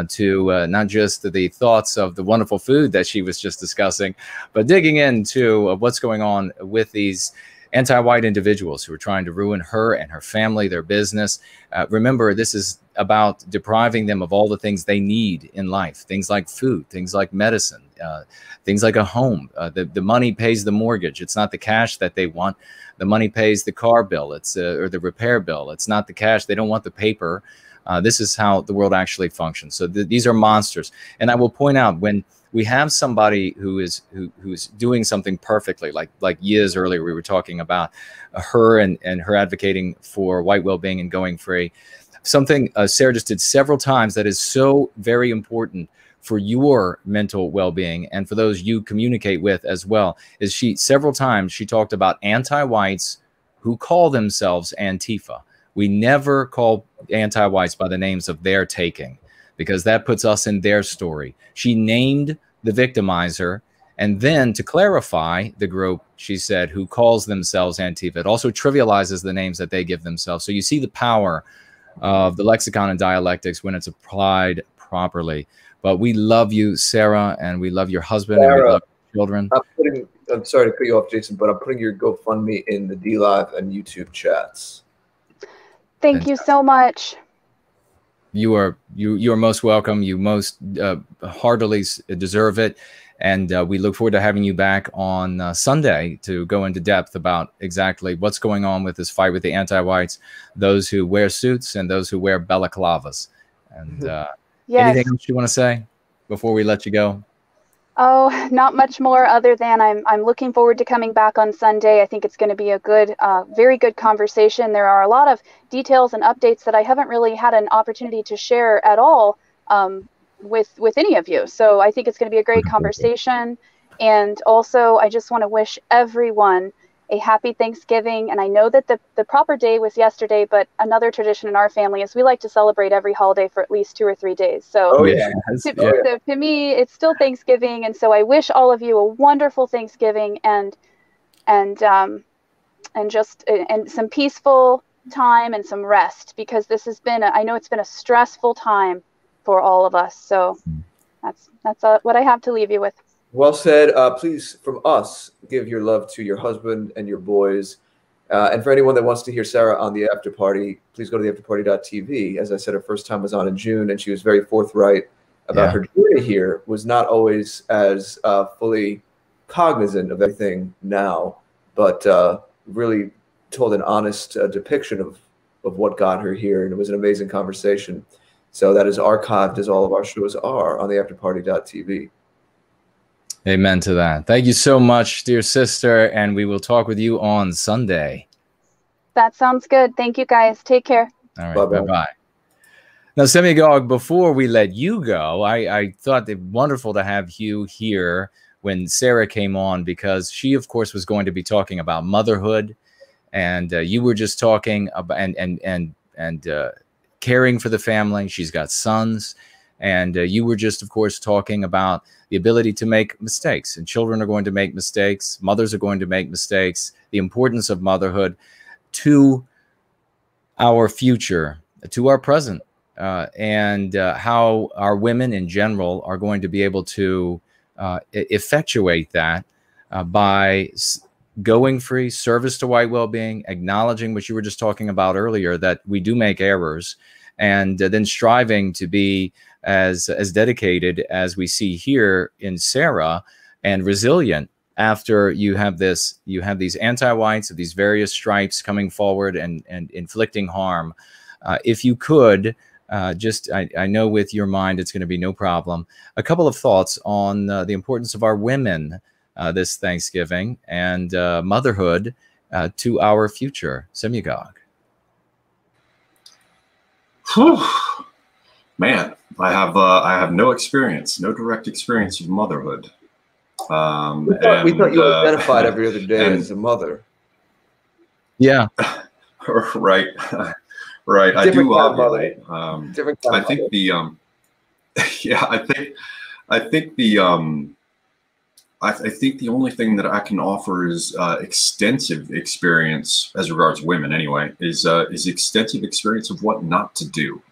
to not just the thoughts of the wonderful food that she was just discussing, but digging into what's going on with these anti-white individuals who are trying to ruin her and her family, their business. Remember, this is about depriving them of all the things they need in life, things like food, things like medicine, things like a home. The money pays the mortgage. It's not the cash that they want. The money pays the car bill, or the repair bill. It's not the cash. They don't want the paper. This is how the world actually functions. So these are monsters. And I will point out, when we have somebody who is doing something perfectly, like years earlier, we were talking about her and her advocating for white well-being and going free. Something Sarah just did several times that is so very important for your mental well-being and for those you communicate with as well, is several times she talked about anti-whites who call themselves Antifa. We never call anti-whites by the names of their taking, because that puts us in their story. She named the victimizer, and then to clarify the group, she said, who calls themselves Antifa. It also trivializes the names that they give themselves. So you see the power of the lexicon and dialectics when it's applied properly. But we love you, Sarah, and we love your husband, Sarah, and we love your children. I'm sorry to cut you off, Jason, but I'm putting your GoFundMe in the DLive and YouTube chats. Thank you so much. You are most welcome. You most heartily deserve it. And we look forward to having you back on Sunday to go into depth about exactly what's going on with this fight with the anti-whites, those who wear suits and those who wear balaclavas. And yes. Anything else you want to say before we let you go? Oh, not much more other than I'm looking forward to coming back on Sunday. I think it's going to be a good, very good conversation. There are a lot of details and updates that I haven't really had an opportunity to share at all with any of you. So I think it's going to be a great conversation. And also, I just want to wish everyone a happy Thanksgiving. And I know that the proper day was yesterday, but another tradition in our family is we like to celebrate every holiday for at least 2 or 3 days. So, to me, it's still Thanksgiving. And so I wish all of you a wonderful Thanksgiving and some peaceful time and some rest, because this has been, I know it's been a stressful time for all of us. So that's what I have to leave you with. Well said. Please, from us, give your love to your husband and your boys. And for anyone that wants to hear Sarah on the after party, please go to theafterparty.tv. As I said, her first time was on in June, and she was very forthright about her journey here, was not always as fully cognizant of everything now, but really told an honest depiction of what got her here. And it was an amazing conversation. So that is archived, as all of our shows are, on theafterparty.tv. Amen to that. Thank you so much, dear sister, and we will talk with you on Sunday. That sounds good. Thank you, guys. Take care. All right, bye-bye. Now, Semigog, before we let you go, I thought it wonderful to have you here when Sarah came on, because she, of course, was going to be talking about motherhood, and you were just talking about and caring for the family. She's got sons. And you were just, of course, talking about the ability to make mistakes. And children are going to make mistakes. Mothers are going to make mistakes. The importance of motherhood to our future, to our present, and how our women in general are going to be able to effectuate that by going free, service to white well-being, acknowledging what you were just talking about earlier, that we do make errors, and then striving to be as dedicated as we see here in Sarah, and resilient after you have these anti-whites of these various stripes coming forward and inflicting harm. If you could just, I know with your mind it's going to be no problem, a couple of thoughts on the importance of our women this Thanksgiving and motherhood to our future. Semigog. Whew. Man, I have no direct experience of motherhood. We thought you identified every other day as a mother. Yeah. Right. Right. I do ovulate. I think the I think the only thing that I can offer is extensive experience, as regards women anyway, is extensive experience of what not to do.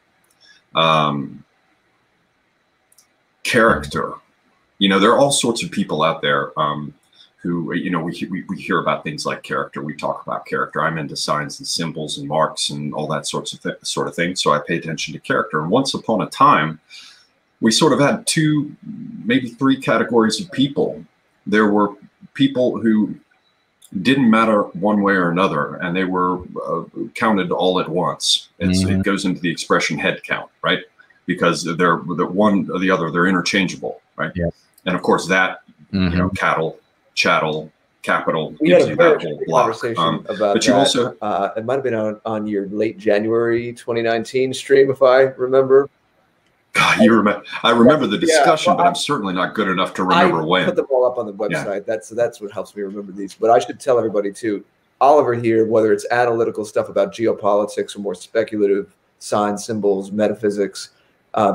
Character. You know, there are all sorts of people out there who, you know, we hear about things like character. We talk about character. I'm into signs and symbols and marks and all that sort of thing. So I pay attention to character. And once upon a time, we sort of had 2, maybe 3 categories of people. There were people who didn't matter one way or another, and they were counted all at once. It goes into the expression head count, right? Because they're one or the other, they're interchangeable, right? Yeah. And of course that, you know, cattle, chattel, capital gives you that whole block. About but that. You also, it might have been on your late January 2019 stream, if I remember. God, I remember the discussion, but I'm certainly not good enough to remember when. I put them all up on the website. Yeah. That's what helps me remember these. But I should tell everybody too, Oliver here, whether it's analytical stuff about geopolitics or more speculative signs, symbols, metaphysics,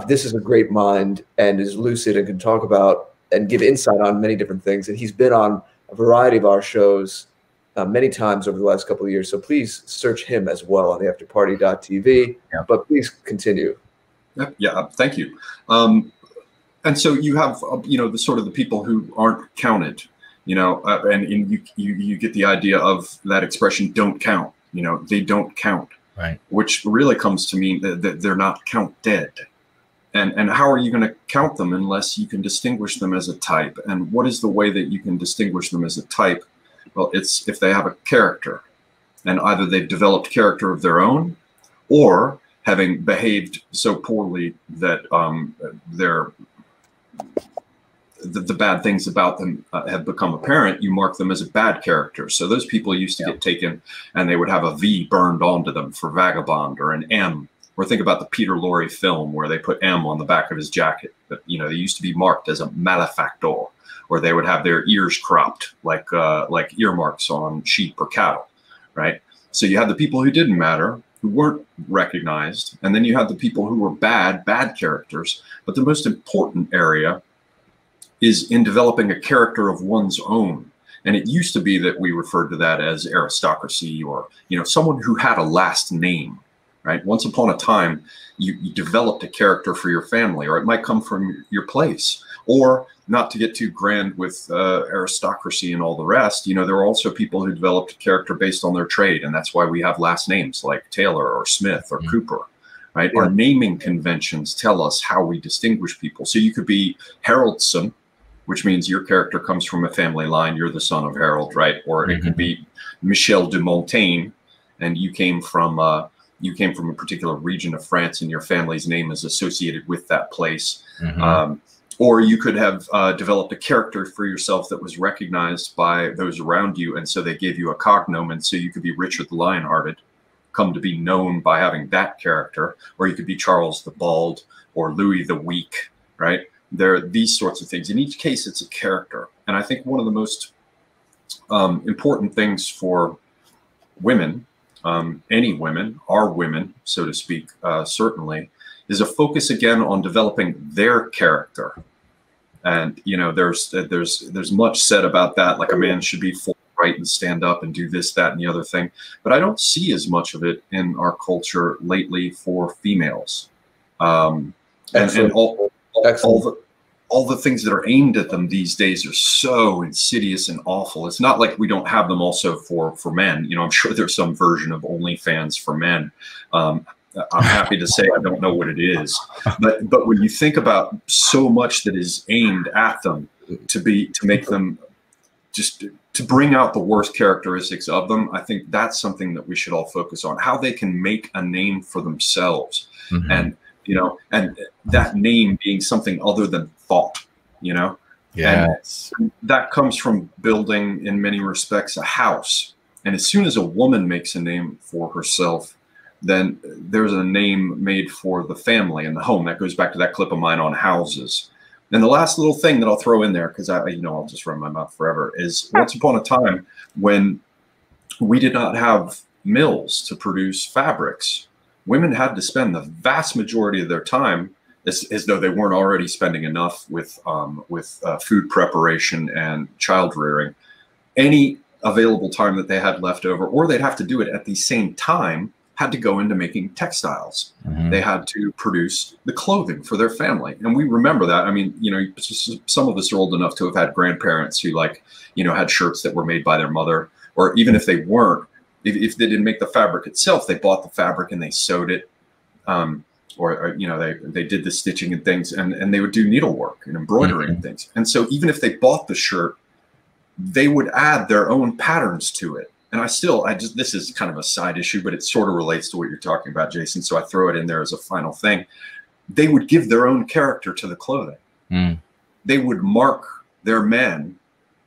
this is a great mind and is lucid and can talk about and give insight on many different things. And he's been on a variety of our shows many times over the last couple of years. So please search him as well on the afterparty.tv. Yeah. But please continue. Yeah, thank you. And so you have, you know, the sort of the people who aren't counted, you know, and you get the idea of that expression, don't count, you know, they don't count, right? Which really comes to mean that they're not counted. And how are you going to count them unless you can distinguish them as a type? And what is the way that you can distinguish them as a type? Well, it's if they have a character, and either they've developed character of their own, or having behaved so poorly that the bad things about them have become apparent, you mark them as a bad character. So those people used to get taken and they would have a V burned onto them for vagabond, or an M. Or think about the Peter Lorre film where they put M on the back of his jacket. But, you know, they used to be marked as a malefactor, or they would have their ears cropped like earmarks on sheep or cattle, right? So you had the people who didn't matter, who weren't recognized, and then you had the people who were bad characters. But the most important area is in developing a character of one's own. And it used to be that we referred to that as aristocracy, or, you know, someone who had a last name, right? Once upon a time, you developed a character for your family, or it might come from your place. Or, not to get too grand with aristocracy and all the rest, you know, there are also people who developed a character based on their trade. And that's why we have last names like Taylor or Smith or Cooper, right? Our naming conventions tell us how we distinguish people. So you could be Haroldson, which means your character comes from a family line. You're the son of Harold, right? Or it could be Michel de Montaigne, and you came from a particular region of France, and your family's name is associated with that place. Or you could have developed a character for yourself that was recognized by those around you, and so they gave you a cognomen, so you could be Richard the Lionhearted, come to be known by having that character. Or you could be Charles the Bald, or Louis the Weak, right? There are these sorts of things. In each case, it's a character. And I think one of the most important things for women, any women, our women, so to speak, certainly, is a focus again on developing their character. And, you know, there's much said about that, like a man should be forthright and stand up and do this, that, and the other thing. But I don't see as much of it in our culture lately for females. And all the things that are aimed at them these days are so insidious and awful. It's not like we don't have them also for men. You know, I'm sure there's some version of OnlyFans for men. I'm happy to say I don't know what it is, but when you think about so much that is aimed at them to make them just to bring out the worst characteristics of them, I think that's something that we should all focus on, how they can make a name for themselves. And, you know, and that name being something other than thought, you know? Yes. And that comes from building, in many respects, a house. And as soon as a woman makes a name for herself, then there's a name made for the family and the home. That goes back to that clip of mine on houses. And the last little thing that I'll throw in there, because I'll just run my mouth forever, is once upon a time when we did not have mills to produce fabrics, women had to spend the vast majority of their time, as though they weren't already spending enough with food preparation and child rearing, any available time that they had left over, or they'd have to do it at the same time, had to go into making textiles. They had to produce the clothing for their family. And we remember that. I mean, you know, some of us are old enough to have had grandparents who, like, you know, had shirts that were made by their mother, or even if they weren't, if they didn't make the fabric itself, they bought the fabric and they sewed it. Or you know, they did the stitching and things, and they would do needlework and embroidery and things. And so even if they bought the shirt, they would add their own patterns to it. And this is kind of a side issue, but it sort of relates to what you're talking about, Jason. So I throw it in there as a final thing. They would give their own character to the clothing. They would mark their men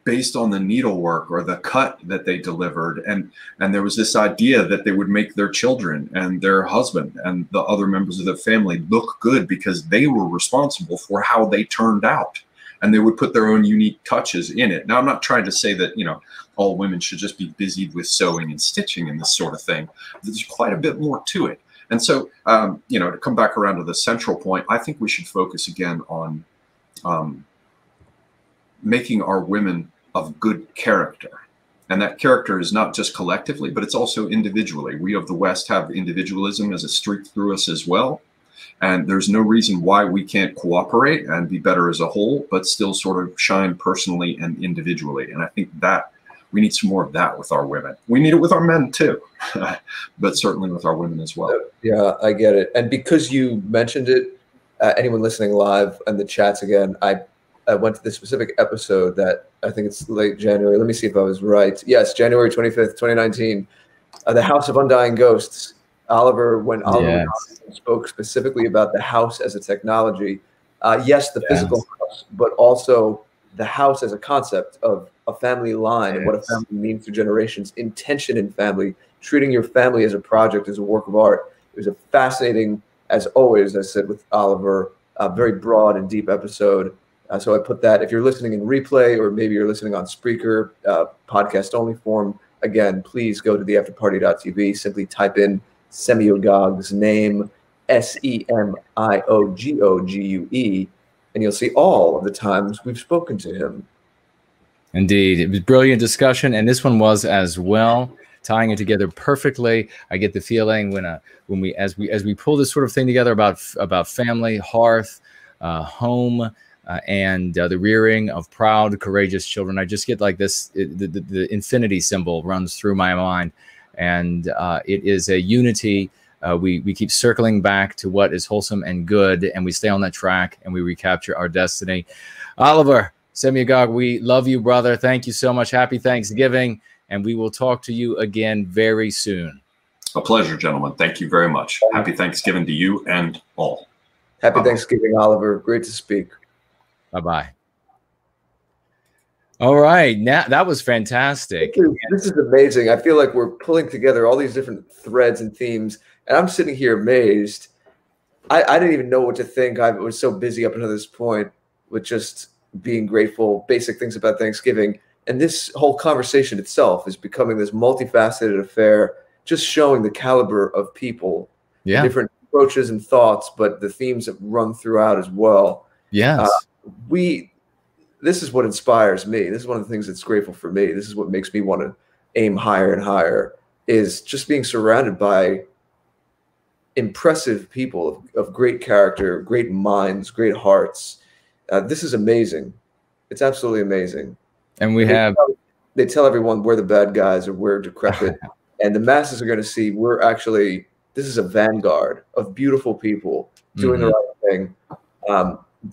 based on the needlework or the cut that they delivered. And there was this idea that they would make their children and their husband and the other members of the family look good because they were responsible for how they turned out. And they would put their own unique touches in it. Now, I'm not trying to say that, you know, all women should just be busied with sewing and stitching and this sort of thing. There's quite a bit more to it. And so, you know, to come back around to the central point, I think we should focus again on making our women of good character. And that character is not just collectively, but it's also individually. We of the West have individualism as a streak through us as well. And there's no reason why we can't cooperate and be better as a whole, but still sort of shine personally and individually. And I think that we need some more of that with our women. We need it with our men too, but certainly with our women as well. Yeah, I get it. And because you mentioned it, anyone listening live and the chats again, I went to the specific episode that I think it's late January. Let me see if I was right. Yes, January 25th, 2019, The House of Undying Ghosts. Oliver spoke specifically about the house as a technology. Yes, the physical house, but also the house as a concept of a family line and what a family means through generations, intention in family, treating your family as a project, as a work of art. It was a fascinating, as always, I said with Oliver, a very broad and deep episode. So I put that, if you're listening in replay or maybe you're listening on Spreaker, podcast only form, again, please go to theafterparty.tv, simply type in Semiogog's name, Semiogogue, and you'll see all of the times we've spoken to him. Indeed. It was brilliant discussion, and this one was as well, tying it together perfectly. I get the feeling when we as we pull this sort of thing together about family, hearth, home, and the rearing of proud, courageous children, I just get like this, the infinity symbol runs through my mind, and it is a unity. We keep circling back to what is wholesome and good, and we stay on that track, and we recapture our destiny. Oliver Semiogog, we love you, brother. Thank you so much. Happy Thanksgiving, and we will talk to you again very soon. A pleasure, gentlemen. Thank you very much. Happy Thanksgiving to you and all. Happy Thanksgiving, Oliver. Great to speak. Bye-bye. All right. Now that was fantastic. This is amazing. I feel like we're pulling together all these different threads and themes, and I'm sitting here amazed. I didn't even know what to think. I was so busy up until this point with just being grateful, basic things about Thanksgiving. And this whole conversation itself is becoming this multifaceted affair, just showing the caliber of people, different approaches and thoughts, but the themes that run throughout as well. Yes. This is what inspires me. This is one of the things that's grateful for me. This is what makes me want to aim higher and higher, is just being surrounded by impressive people of great character, great minds, great hearts. This is amazing. It's absolutely amazing. And they tell everyone we're the bad guys or we're decrepit. And the masses are going to see this is a vanguard of beautiful people doing the right thing.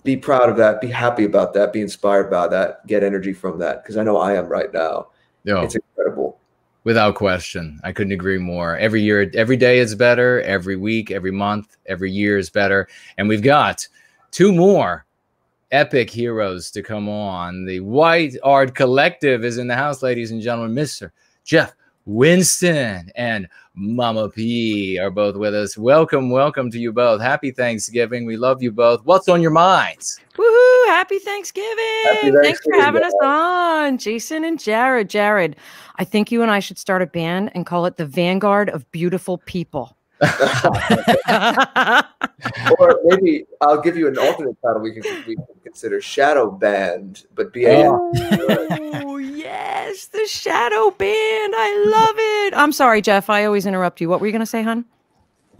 Be proud of that. Be happy about that. Be inspired by that. Get energy from that, because I know I am right now. It's incredible. Without question. I couldn't agree more. Every year, every day is better. Every week, every month, every year is better. And we've got 2 more epic heroes to come on. The White Art Collective is in the house, ladies and gentlemen. Mr. Jeff Winston and Mama P are both with us. Welcome to you both. Happy Thanksgiving. We love you both. What's on your minds? Woohoo! Happy Thanksgiving! Thanks for having us on, Jason and Jared. Jared, I think you and I should start a band and call it the Vanguard of Beautiful People. Or maybe I'll give you an alternate title we can consider Shadow Band, but Oh, yes, the Shadow Band. I love it. I'm sorry, Jeff. I always interrupt you. What were you going to say, hon?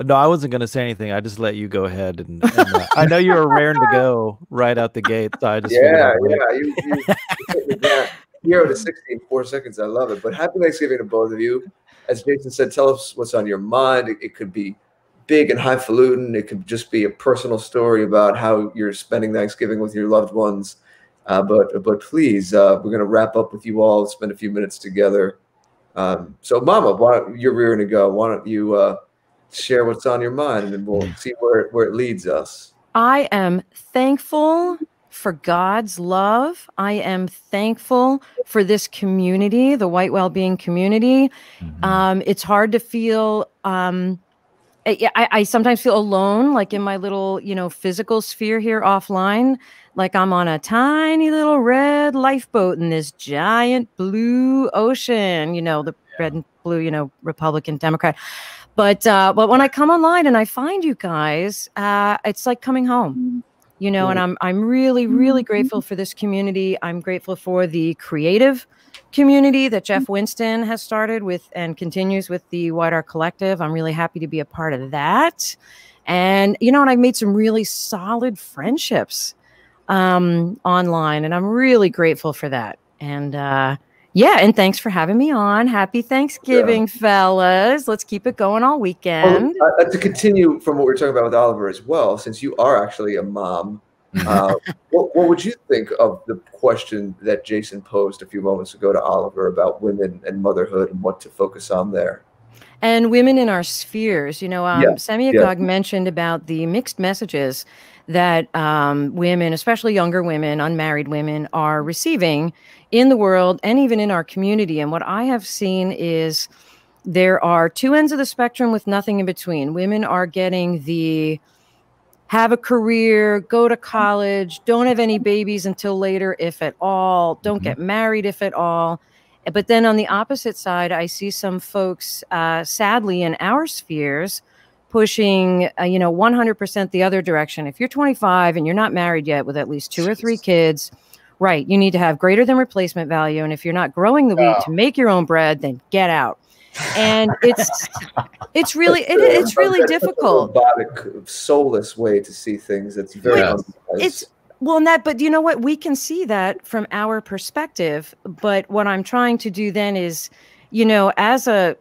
No, I wasn't going to say anything. I just let you go ahead. And I know you were raring to go right out the gate. So I just You hit me down. 0 to 60 in 4 seconds. I love it. But happy Thanksgiving to both of you. As Jason said, tell us what's on your mind. It could be big and highfalutin. It could just be a personal story about how you're spending Thanksgiving with your loved ones. But please, we're going to wrap up with you all, spend a few minutes together. So, Mama, you're rearing to go. Why don't you share what's on your mind, and then we'll see where it leads us. I am thankful for God's love. I am thankful for this community, the White Wellbeing community. It's hard to feel, I sometimes feel alone, like in my little, physical sphere here offline, like I'm on a tiny little red lifeboat in this giant blue ocean, the red and blue, Republican, Democrat. But when I come online and I find you guys, it's like coming home. And I'm really, really grateful for this community. I'm grateful for the creative community that Jeff Winston has started with and continues with the White Art Collective. I'm really happy to be a part of that. And, and I've made some really solid friendships online, and I'm really grateful for that. And and thanks for having me on. Happy Thanksgiving, fellas. Let's keep it going all weekend. To continue from what we were talking about with Oliver as well, since you are actually a mom, what would you think of the question that Jason posed a few moments ago to Oliver about women and motherhood and what to focus on there? And women in our spheres. Semiogog mentioned about the mixed messages that women, especially younger women, unmarried women, are receiving in the world and even in our community. And what I have seen is there are two ends of the spectrum with nothing in between. Women are getting the have a career, go to college, don't have any babies until later, if at all, don't get married, if at all. But then on the opposite side, I see some folks, sadly, in our spheres, pushing, 100% the other direction. If you're 25 and you're not married yet with at least 2 or 3 kids, right, you need to have greater than replacement value. And if you're not growing the wheat to make your own bread, then get out. And it's really difficult. Robotic, soulless way to see things. It's very but you know what? We can see that from our perspective. But what I'm trying to do then is, as a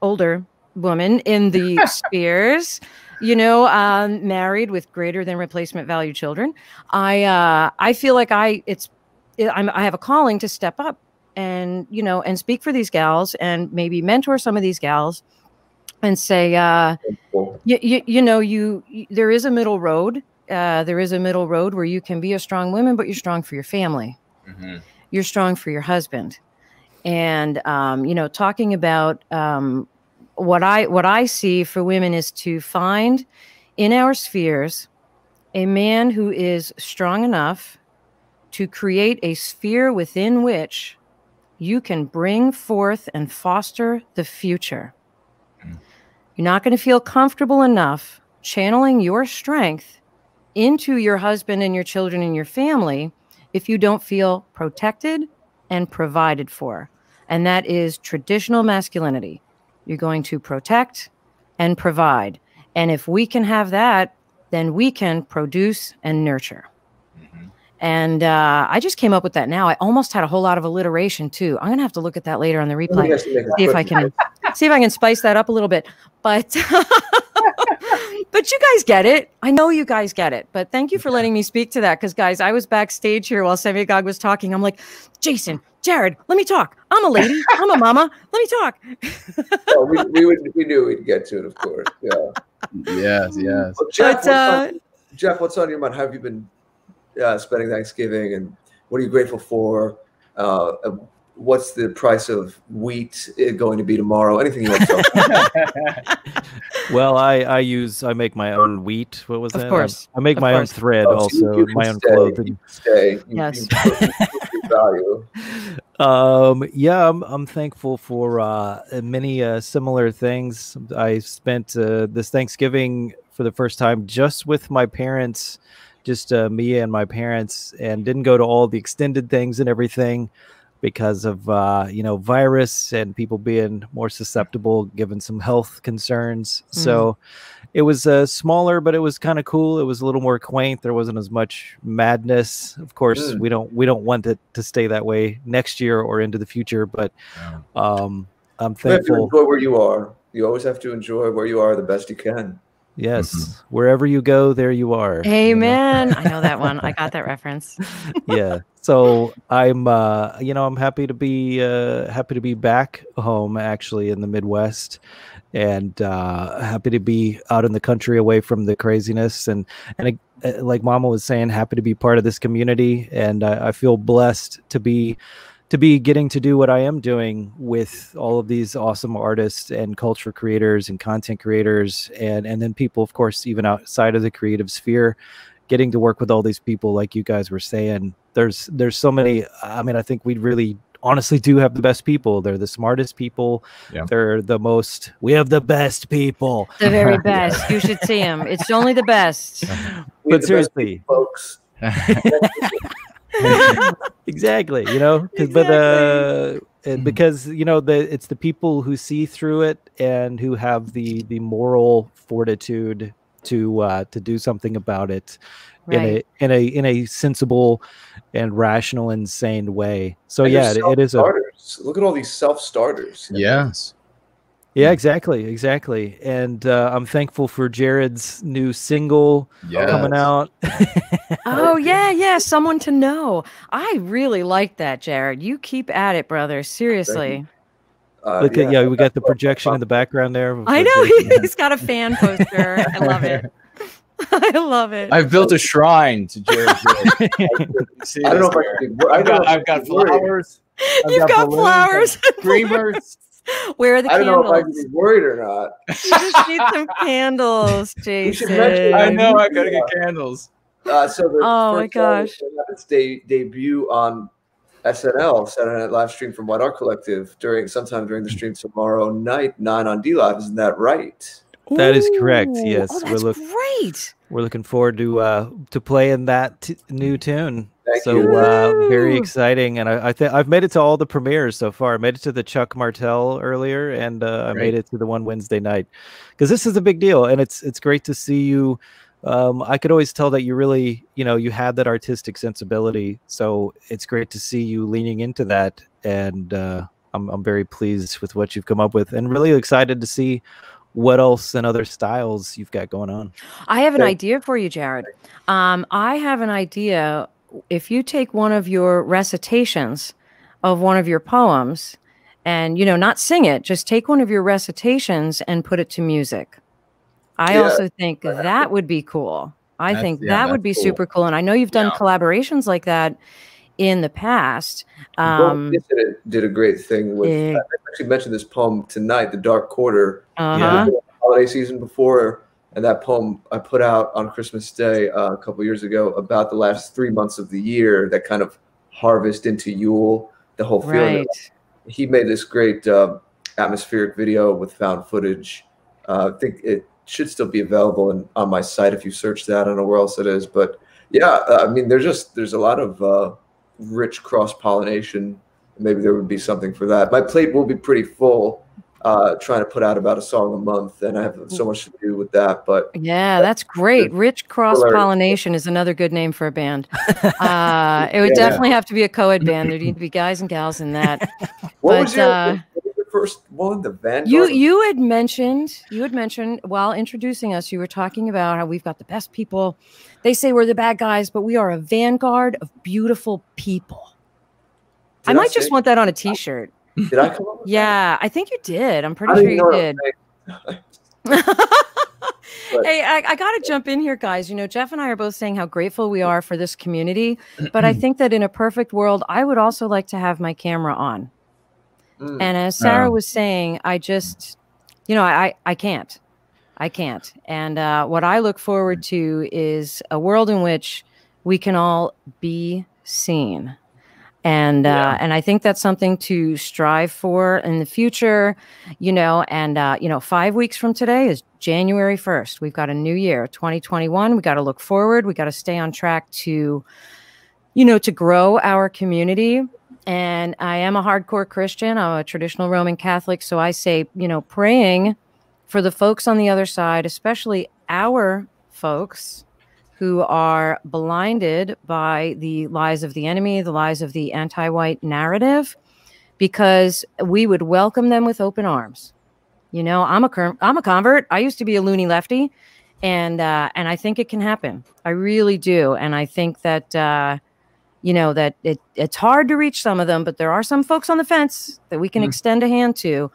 older woman in the spheres, married with greater than replacement value children, I feel like I have a calling to step up and and speak for these gals and maybe mentor some of these gals and say, there is a middle road. There is a middle road where you can be a strong woman, but you're strong for your family. You're strong for your husband. And, talking about what I see for women is to find in our spheres a man who is strong enough to create a sphere within which you can bring forth and foster the future. You're not going to feel comfortable enough channeling your strength into your husband and your children and your family if you don't feel protected and provided for. And that is traditional masculinity. You're going to protect and provide. And if we can have that, then we can produce and nurture. And I just came up with that now. I almost had a whole lot of alliteration too. I'm gonna have to look at that later on the replay. See if I can spice that up a little bit. But but you guys get it. I know you guys get it. But thank you for letting me speak to that. Because guys, I was backstage here while Semigog was talking. I'm like, Jason, Jared, let me talk. I'm a lady. I'm a mama. Let me talk. Well, we knew we'd get to it, of course. Yeah. Yes. Well, Jeff, what's on your mind? How have you been spending Thanksgiving, and what are you grateful for? What's the price of wheat going to be tomorrow? Anything you want to talk about? Well, I make my own wheat. What was that? Of course. I make my own thread also, you my own stay, clothing. Yes. Value. I'm thankful for many similar things. I spent this Thanksgiving for the first time just with my parents, just me and my parents, and didn't go to all the extended things and everything because of virus and people being more susceptible given some health concerns. So it was smaller, but it was kind of cool. It was a little more quaint. There wasn't as much madness. Of course, we don't want it to stay that way next year or into the future, but I'm thankful. You have to enjoy where you are. You always have to enjoy where you are the best you can. Yes. Wherever you go, there you are. Amen. I know that one. I got that reference. Yeah. So I'm happy to be back home, actually, in the Midwest, and happy to be out in the country away from the craziness. And like Mama was saying, happy to be part of this community. And I feel blessed to be getting to do what I am doing with all of these awesome artists and culture creators and content creators, and then people, of course, even outside of the creative sphere, getting to work with all these people like you guys were saying. There's so many. I mean, I think we really honestly do have the best people. They're the smartest people. Yeah. They're the most. We have the best people. The very best. You should see them. It's only the best. But seriously, folks. Exactly, because it's the people who see through it and who have the moral fortitude to do something about it, right, in a sensible and rational and sane way. So yeah, it is look at all these self-starters. Yes. Yeah, exactly. And I'm thankful for Jared's new single coming out. Oh, yeah. Someone to know. I really like that, Jared. You keep at it, brother. Seriously. Look at we got the projection in the background there. I know. He's got a fan poster. I love it. I love it. I've built a shrine to Jared. I don't know if I've got flowers. You've got flowers. Streamers. Where are the I don't candles? know if I can be worried or not. You just need some candles, Jason. I know. I gotta get candles. So the Oh my gosh! Its debut on SNL, Saturday Night Live stream from White Art Collective sometime during the stream tomorrow night, 9 on DLive. Isn't that right? That is correct. Yes, Oh, that's great. We're looking forward to playing that new tune. Thank you. Very exciting, and I think I've made it to all the premieres so far. I made it to the Chuck Martell earlier, and I made it to the one Wednesday night, because this is a big deal, and it's great to see you. I could always tell that you really, you had that artistic sensibility. So it's great to see you leaning into that, and I'm very pleased with what you've come up with, and really excited to see what else and other styles you've got going on. I have an idea for you, Jared. I have an idea. If you take one of your recitations of one of your poems and, not sing it, just take one of your recitations and put it to music. I also think that would be cool. I think that would be super cool. And I know you've done collaborations like that in the past. Did a great thing with, I actually mentioned this poem tonight, The Dark Quarter, holiday season before. And that poem I put out on Christmas Day a couple years ago about the last 3 months of the year, that kind of harvest into Yule, the whole feeling. He made this great atmospheric video with found footage. I think it should still be available on my site if you search that. I don't know where else it is, but yeah, I mean, there's a lot of rich cross-pollination. Maybe there would be something for that. My plate will be pretty full, trying to put out about a song a month, and I have so much to do with that. But yeah, that's great. Rich cross-pollination is another good name for a band. It would definitely have to be a co-ed band. There need to be guys and gals in that. What was your first one? The Vanguard? You had mentioned while introducing us, you were talking about how we've got the best people. They say we're the bad guys, but we are a vanguard of beautiful people. I might just want that on a t-shirt. Did I come up with that? I think you did. I'm pretty sure you did. Hey, I got to jump in here, guys. Jeff and I are both saying how grateful we are for this community, but I think that in a perfect world, I would also like to have my camera on. And as Sarah was saying, I just, I can't. And what I look forward to is a world in which we can all be seen. And I think that's something to strive for in the future, and 5 weeks from today is January 1st. We've got a new year, 2021. We got to look forward. We got to stay on track to grow our community. And I am a hardcore Christian. I'm a traditional Roman Catholic. So I say, praying for the folks on the other side, especially our folks who are blinded by the lies of the enemy, the lies of the anti-white narrative, because we would welcome them with open arms. I'm a convert. I used to be a loony lefty, and I think it can happen. I really do. And I think that, that it's hard to reach some of them, but there are some folks on the fence that we can extend a hand to.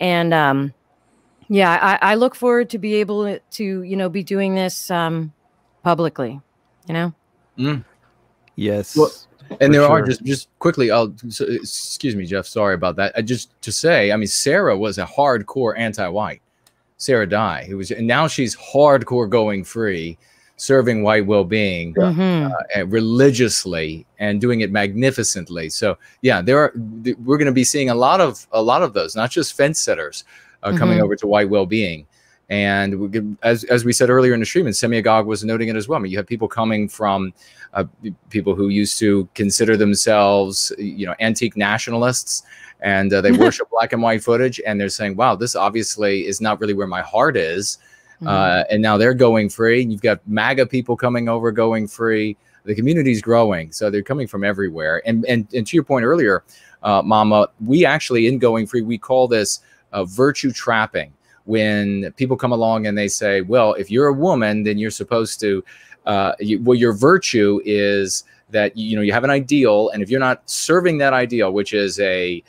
And I look forward to be able to, be doing this publicly, Yes. Well, and there are just quickly, excuse me, Jeff, sorry about that. Just to say, I mean, Sarah was a hardcore anti-white. Sarah Dye, and now she's hardcore going free, serving White Wellbeing religiously and doing it magnificently. So yeah, we're going to be seeing a lot of those, not just fence setters coming over to White Wellbeing. And as we said earlier in the stream, and Semiagog was noting it as well. I mean, you have people coming from people who used to consider themselves, antique nationalists, and they worship black and white footage, and they're saying, "Wow, this obviously is not really where my heart is." And now they're going free. You've got MAGA people coming over, going free. The community's growing, so they're coming from everywhere. And to your point earlier, Mama, we actually in going free, we call this virtue trapping. When people come along and they say, well, if you're a woman, then you're supposed to, your virtue is that, you have an ideal. And if you're not serving that ideal, which is a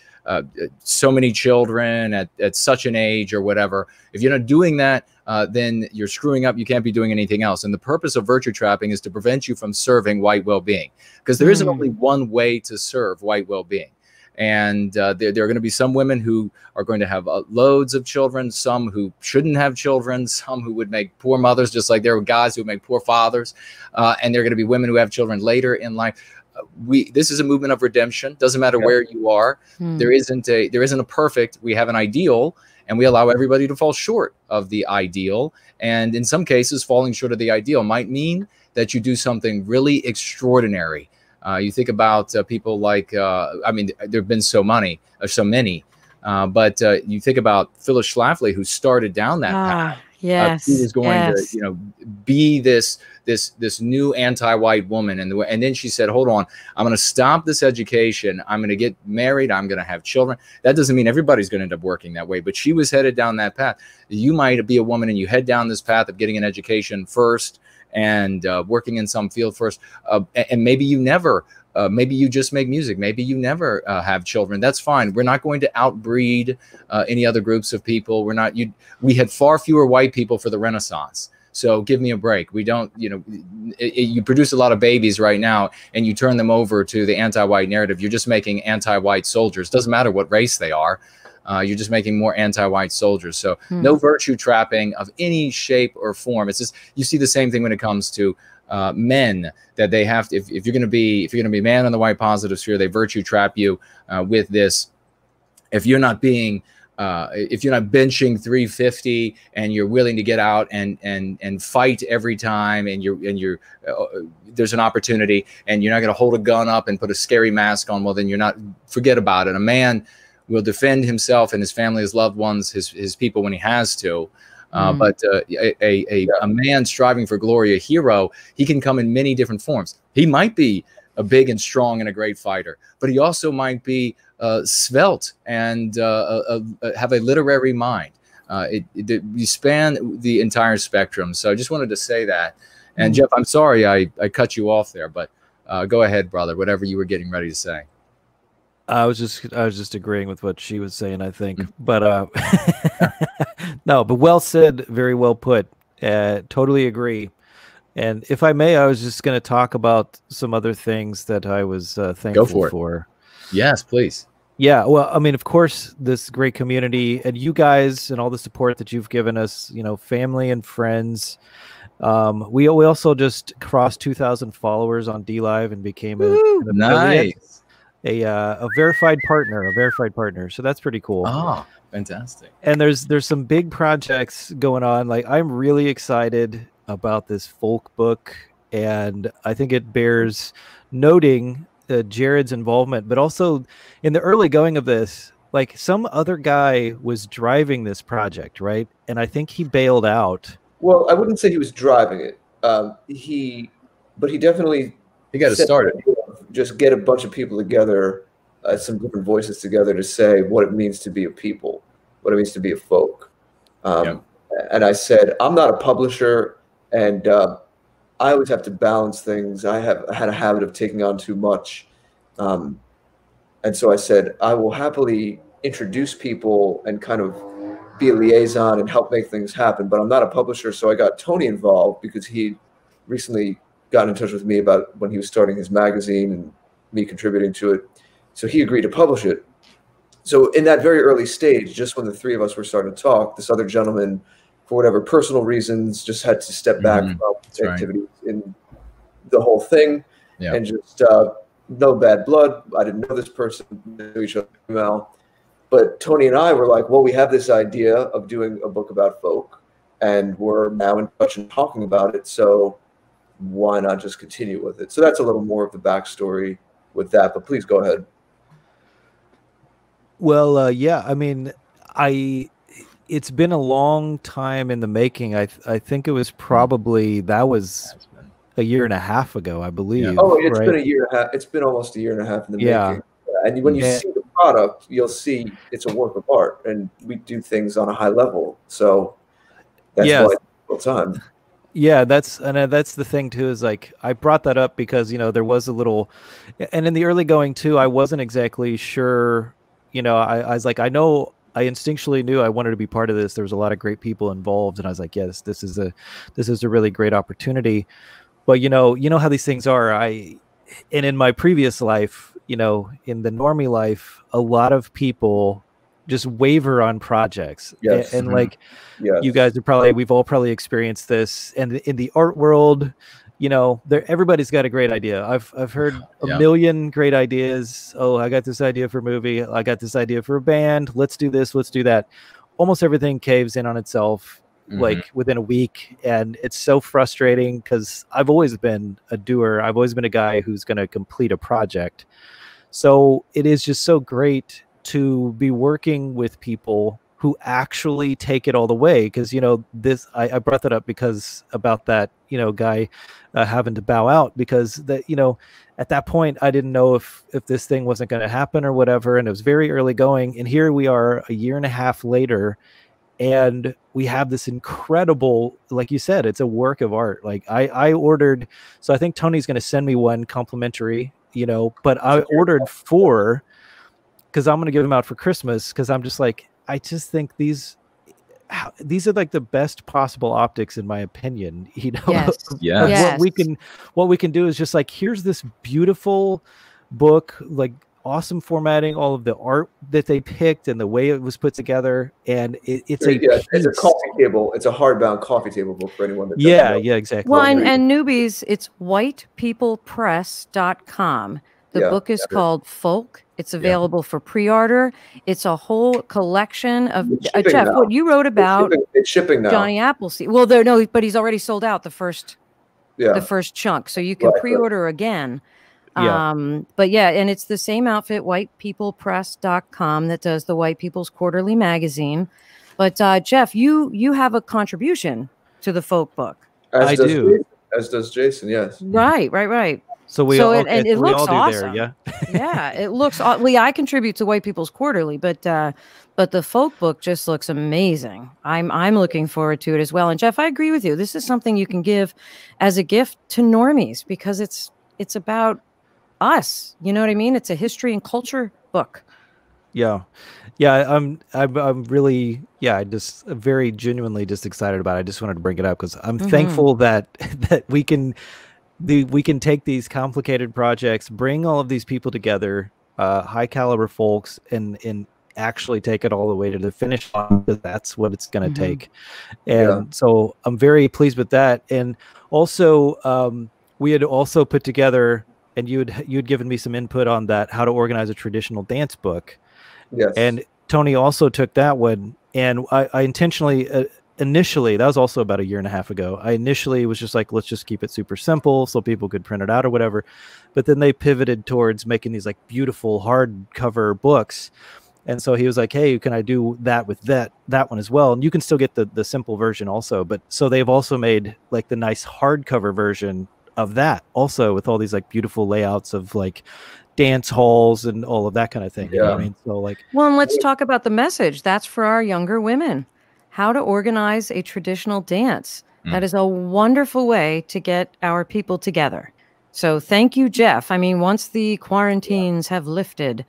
so many children at such an age or whatever. If you're not doing that, then you're screwing up. You can't be doing anything else. And the purpose of virtue trapping is to prevent you from serving white well-being, because there isn't only one way to serve white well-being. And there are going to be some women who are going to have loads of children, some who shouldn't have children, some who would make poor mothers, just like there were guys who would make poor fathers. And there are going to be women who have children later in life. This is a movement of redemption. Doesn't matter where you are. There isn't a perfect. We have an ideal, and we allow everybody to fall short of the ideal. And in some cases, falling short of the ideal might mean that you do something really extraordinary. You think about people like, I mean, there have been so many, but you think about Phyllis Schlafly, who started down that path. Yes, she was going to, you know, be this new anti-white woman, and then she said, "Hold on, I'm going to stop this education. I'm going to get married. I'm going to have children." That doesn't mean everybody's going to end up working that way, but she was headed down that path. You might be a woman and you head down this path of getting an education first and working in some field first, and maybe you never. Maybe you just make music. Maybe you never have children. That's fine. We're not going to outbreed any other groups of people. We're not. We had far fewer white people for the Renaissance. So give me a break. We don't. You know, you produce a lot of babies right now, and you turn them over to the anti-white narrative. You're just making anti-white soldiers. Doesn't matter what race they are. You're just making more anti-white soldiers. So no virtue trapping of any shape or form. It's just, you see the same thing when it comes to men, that they have to, if you're going to be a man in the white positive sphere, they virtue trap you with this. If you're not being if you're not benching 350 and you're willing to get out and fight every time, and you're there's an opportunity, and you're not going to hold a gun up and put a scary mask on, well, then you're not, forget about it. A man will defend himself and his family, his loved ones, his people when he has to. But a man striving for glory, a hero, he can come in many different forms. He might be a big and strong and a great fighter, but he also might be svelte and have a literary mind. You span the entire spectrum. So I just wanted to say that. And Jeff, I'm sorry I cut you off there, but go ahead, brother, whatever you were getting ready to say. I was just agreeing with what she was saying, I think, but no, but well said, very well put. Totally agree. And if I may, I was just going to talk about some other things that I was thankful for. Yes, please. Yeah, well, I mean, of course, this great community and you guys and all the support that you've given us, you know, family and friends. We also just crossed 2,000 followers on DLive and became a verified partner. So that's pretty cool. Oh, fantastic. And there's some big projects going on. Like, I'm really excited about this folk book, and I think it bears noting Jared's involvement, but also in the early going of this, like, some other guy was driving this project, right? And I think he bailed out. Well, I wouldn't say he was driving it. But he definitely got it started. Just get a bunch of people together, some different voices together to say what it means to be a people, what it means to be a folk. And I said, I'm not a publisher, and I always have to balance things. I had a habit of taking on too much. And so I said, I will happily introduce people and kind of be a liaison and help make things happen, but I'm not a publisher. So I got Tony involved because he recently got in touch with me about when he was starting his magazine and me contributing to it. So he agreed to publish it. So in that very early stage, just when the three of us were starting to talk, this other gentleman, for whatever personal reasons, just had to step back from activities in the whole thing, and just no bad blood. I didn't know this person, knew each other well. But Tony and I were like, well, we have this idea of doing a book about folk, and we're now in touch and talking about it. So why not just continue with it? So that's a little more of the backstory with that, but please go ahead. Well, yeah, I mean, it's been a long time in the making. I think it was probably, that was a year and a half ago, I believe. Oh, it's been a year and a half. It's been almost a year and a half in the making. And when you see the product, you'll see it's a work of art, and we do things on a high level. So that's why it's all the time. Yeah, that's the thing too, is like, I brought that up because, you know, there was a little, and in the early going too, I wasn't exactly sure, You know, I was like, I instinctually knew I wanted to be part of this. There was a lot of great people involved, and I was like, yes, this is a really great opportunity. But you know how these things are. And in my previous life, you know, in the normie life, a lot of people just waver on projects. Yes. And Mm-hmm. like, yes. You guys we've all probably experienced this. And in the art world, you know, everybody's got a great idea. I've heard a million great ideas. Oh, I got this idea for a movie. I got this idea for a band. Let's do this. Let's do that. Almost everything caves in on itself, like within a week. And it's so frustrating because I've always been a doer. I've always been a guy who's going to complete a project. So it is just so great to be working with people who actually take it all the way. Because, you know, I brought that up because about that, you know, guy having to bow out, because that, you know, at that point, I didn't know if this thing wasn't going to happen or whatever. And it was very early going. And here we are a year and a half later, and we have this incredible, like you said, it's a work of art. Like I ordered, so I think Tony's going to send me one complimentary, you know, but I ordered 4 because I'm going to give them out for Christmas. Because I'm just like, I just think these are like the best possible optics, in my opinion. You know, yes. What we can do is just like, here's this beautiful book, like awesome formatting, all of the art that they picked and the way it was put together, and it's a coffee table. It's a hardbound coffee table book for anyone that doesn't know. Exactly. Well, and newbies, it's whitepeoplepress.com. The book is called Folk. It's available for pre-order. It's a whole collection of Jeff. What you wrote about? It's shipping now. Johnny Appleseed. Well, no, but he's already sold out the first chunk, so you can pre-order again. But yeah, and it's the same outfit, whitepeoplepress.com, that does the White People's Quarterly magazine. But Jeff, you have a contribution to the Folk book. I do. As does Jason. Yes. Right. So it looks awesome. Yeah, it looks. Well, I contribute to White People's Quarterly, but the Folk book just looks amazing. I'm looking forward to it as well. And Jeff, I agree with you. This is something you can give as a gift to normies, because it's about us. You know what I mean? It's a history and culture book. Yeah. I'm really, I just very genuinely just excited about it. I just wanted to bring it up because I'm thankful that we can take these complicated projects, bring all of these people together, high caliber folks, and actually take it all the way to the finish line, because that's what it's going to take. And so I'm very pleased with that. And also, we had also put together, and you'd given me some input on that, how to organize a traditional dance book. Yes. And Tony also took that one, and I intentionally, initially, that was also about a year and a half ago, I initially was just like, let's just keep it super simple so people could print it out or whatever. But then they pivoted towards making these like beautiful hardcover books. And so he was like, hey, can I do that with that one as well? And you can still get the simple version also. But so they've also made like the nice hardcover version of that also, with all these like beautiful layouts of like dance halls and all of that kind of thing. You know what I mean? So like, well, and let's talk about the message. That's for our younger women. How to organize a traditional dance. That is a wonderful way to get our people together. So thank you, Jeff. I mean, once the quarantines have lifted,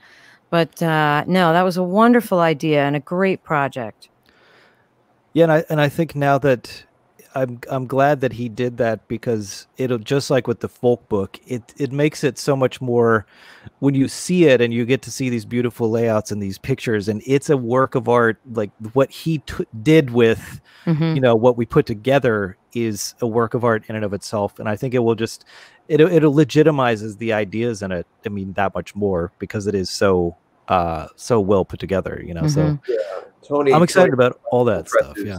but no, that was a wonderful idea and a great project. Yeah, and I think now that I'm glad that he did that, because it'll, just like with the folk book, it makes it so much more, when you see it and you get to see these beautiful layouts and these pictures, and it's a work of art. Like what he did with, you know, what we put together is a work of art in and of itself. And I think it will just, it'll legitimizes the ideas in it. I mean, that much more, because it is so well put together, you know. So Tony, I'm excited about all that stuff. Yeah.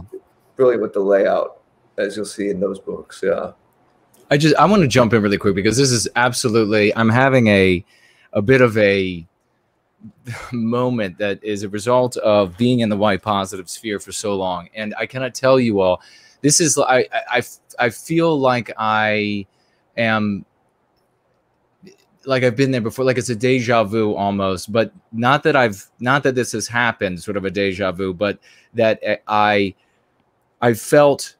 Brilliant with the layout, as you'll see in those books. I want to jump in really quick, because this is absolutely, I'm having a bit of a moment that is a result of being in the white positive sphere for so long. And I cannot tell you all, this is, I feel like I am, like I've been there before, like it's a deja vu almost, but not that this has happened, sort of a deja vu, but that I felt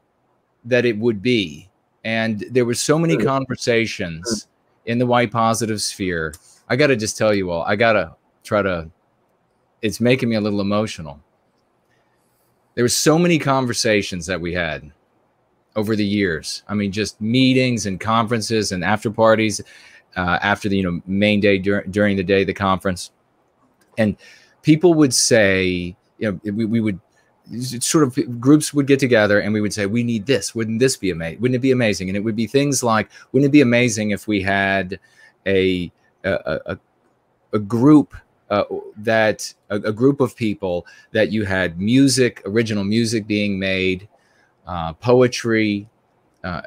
that it would be. And there were so many conversations in the white positive sphere. I got to just tell you all, I got to try to it's making me a little emotional. There were so many conversations that we had over the years. I mean, just meetings and conferences and after parties after the main day during the day of the conference. And people would say, we would sort of, groups would get together and we would say, we need this. Wouldn't this be amazing? Wouldn't it be amazing? And it would be things like, wouldn't it be amazing if we had a group a group of people that you had music, original music being made, poetry,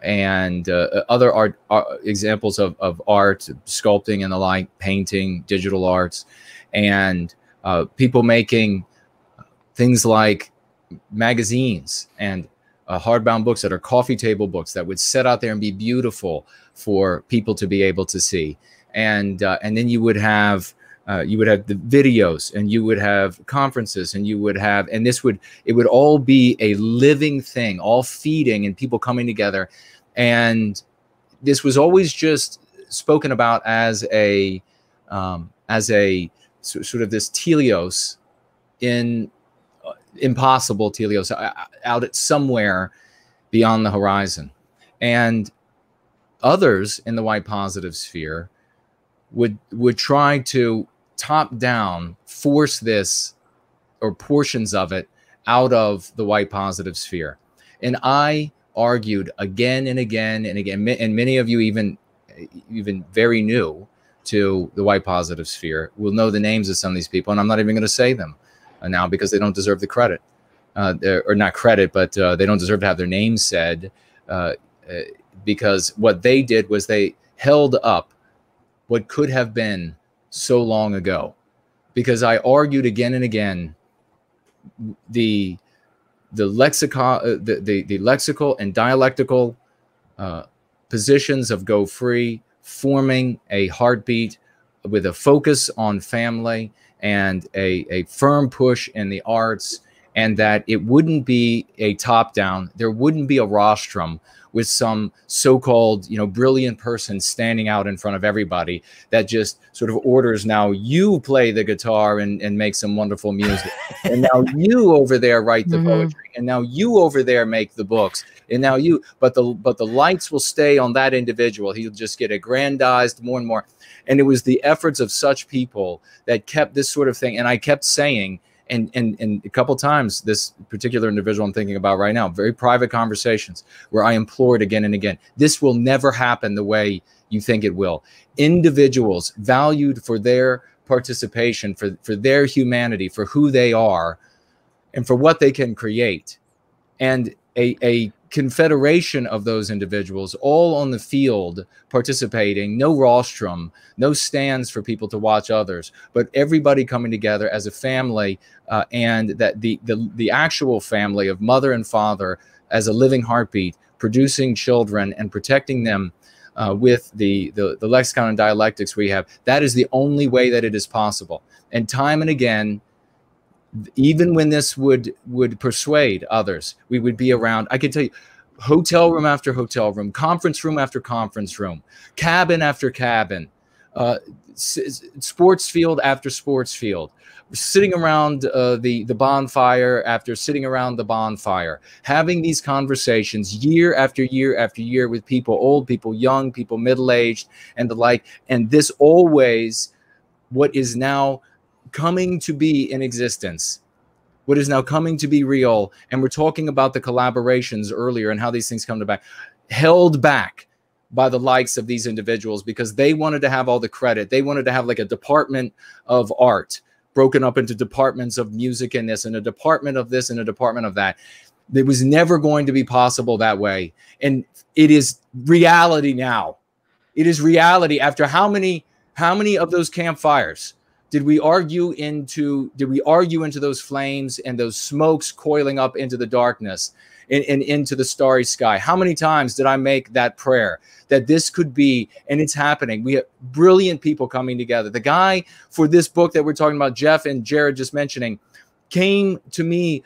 and other art examples of art, sculpting and the like, painting, digital arts, and people making things like magazines and hardbound books that are coffee table books that would set out there and be beautiful for people to be able to see. And then you would have the videos, and you would have conferences, and you would have, and it would all be a living thing, all feeding and people coming together. And this was always just spoken about as a sort of this teleos, impossible teleos, out at somewhere beyond the horizon. And others in the white positive sphere would try to top down force this, or portions of it, out of the white positive sphere. And I argued again and again and again, and many of you even very new to the white positive sphere will know the names of some of these people, and I'm not even going to say them now because they don't deserve the credit, or not credit, but they don't deserve to have their names said, because what they did was they held up what could have been so long ago. Because I argued again and again the lexical and dialectical positions of Go Free, forming a heartbeat with a focus on family and a firm push in the arts, and that it wouldn't be a top-down, there wouldn't be a rostrum with some so-called, brilliant person standing out in front of everybody that just sort of orders, now you play the guitar and make some wonderful music. And now you over there write the poetry. And now you over there make the books. And now you, but the lights will stay on that individual. He'll just get aggrandized more and more. And it was the efforts of such people that kept this sort of thing. And I kept saying, and a couple times, this particular individual I'm thinking about right now, very private conversations where I implored again and again, this will never happen the way you think it will. Individuals valued for their participation, for their humanity, for who they are, and for what they can create. And a confederation of those individuals all on the field participating, no rostrum, no stands for people to watch others, but everybody coming together as a family, and that the actual family of mother and father as a living heartbeat, producing children and protecting them with the lexicon and dialectics we have. That is the only way that it is possible. And time and again, even when this would persuade others, we would be around. I can tell you, hotel room after hotel room, conference room after conference room, cabin after cabin, sports field after sports field, sitting around the bonfire after sitting around the bonfire, having these conversations year after year after year with people, old people, young people, middle-aged, and the like. And this always, what is now coming to be in existence, what is now coming to be real, and we're talking about the collaborations earlier and how these things come to back, held back by the likes of these individuals because they wanted to have all the credit. They wanted to have like a department of art broken up into departments of music and this, and a department of this, and a department of that. It was never going to be possible that way. And it is reality now. It is reality after how many of those campfires did we argue into those flames and those smokes coiling up into the darkness and into the starry sky? How many times did I make that prayer that this could be, and it's happening? We have brilliant people coming together. The guy for this book that we're talking about, Jeff and Jared just mentioning, came to me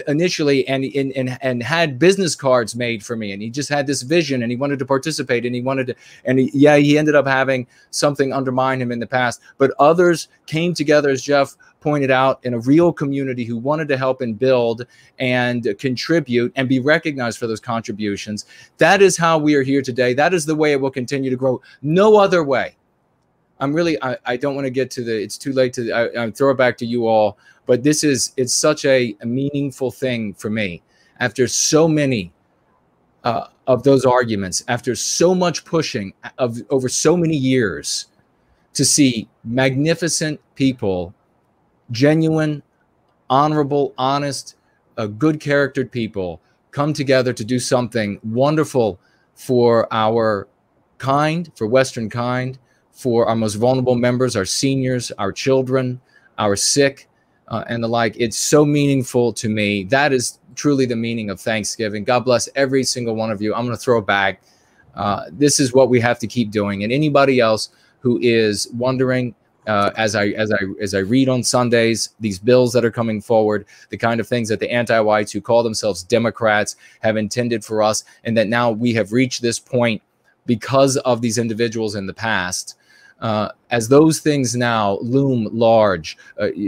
initially and had business cards made for me, and he just had this vision and he wanted to participate and he wanted to, and he ended up having something undermine him in the past, but others came together, as Jeff pointed out, in a real community who wanted to help and build and contribute and be recognized for those contributions. That is how we are here today. That is the way it will continue to grow. No other way. I don't want to get to it's too late to I throw it back to you all, but it's such a meaningful thing for me after so many of those arguments, after so much pushing over so many years, to see magnificent people, genuine, honorable, honest, good charactered people come together to do something wonderful for our kind, for Western kind, for our most vulnerable members, our seniors, our children, our sick, and the like. It's so meaningful to me. That is truly the meaning of Thanksgiving. God bless every single one of you. I'm going to throw it back. This is what we have to keep doing. And anybody else who is wondering, as I read on Sundays, these bills that are coming forward, the kind of things that the anti-whites who call themselves Democrats have intended for us, and that now we have reached this point because of these individuals in the past. As those things now loom large,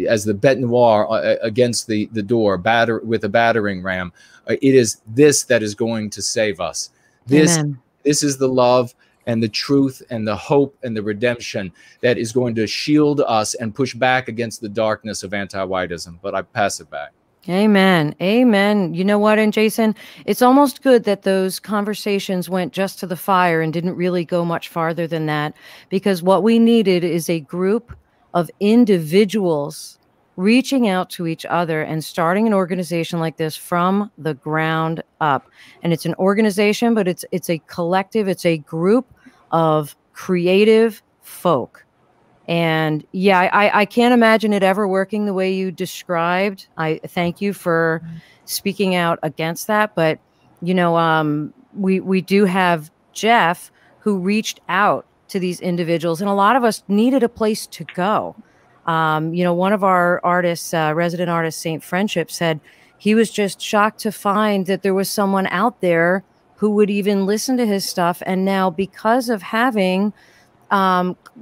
as the bête noire against the door, with a battering ram, it is this that is going to save us. This is the love and the truth and the hope and the redemption that is going to shield us and push back against the darkness of anti-whiteism. But I pass it back. Amen. Amen. You know what, and Jason, it's almost good that those conversations went just to the fire and didn't really go much farther than that, because what we needed is a group of individuals reaching out to each other and starting an organization like this from the ground up. And it's an organization, but it's a collective, it's a group of creative folk. And yeah, I can't imagine it ever working the way you described. I thank you for speaking out against that. But, you know, we do have Jeff, who reached out to these individuals, and a lot of us needed a place to go. You know, one of our artists, resident artist, Saint Friendship, said he was just shocked to find that there was someone out there who would even listen to his stuff. And now, because of having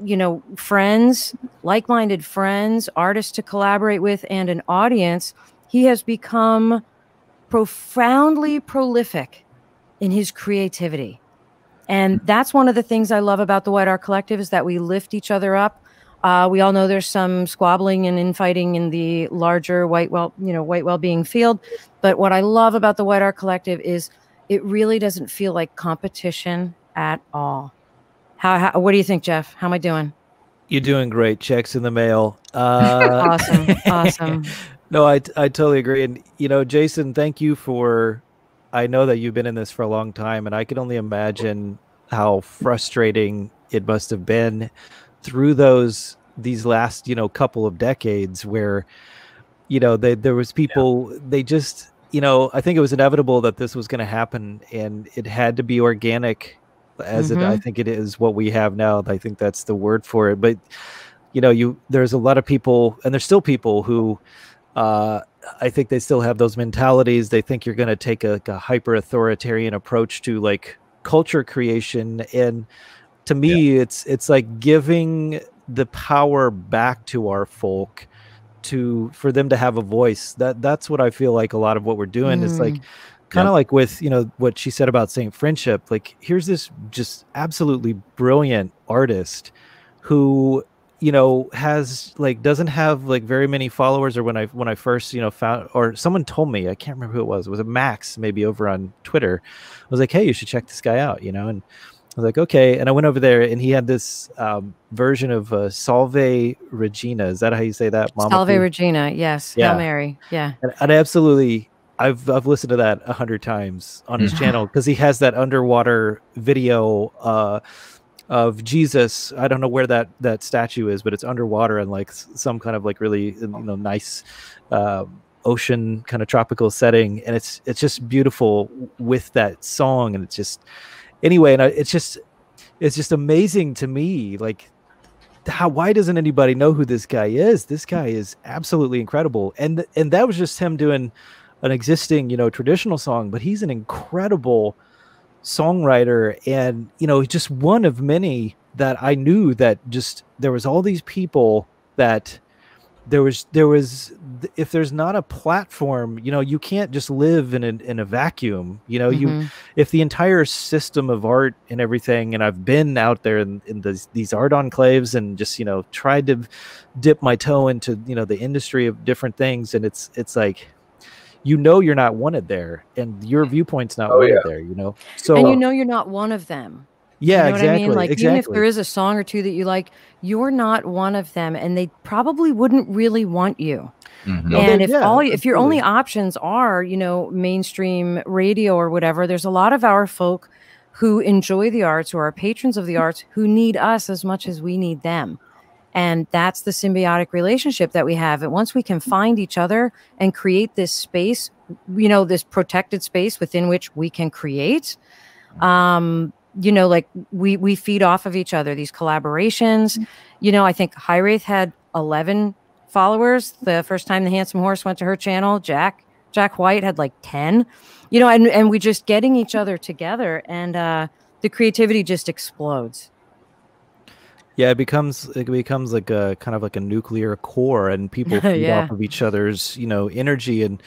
you know, friends, like-minded friends, artists to collaborate with, and an audience, he has become profoundly prolific in his creativity. And that's one of the things I love about the White Art Collective, is that we lift each other up. We all know there's some squabbling and infighting in the larger white well-being field. But what I love about the White Art Collective is it really doesn't feel like competition at all. What do you think, Jeff? How am I doing? You're doing great. Checks in the mail. Awesome. No, I totally agree. And, you know, Jason, thank you I know that you've been in this for a long time, and I can only imagine how frustrating it must have been through these last, you know, couple of decades where, you know, there was people, they just, you know, I think it was inevitable that this was going to happen, and it had to be organic, as I think it is what we have now. I think that's the word for it. But, you know, there's a lot of people, and there's still people who, I think they still have those mentalities. They think you're going to take a hyper authoritarian approach to like culture creation. And to me, it's like giving the power back to our folk for them to have a voice. That's what I feel like a lot of what we're doing is like, kind of like with, you know, what she said about Saint Friendship, like here's this just absolutely brilliant artist who, you know, doesn't have like very many followers, or when I first, you know, found, or someone told me, I can't remember who it was a Max, maybe over on Twitter. I was like, hey, you should check this guy out, you know, and I was like, okay. And I went over there, and he had this version of Salve Regina. Is that how you say that, Mama? Salve Regina, yes. Yeah. Hail Mary, yeah. And I absolutely, I've listened to that 100 times on his channel, because he has that underwater video of Jesus. I don't know where that statue is, but it's underwater and like some kind of like really, you know, nice ocean kind of tropical setting, and it's just beautiful with that song. And it's just, anyway, and it's just amazing to me, like why doesn't anybody know who this guy is? This guy is absolutely incredible. And that was just him doing an existing, you know, traditional song, but he's an incredible songwriter, and, you know, just one of many that I knew that just, there was all these people that there was, if there's not a platform, you know, you can't just live in a vacuum, you know, if the entire system of art and everything, and I've been out there in these art enclaves and just, you know, tried to dip my toe into, you know, the industry of different things. And it's like, you know, you're not wanted there, and your viewpoint's not wanted there, you know? So, and you know, you're not one of them. Yeah, you know exactly. What I mean? Like, exactly. even if there is a song or two that you like, you're not one of them, and they probably wouldn't really want you. And if your only options are, you know, mainstream radio or whatever, there's a lot of our folk who enjoy the arts, who are patrons of the arts, who need us as much as we need them. And that's the symbiotic relationship that we have. And once we can find each other and create this space, you know, this protected space within which we can create, you know, like we feed off of each other, these collaborations. You know, I think High Wraith had 11 followers the first time the Handsome Horse went to her channel. Jack White had like 10, you know, and we just getting each other together, and the creativity just explodes. Yeah, it becomes like a kind of like a nuclear core, and people feed off of each other's, you know, energy. And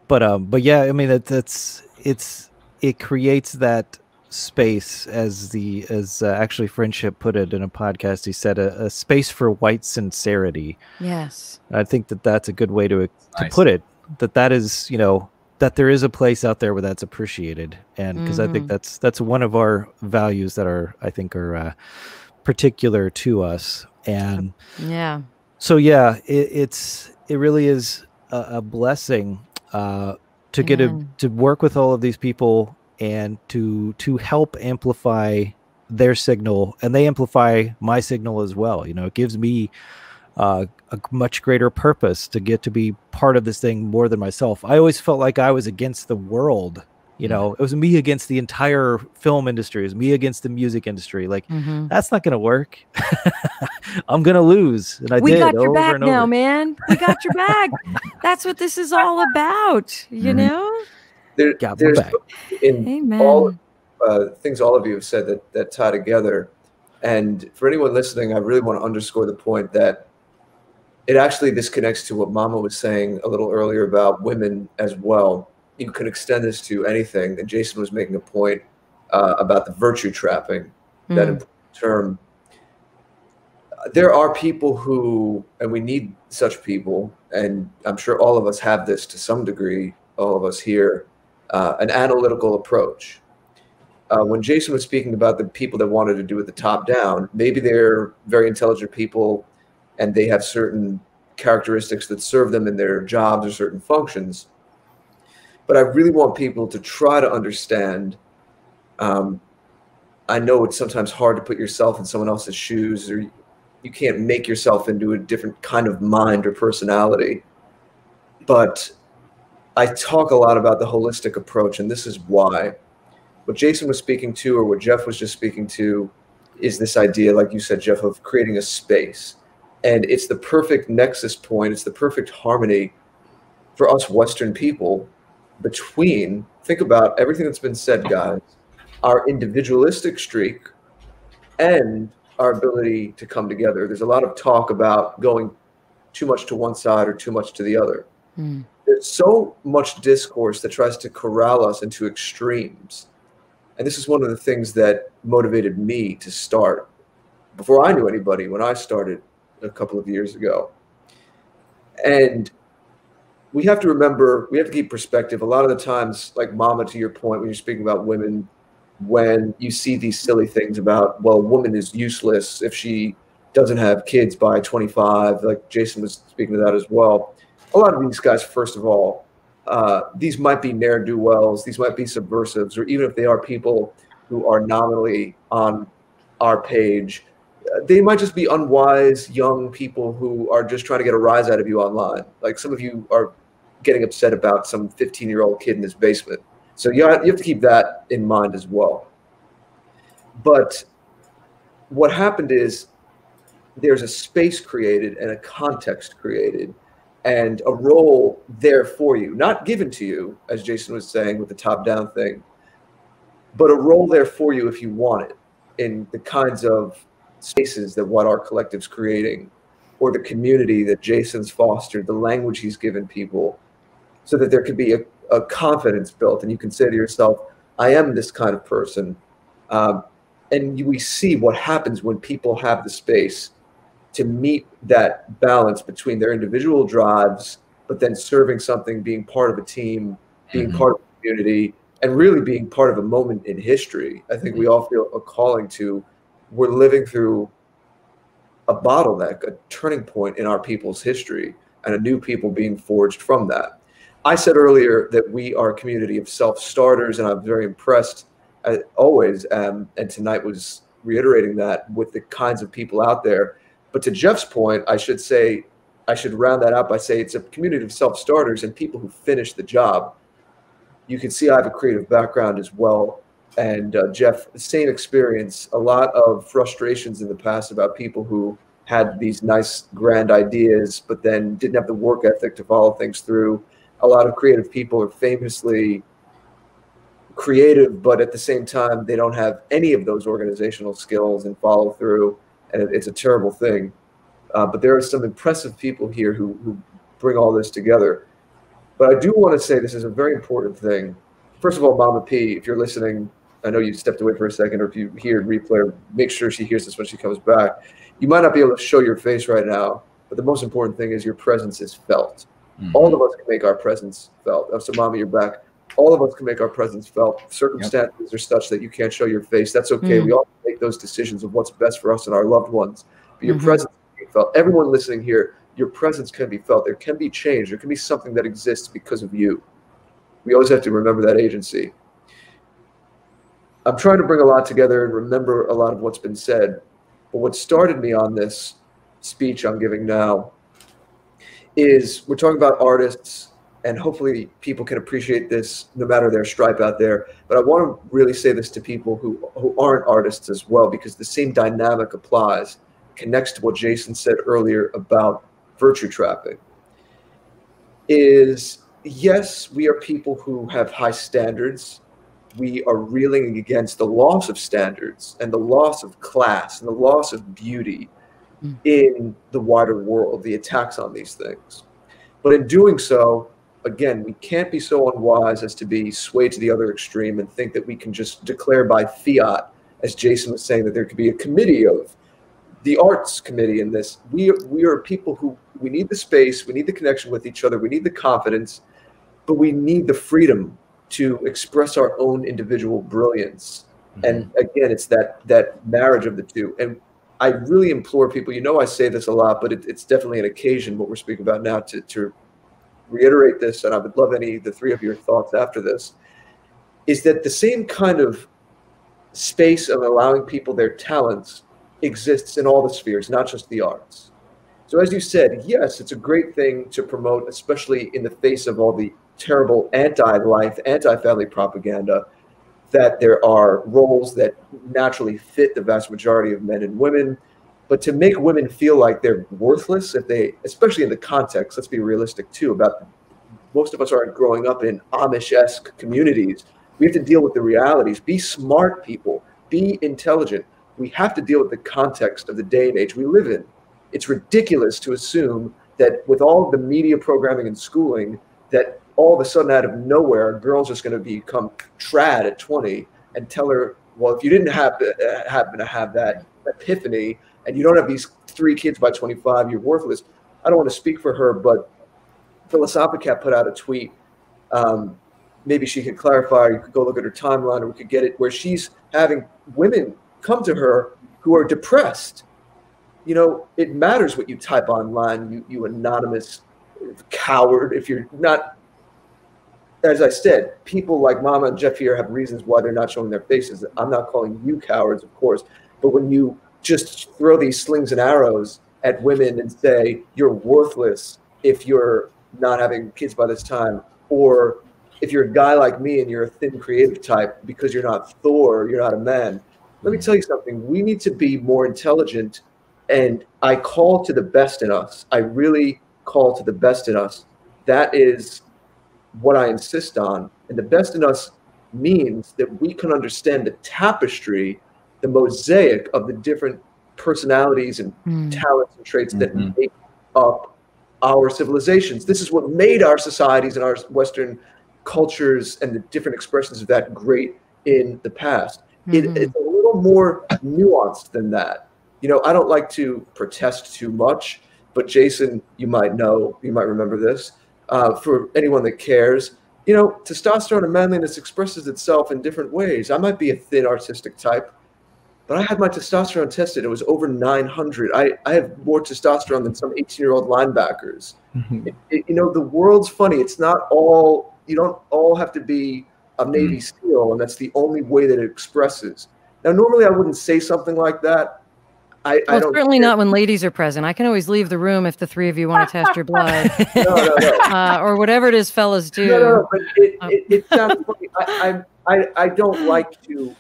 but yeah, I mean, it creates that space, as actually Friendship put it in a podcast. He said a space for white sincerity. Yes, I think that's a good way to put it. That is, you know, that there is a place out there where that's appreciated, and because I think that's one of our values that I think are particular to us. And so it really is a blessing to get to work with all of these people, and to help amplify their signal, and they amplify my signal as well. You know, it gives me a much greater purpose to get to be part of this thing more than myself. I always felt like I was against the world. You know, it was me against the entire film industry. It was me against the music industry. Like, that's not going to work. I'm going to lose. And we got your back now, man. We got your back. That's what this is all about, you know? There's in all things all of you have said that tie together. And for anyone listening, I really want to underscore the point that this connects to what Mama was saying a little earlier about women as well. You can extend this to anything. And Jason was making a point about the virtue trapping, that important term. There are people who, and we need such people, and I'm sure all of us have this to some degree, all of us here, an analytical approach. When Jason was speaking about the people that wanted to do it the top down, maybe they're very intelligent people and they have certain characteristics that serve them in their jobs or certain functions. But I really want people to try to understand. I know it's sometimes hard to put yourself in someone else's shoes, or you can't make yourself into a different kind of mind or personality. But I talk a lot about the holistic approach, and this is why. What Jason was speaking to, or what Jeff was just speaking to, is this idea, like you said, Jeff, of creating a space. And it's the perfect nexus point. It's the perfect harmony for us Western people between, think about everything that's been said, guys, our individualistic streak and our ability to come together. There's a lot of talk about going too much to one side or too much to the other. There's so much discourse that tries to corral us into extremes. And this is one of the things that motivated me to start before I knew anybody, when I started a couple of years ago. And we have to remember, we have to keep perspective. A lot of the times, like Mama, to your point, when you're speaking about women, when you see these silly things about, well, a woman is useless if she doesn't have kids by 25, like Jason was speaking to that as well. A lot of these guys, first of all, these might be ne'er-do-wells, these might be subversives, or even if they are people who are nominally on our page, they might just be unwise young people who are just trying to get a rise out of you online. Like some of you are getting upset about some 15-year-old kid in his basement. So you have to keep that in mind as well. But what happened is there's a space created and a context created and a role there for you, not given to you, as Jason was saying with the top-down thing, but a role there for you if you want it, in the kinds of spaces that What Our Collective's creating, or the community that Jason's fostered, the language he's given people, so that there could be a confidence built, and you can say to yourself, I am this kind of person. And we see what happens when people have the space to meet that balance between their individual drives, but then serving something, being part of a team, being part of a community, and really being part of a moment in history. I think we all feel a calling to, we're living through a bottleneck, a turning point in our people's history, and a new people being forged from that. I said earlier that we are a community of self-starters, and I'm very impressed always, and tonight was reiterating that with the kinds of people out there. But to Jeff's point, I should round that out by saying it's a community of self-starters and people who finish the job. You can see I have a creative background as well. And Jeff, the same experience, a lot of frustrations in the past about people who had these nice, grand ideas, but then didn't have the work ethic to follow things through. A lot of creative people are famously creative, but at the same time, they don't have any of those organizational skills and follow through. And it's a terrible thing. But there are some impressive people here who bring all this together. But I do want to say this is a very important thing. First of all, Mama P, if you're listening, I know you stepped away for a second, or if you hear replay, make sure she hears this when she comes back. You might not be able to show your face right now, but the most important thing is your presence is felt. All of us can make our presence felt. So Mama, you're back. All of us can make our presence felt. Circumstances are such that you can't show your face. That's okay. We all make those decisions of what's best for us and our loved ones. But your presence can be felt. Everyone listening here, your presence can be felt. There can be change. There can be something that exists because of you. We always have to remember that agency. I'm trying to bring a lot together and remember a lot of what's been said. But what started me on this speech I'm giving now is we're talking about artists, and hopefully people can appreciate this no matter their stripe out there. But I want to really say this to people who aren't artists as well, because the same dynamic applies, connects to what Jason said earlier about virtue trapping. Is, yes, we are people who have high standards. We are reeling against the loss of standards and the loss of class and the loss of beauty in the wider world, the attacks on these things. But in doing so, again, we can't be so unwise as to be swayed to the other extreme and think that we can just declare by fiat, as Jason was saying, that there could be a committee of the arts committee in this. We are people who, we need the space, we need the connection with each other, we need the confidence, but we need the freedom to express our own individual brilliance. And again, it's that marriage of the two. And I really implore people, you know I say this a lot, but it's definitely an occasion, what we're speaking about now, to reiterate this, and I would love the three of your thoughts after this, is that the same kind of space of allowing people their talents exists in all the spheres, not just the arts. So as you said, yes, it's a great thing to promote, especially in the face of all the terrible anti-life, anti-family propaganda, that there are roles that naturally fit the vast majority of men and women. But to make women feel like they're worthless, if they, especially in the context, let's be realistic too, about most of us aren't growing up in Amish-esque communities. We have to deal with the realities. Be smart people, be intelligent. We have to deal with the context of the day and age we live in. It's ridiculous to assume that with all of the media programming and schooling, that all of a sudden out of nowhere, a girl's just going to become trad at 20 and tell her, well, if you didn't happen to have that epiphany and you don't have these 3 kids by 25, you're worthless. I don't want to speak for her, but Philosophicat put out a tweet. Maybe she could clarify, you could go look at her timeline, or we could get it, where she's having women come to her who are depressed. You know, it matters what you type online, you anonymous coward. If you're not, as I said, people like Mama and Jeff here have reasons why they're not showing their faces. I'm not calling you cowards, of course, but when you just throw these slings and arrows at women and say you're worthless if you're not having kids by this time, or if you're a guy like me and you're a thin creative type because you're not Thor, you're not a man. Let me tell you something. We need to be more intelligent And I call to the best in us. I really call to the best in us. That is what I insist on. And the best in us means that we can understand the tapestry, the mosaic of the different personalities and talents and traits that make up our civilizations. This is what made our societies and our Western cultures and the different expressions of that great in the past. It's a little more nuanced than that. You know, I don't like to protest too much, but Jason, you might know, you might remember this. For anyone that cares, you know, testosterone and manliness expresses itself in different ways. I might be a thin artistic type, but I had my testosterone tested. It was over 900. I have more testosterone than some 18-year-old linebackers. You know, the world's funny. It's not all, you don't all have to be a Navy SEAL, and that's the only way that it expresses. Now, normally I wouldn't say something like that. I don't certainly not when ladies are present. I can always leave the room if the three of you want to test your blood. No. Or whatever it is fellas do. No, but it sounds funny. I don't like to,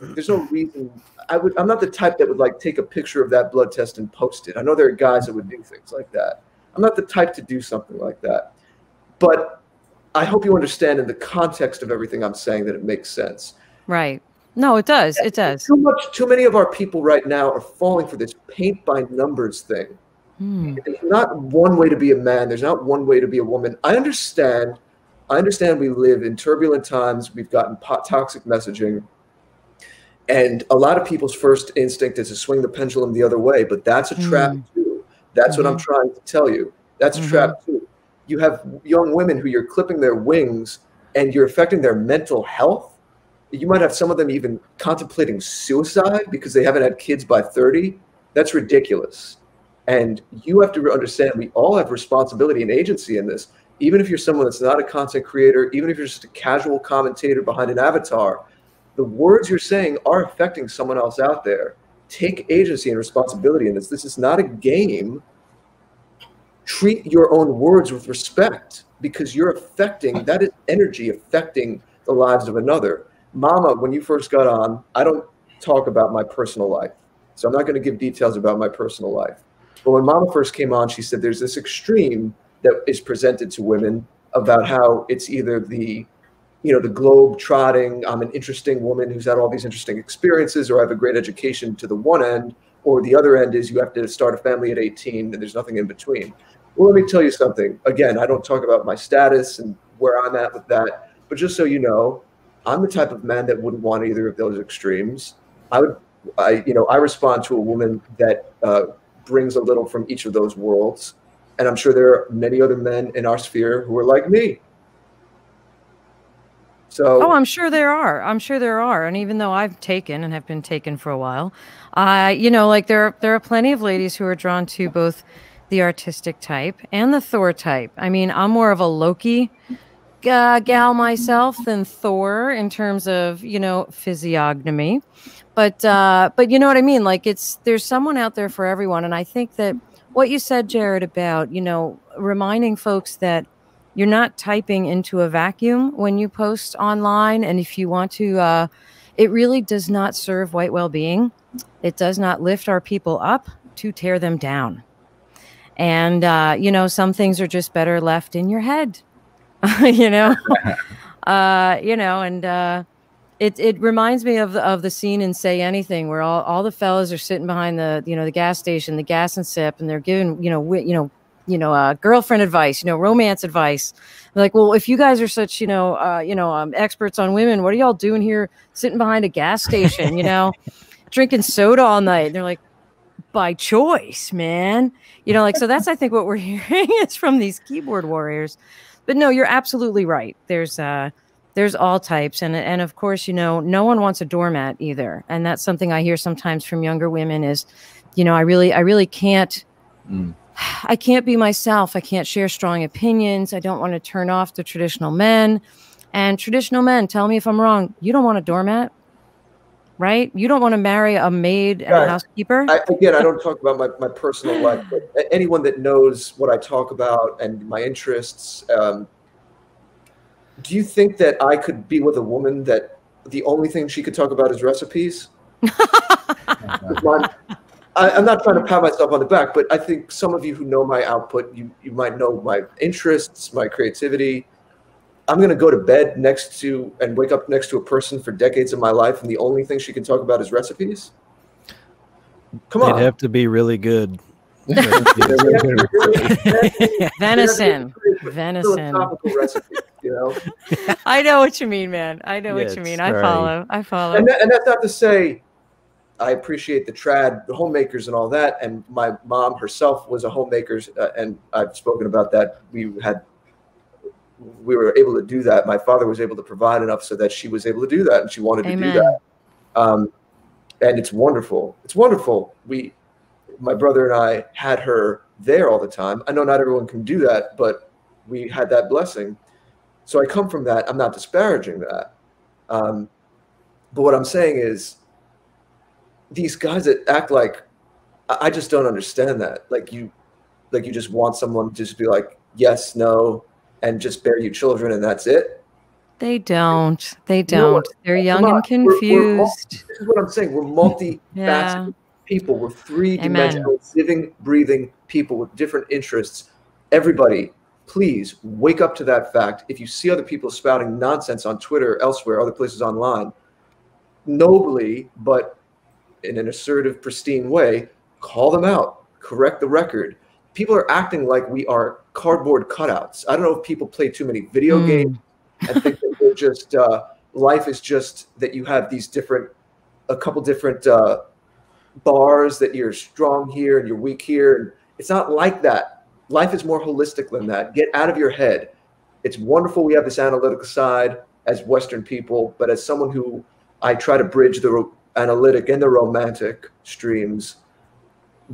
there's no reason. I'm not the type that would like take a picture of that blood test and post it. I know there are guys that would do things like that. I'm not the type to do something like that. But I hope you understand in the context of everything I'm saying that it makes sense. Right. No, it does. It does. Too many of our people right now are falling for this paint by numbers thing. There's not one way to be a man. There's not one way to be a woman. I understand we live in turbulent times. We've gotten toxic messaging. And a lot of people's first instinct is to swing the pendulum the other way, but that's a trap too. That's what I'm trying to tell you. That's a trap too. You have young women who you're clipping their wings and you're affecting their mental health. You might have some of them even contemplating suicide because they haven't had kids by 30. That's ridiculous. And you have to understand we all have responsibility and agency in this. Even if you're someone that's not a content creator, even if you're just a casual commentator behind an avatar, the words you're saying are affecting someone else out there. Take agency and responsibility in this. This is not a game. Treat your own words with respect because you're affecting, that is energy affecting the lives of another. Mama, when you first got on, I don't talk about my personal life. So I'm not going to give details about my personal life. But when Mama first came on, she said there's this extreme that is presented to women about how it's either the, you know, the globe trotting, I'm an interesting woman who's had all these interesting experiences, or I have a great education to the one end, or the other end is you have to start a family at 18 and there's nothing in between. Well, let me tell you something. Again, I don't talk about my status and where I'm at with that, but just so you know, I'm the type of man that wouldn't want either of those extremes. I respond to a woman that brings a little from each of those worlds. And I'm sure there are many other men in our sphere who are like me. So, I'm sure there are. I'm sure there are. And even though I've taken and have been taken for a while, like there are plenty of ladies who are drawn to both the artistic type and the Thor type. I mean, I'm more of a Loki gal myself than Thor in terms of, physiognomy. But you know what I mean? Like there's someone out there for everyone. And I think that what you said, Jared, about, reminding folks that you're not typing into a vacuum when you post online. And if you want to, it really does not serve white well-being. It does not lift our people up to tear them down. And, some things are just better left in your head, it reminds me of the scene in Say Anything where all the fellas are sitting behind the gas station, the gas and sip, and they're giving, girlfriend advice, romance advice. They're like, well, if you guys are such, experts on women, what are y'all doing here sitting behind a gas station, drinking soda all night? And they're like, by choice, man. So that's, I think, what we're hearing is from these keyboard warriors. But no, you're absolutely right. There's all types. And of course, no one wants a doormat either. And that's something I hear sometimes from younger women is, I really can't, I can't be myself. I can't share strong opinions. I don't want to turn off the traditional men. And traditional men, tell me if I'm wrong, you don't want a doormat, right? You don't want to marry a maid and a housekeeper. I don't talk about my personal life, but anyone that knows what I talk about and my interests, do you think that I could be with a woman that the only thing she could talk about is recipes? I'm not trying to pat myself on the back, but I think some of you who know my output, you might know my interests, my creativity. I'm going to go to bed next to and wake up next to a person for decades of my life, and the only thing she can talk about is recipes. Come on. They'd have to be really good. Venison. Philosophical recipe, you know? I know what you mean, man. I know what you mean. I follow. And that's not to say I appreciate the homemakers and all that. And my mom herself was a homemaker, and I've spoken about that. We were able to do that. My father was able to provide enough so that she was able to do that, and she wanted to do that. And it's wonderful. It's wonderful. My brother and I had her there all the time. I know not everyone can do that, but we had that blessing. So I come from that. I'm not disparaging that. But what I'm saying is these guys that act like, I just don't understand that. Like you just want someone to just be like, yes, no, and just bear you children and that's it. They don't. They're young and confused. This is what I'm saying. We're multifaceted people. We're three-dimensional, living, breathing people with different interests. Everybody, please wake up to that fact. If you see other people spouting nonsense on Twitter, elsewhere, other places online, nobly, but in an assertive, pristine way, call them out, correct the record. People are acting like we are cardboard cutouts. I don't know if people play too many video games and think that they're just, life is just that you have these a couple different bars that you're strong here and you're weak here. And it's not like that. Life is more holistic than that. Get out of your head. It's wonderful we have this analytical side as Western people, but as someone who I try to bridge the analytic and the romantic streams,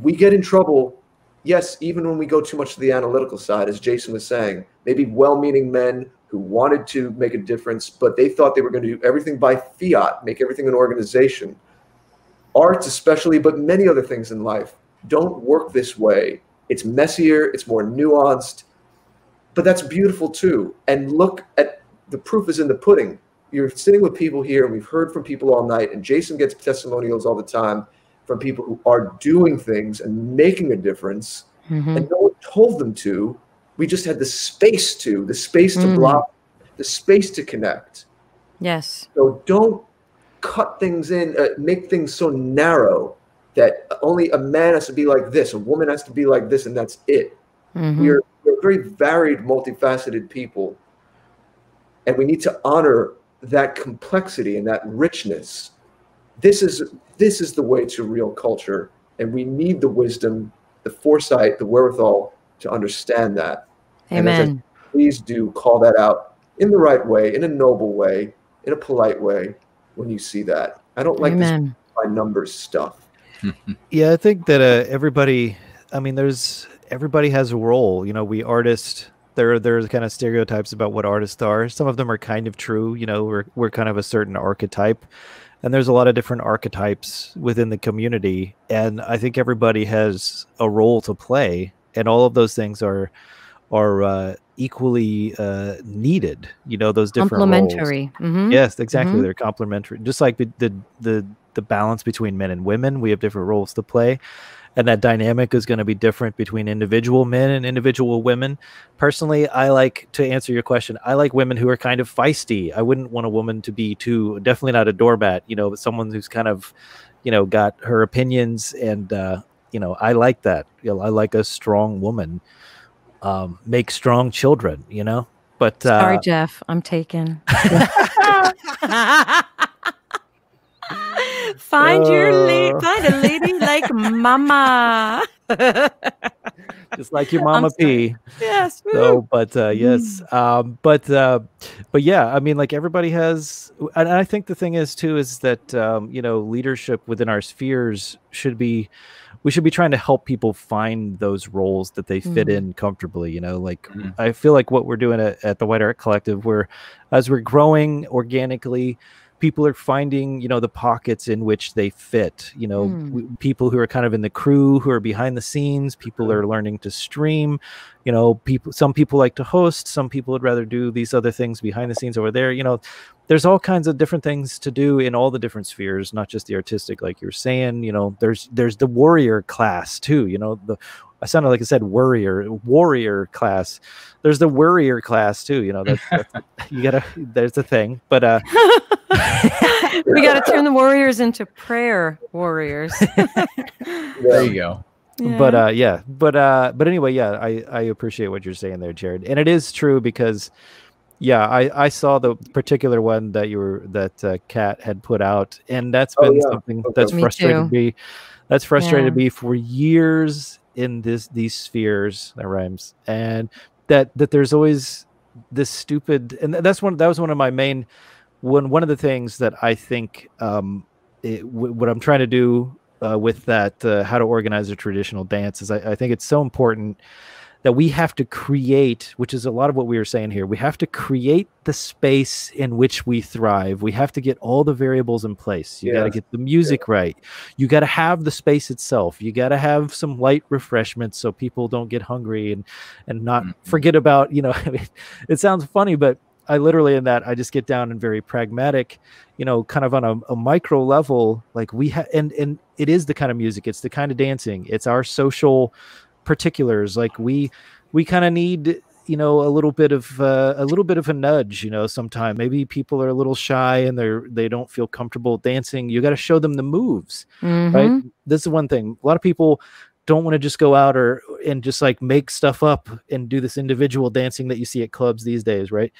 we get in trouble. Yes, even when we go too much to the analytical side, as Jason was saying, maybe well-meaning men who wanted to make a difference, but they thought they were going to do everything by fiat, make everything an organization. Arts especially, but many other things in life don't work this way. It's messier, it's more nuanced, but that's beautiful too. And look at, the proof is in the pudding. You're sitting with people here, and we've heard from people all night, and Jason gets testimonials all the time from people who are doing things and making a difference, and no one told them to. We just had the space to block, the space to connect. Yes. So don't cut things in, make things so narrow that only a man has to be like this, a woman has to be like this, and that's it. We're very varied, multifaceted people, and we need to honor that complexity and that richness. This is the way to real culture, and we need the wisdom, the foresight, the wherewithal to understand that. Amen. Please do call that out in the right way, in a noble way, in a polite way when you see that. I don't like this by numbers stuff. Yeah, I think that everybody has a role. You know, we artists, there are kind of stereotypes about what artists are. Some of them are kind of true. You know, we're kind of a certain archetype. And there's a lot of different archetypes within the community. And I think everybody has a role to play. And all of those things are equally needed. You know, those different complementary. Yes, exactly. They're complementary. Just like the balance between men and women, we have different roles to play. And that dynamic is going to be different between individual men and individual women. Personally, I like, to answer your question, I like women who are kind of feisty. I wouldn't want a woman to be definitely not a doormat, you know, but someone who's kind of, you know, got her opinions. And, you know, I like that. You know, I like a strong woman, make strong children, you know, but. Sorry, Jeff, I'm taken. Find a lady like Mama. Just like your Mama P. Yes. So, but yes, but yeah, I mean, like everybody has, and I think the thing is too is that you know, leadership within our spheres we should be trying to help people find those roles that they fit in comfortably. You know, like I feel like what we're doing at the White Art Collective, as we're growing organically, people are finding, you know, the pockets in which they fit, you know, people who are kind of in the crew, who are behind the scenes, people are learning to stream, you know, some people like to host, some people would rather do these other things behind the scenes over there. You know, there's all kinds of different things to do in all the different spheres, not just the artistic, like you're saying. There's the warrior class too. I sounded like I said warrior class. There's the worrier class too. That's you gotta. There's the thing, but we got to turn the warriors into prayer warriors. There you go. Yeah. But anyway, I appreciate what you're saying there, Jared, and it is true because I saw the particular one that Kat had put out, and that's been something that's frustrated me. That's frustrated me for years in these spheres. That rhymes, and that there's always this stupid, and that was one of my main one of the things that I think what I'm trying to do with that how to organize a traditional dance is I think it's so important that we have to create, which is a lot of what we were saying here. We have to create the space in which we thrive. We have to get all the variables in place. You got to get the music right. You got to have the space itself. You got to have some light refreshments so people don't get hungry and not forget about, I mean, it sounds funny, but I literally in that, I just get down and very pragmatic, kind of on a micro level, like we have, and it is the kind of music, it's the kind of dancing, it's our social particulars. Like we kind of need, a little bit of a nudge, sometime. Maybe people are a little shy and they don't feel comfortable dancing. You got to show them the moves, right? This is one thing. A lot of people don't want to just go out and just like make stuff up and do this individual dancing that you see at clubs these days, right?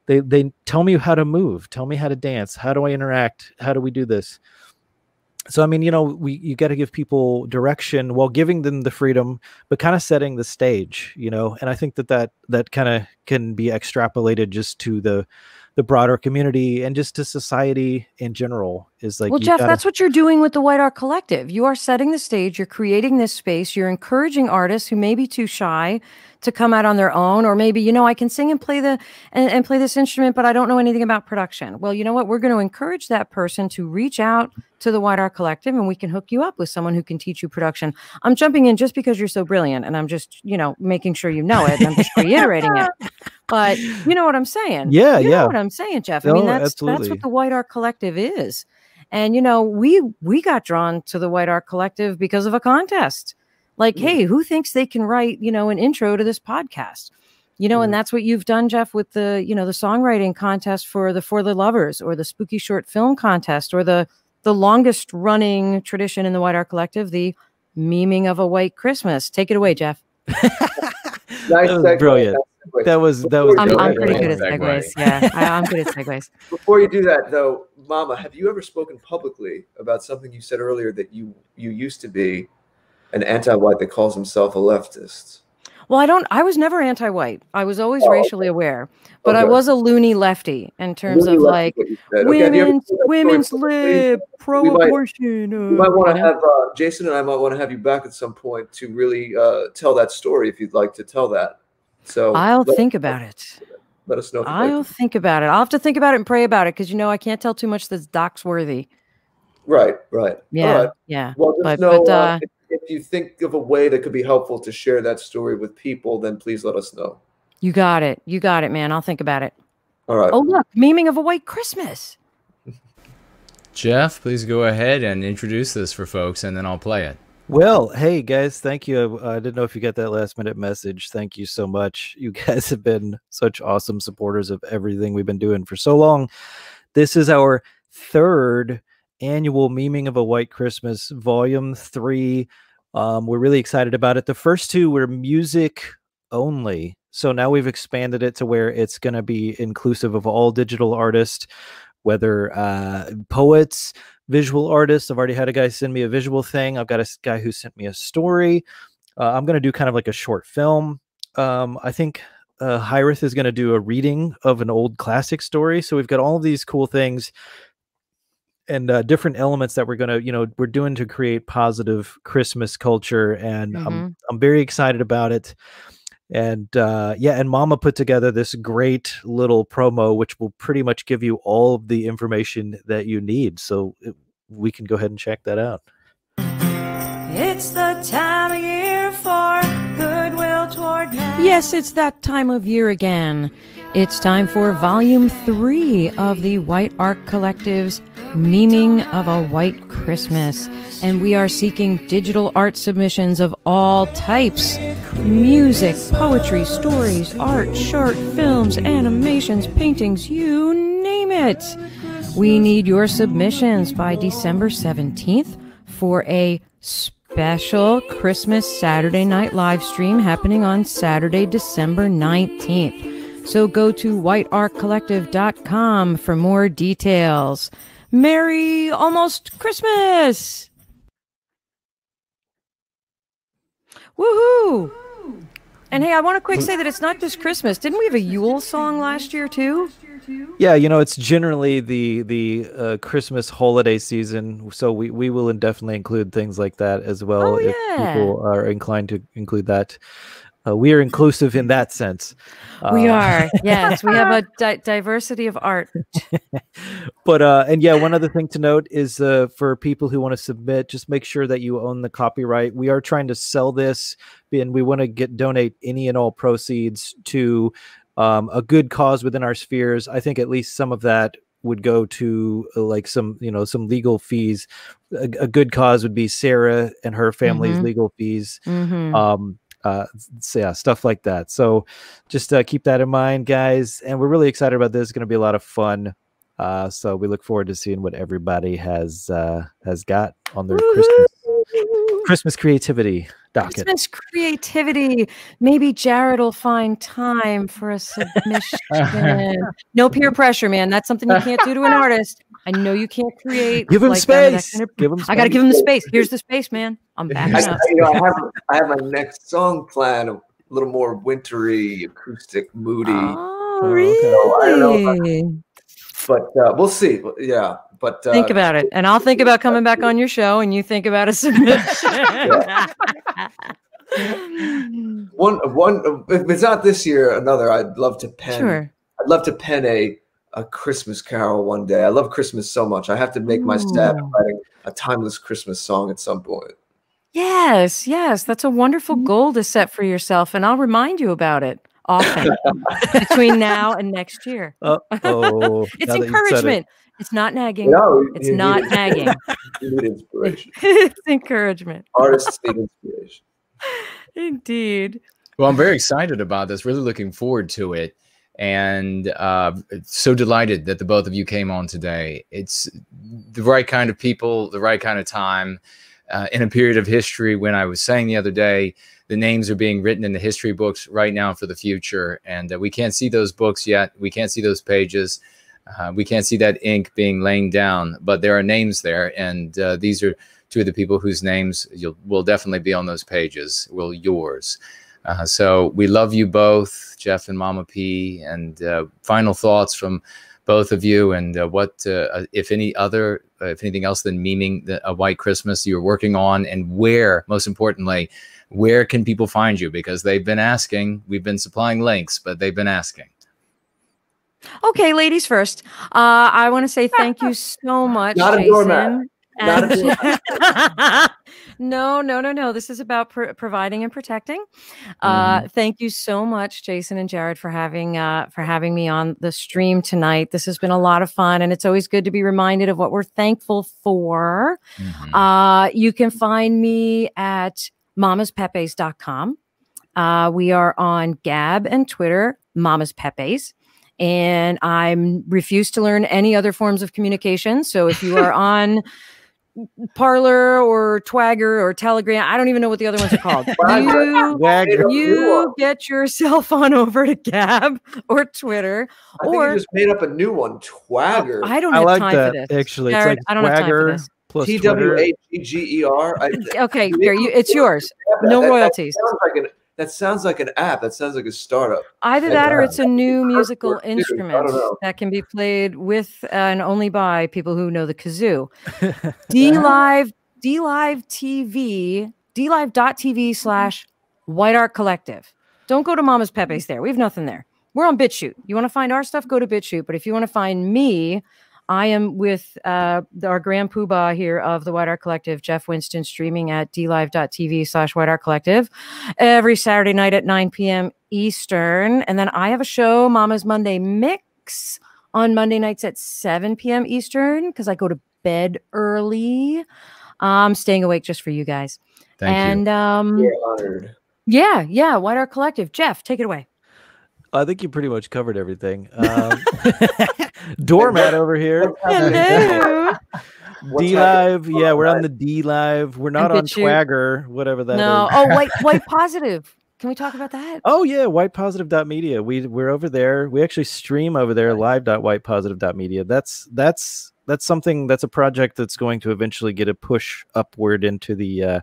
They tell me how to move, tell me how to dance, how do I interact, how do we do this? So I mean, you got to give people direction while giving them the freedom, but kind of setting the stage, and I think that kind of can be extrapolated just to the broader community and just to society in general. Is like, well, Jeff, that's what you're doing with the White Art Collective. You are setting the stage, you're creating this space, you're encouraging artists who may be too shy to come out on their own, or maybe, I can sing and play play this instrument, but I don't know anything about production. Well, you know what? We're going to encourage that person to reach out to the White Art Collective, and we can hook you up with someone who can teach you production. I'm jumping in just because you're so brilliant, and I'm just, making sure you know it. And I'm just reiterating it. But you know what I'm saying? Yeah, you know what I'm saying, Jeff. I mean, that's what the White Art Collective is. And, we got drawn to the White Art Collective because of a contest. Like, hey, who thinks they can write, an intro to this podcast? And that's what you've done, Jeff, with the, the songwriting contest for the Lovers, or the spooky short film contest, or the longest running tradition in the White Art Collective, the memeing of a white Christmas. Take it away, Jeff. Nice, that was brilliant. That was. I'm pretty good at segues. Yeah, I'm good at segues. Before you do that, though, Mama, have you ever spoken publicly about something you said earlier, that you used to be an anti-white that calls himself a leftist? Well, I was never anti-white. I was always racially aware, but I was a loony lefty in terms of like women's lib, pro-abortion. You might want to have Jason and I might want to have you back at some point to really tell that story if you'd like to tell that. So I'll think about it. Let us know. I'll think about it. I'll have to think about it and pray about it, because I can't tell too much that's docs worthy. Right. Yeah, right. Yeah. Well, just know if you think of a way that could be helpful to share that story with people, then please let us know. You got it, man. I'll think about it. All right. Oh, look, memeing of a white Christmas. Jeff, please go ahead and introduce this for folks, and then I'll play it. Well, hey guys, thank you. I didn't know if you got that last minute message. Thank you so much. You guys have been such awesome supporters of everything we've been doing for so long. This is our third annual Memeing of a White Christmas, Volume 3. We're really excited about it. The first two were music only. So now we've expanded it to where it's going to be inclusive of all digital artists, whether poets, visual artists. I've already had a guy send me a visual thing. I've got a guy who sent me a story. I'm going to do kind of like a short film. I think Hyrith is going to do a reading of an old classic story. So we've got all of these cool things and different elements that we're going to, we're doing to create positive Christmas culture. And I'm very excited about it. And and Mama put together this great little promo, which will pretty much give you all of the information that you need. So we can go ahead and check that out. It's the time of year for goodwill toward man. Yes, it's that time of year again. It's time for Volume 3 of the White Art Collective's Memeing of a White Christmas. And we are seeking digital art submissions of all types. Music, poetry, stories, art, short films, animations, paintings, you name it. We need your submissions by December 17th for a special Christmas Saturday night live stream happening on Saturday, December 19th. So go to whiteartcollective.com for more details. Merry almost Christmas! Woohoo! And hey, I want to quick say that it's not just Christmas. Didn't we have a Yule song last year too? Yeah, you know, it's generally the Christmas holiday season, so we will definitely include things like that as well. Oh, if yeah. people are inclined to include that. We are inclusive in that sense. We are, yes. We have a diversity of art. But and yeah, one other thing to note is for people who want to submit, just make sure that you own the copyright. We are trying to sell this, and we want to donate any and all proceeds to a good cause within our spheres. I think at least some of that would go to like some legal fees. A good cause would be Sarah and her family's legal fees. So yeah, stuff like that. So just keep that in mind, guys. And we're really excited about this. It's going to be a lot of fun. So we look forward to seeing what everybody has got on their Christmas creativity docket. Christmas creativity. Maybe Jared will find time for a submission. No peer pressure, man. That's something you can't do to an artist. I know you can't create. Give him like space. That Give him space. I got to give him the space. Here's the space, man. I'm back. I have my next song planned, a little more wintry, acoustic, moody. Oh, really? So I don't know but we'll see. Yeah, but think about it, and I'll think about coming back on your show, and you think about a submission. One. If it's not this year, another. I'd love to pen. Sure. I'd love to pen a Christmas carol one day. I love Christmas so much. I have to make my stab at writing a timeless Christmas song at some point. Yes, that's a wonderful goal to set for yourself, and I'll remind you about it often between now and next year. It's encouragement. It's not nagging. No, it's not nagging. You need inspiration. It's encouragement. Artists need inspiration. Indeed. Well, I'm very excited about this. Really looking forward to it. And so delighted that the both of you came on today. It's the right kind of people, the right kind of time in a period of history when I was saying the other day, the names are being written in the history books right now for the future. And we can't see those books yet. We can't see those pages. We can't see that ink being laid down, but there are names there. And these are two of the people whose names will definitely be on those pages, yours. So we love you both, Jeff and Mama P. And final thoughts from both of you, and what, if anything else than memeing a White Christmas you're working on, and where, most importantly, where can people find you? Because they've been asking. We've been supplying links, but they've been asking. Okay, ladies first. I want to say thank you so much, Not a Jason. doormat. Not a doormat. No. This is about providing and protecting. Thank you so much, Jason and Jared, for having me on the stream tonight. This has been a lot of fun, and it's always good to be reminded of what we're thankful for. You can find me at mamaspepes.com. We are on Gab and Twitter, Mamas Pepes. And I refuse to learn any other forms of communication. So if you are on Parler or Twagger or Telegram, I don't even know what the other ones are called. You get yourself on over to Gab or Twitter. I think you just made up a new one, Twagger. I don't have time for this. Actually, Jared, it's like I don't have time for this. plus TWAGGER. Okay, here it's yours. No royalties. That sounds like an app. That sounds like a startup. Either that or it's a new musical instrument that can be played with and only by people who know the kazoo. DLive.tv/White Art Collective. Don't go to Mama's Pepes there. We have nothing there. We're on BitChute. You want to find our stuff, go to BitChute. But if you want to find me, I am with our grand poobah here of the White Art Collective, Jeff Winston, streaming at dlive.tv/White Art Collective every Saturday night at 9 p.m. Eastern. And then I have a show, Mama's Monday Mix, on Monday nights at 7 p.m. Eastern, because I go to bed early. I'm staying awake just for you guys. Thank you. We're honored. Yeah. White Art Collective. Jeff, take it away. I think you pretty much covered everything. Doormat over here. Hello. D Live. Yeah, we're on the D Live. We're not on Twagger, whatever that is. Oh, White Positive. Can we talk about that? Oh yeah, whitepositive.media. We're over there. We actually stream over there, live.whitepositive.media. That's something, that's a project that's going to eventually get a push upward into the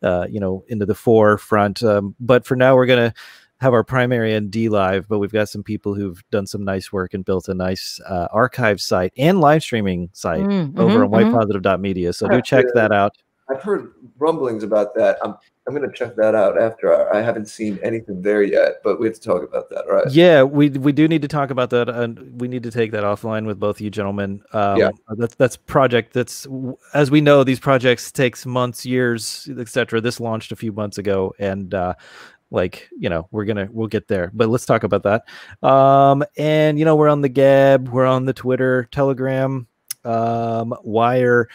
into the forefront. But for now, we're gonna have our primary in D Live, but we've got some people who've done some nice work and built a nice archive site and live streaming site over on whitepositive.media. So do check that out. I've heard rumblings about that. I'm going to check that out after. I haven't seen anything there yet, but we have to talk about that, right? Yeah, we do need to talk about that, and we need to take that offline with both you gentlemen. That's a project that's, as we know, these projects takes months, years, etc. This launched a few months ago, and we'll get there, but let's talk about that. And we're on the Gab, we're on the Twitter, Telegram, Wire,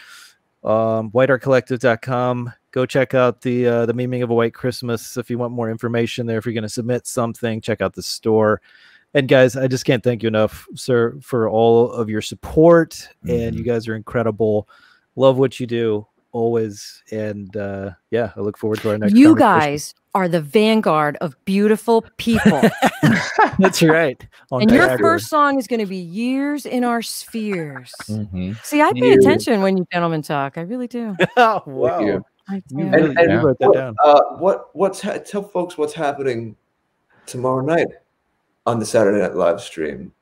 whiteartcollective.com. Go check out the Memeing of a White Christmas if you want more information there. If you're going to submit something, check out the store. And guys, I just can't thank you enough, sir, for all of your support. And you guys are incredible. Love what you do always. And I look forward to our next. You guys are the vanguard of beautiful people. That's right. And your first song is going to be Years in Our Spheres. See, I pay attention when you gentlemen talk. I really do. Oh, wow. You wrote that down. Tell folks what's happening tomorrow night on the Saturday Night Live stream.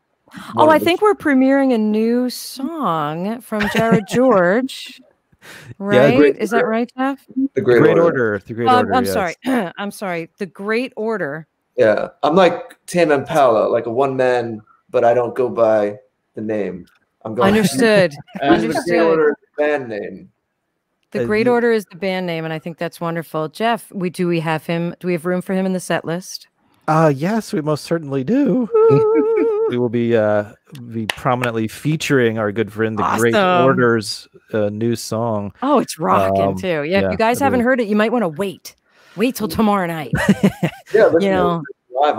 I think we're premiering a new song from Jared George. Right? Is that right, Jeff? The Great Order. The Great Order. I'm sorry. I'm sorry. The Great Order. Yeah. I'm like Tame Impala, like a one man, but I don't go by the name. I'm going. Understood. The Great Order band name. The Great Order is the band name, and I think that's wonderful. Jeff, do we have room for him in the set list? Yes, we most certainly do. We will be prominently featuring our good friend, the Great Order's new song. Oh, it's rocking too. Yeah, if you guys haven't heard it, you might want to wait till tomorrow night. Live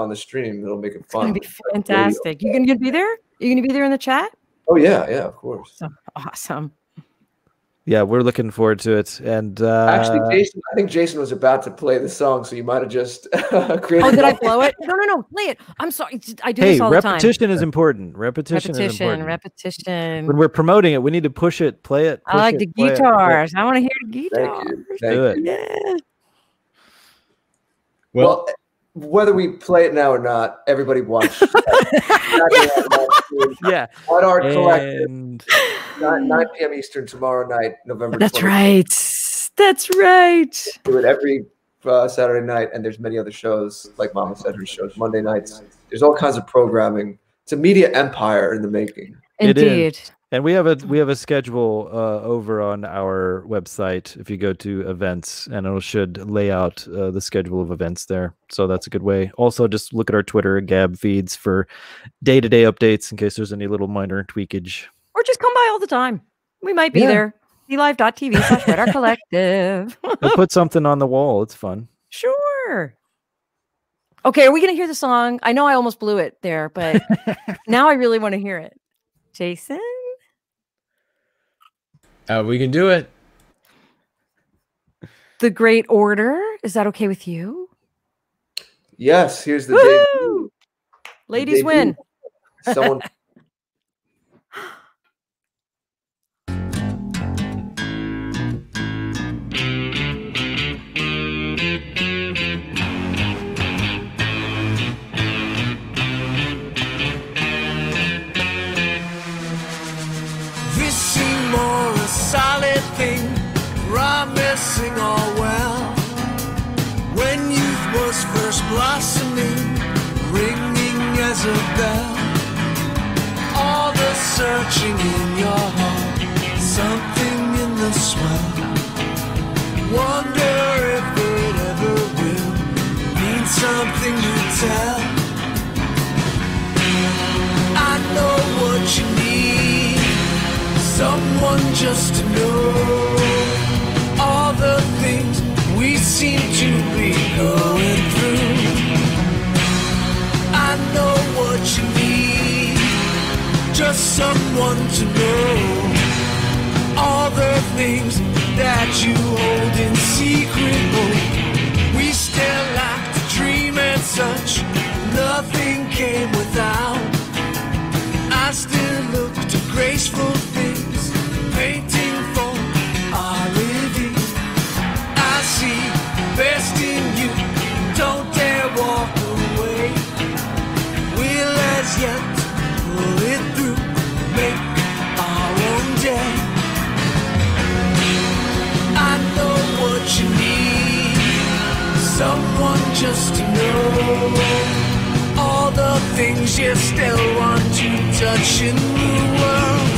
on the stream. It'll make it fun. It's gonna be fantastic. You gonna be there? You gonna be there in the chat? Oh yeah, of course. Awesome. Yeah, we're looking forward to it. And actually, Jason, I think Jason was about to play the song, so you might have just created. Oh, did I blow it? No, play it. I'm sorry. I do this all the time. Repetition is important. Repetition is important. Repetition. When we're promoting it, we need to push it, play it. I like the guitars. I want to hear the guitars. Thank you. Yeah. Well, whether we play it now or not, everybody watch. Yeah. White Art Collective. 9 p.m. Eastern tomorrow night, November 20th. That's right. Do it every Saturday night, and there's many other shows, like Mama said, her shows Monday nights. There's all kinds of programming. It's a media empire in the making. Indeed. And we have a schedule over on our website. If you go to events, and it should lay out the schedule of events there. So that's a good way. Also, just look at our Twitter and Gab feeds for day-to-day updates in case there's any little minor tweakage. Or just come by all the time. We might be there. DLive.tv/White Art Collective. We'll put something on the wall. It's fun. Sure. Okay, are we going to hear the song? I know I almost blew it there, but now I really want to hear it. Jason? We can do it. The Great Order. Is that okay with you? Yes. Here's the debut. Ladies win. Someone. Solid thing, promising all well. When youth was first blossoming, ringing as a bell. All the searching in your heart, something in the swell. Wonder if it ever will mean something new tell. I know what you need, someone just to know all the things we seem to be going through. I know what you need, just someone to know all the things that you hold in secret. Oh, we still like to dream and such, nothing came without. I still look to graceful things, painting for our living. I see best in you, don't dare walk away. We'll as yet pull it through, make our own day. I know what you need, someone just to know all the things you still want to touch in the world.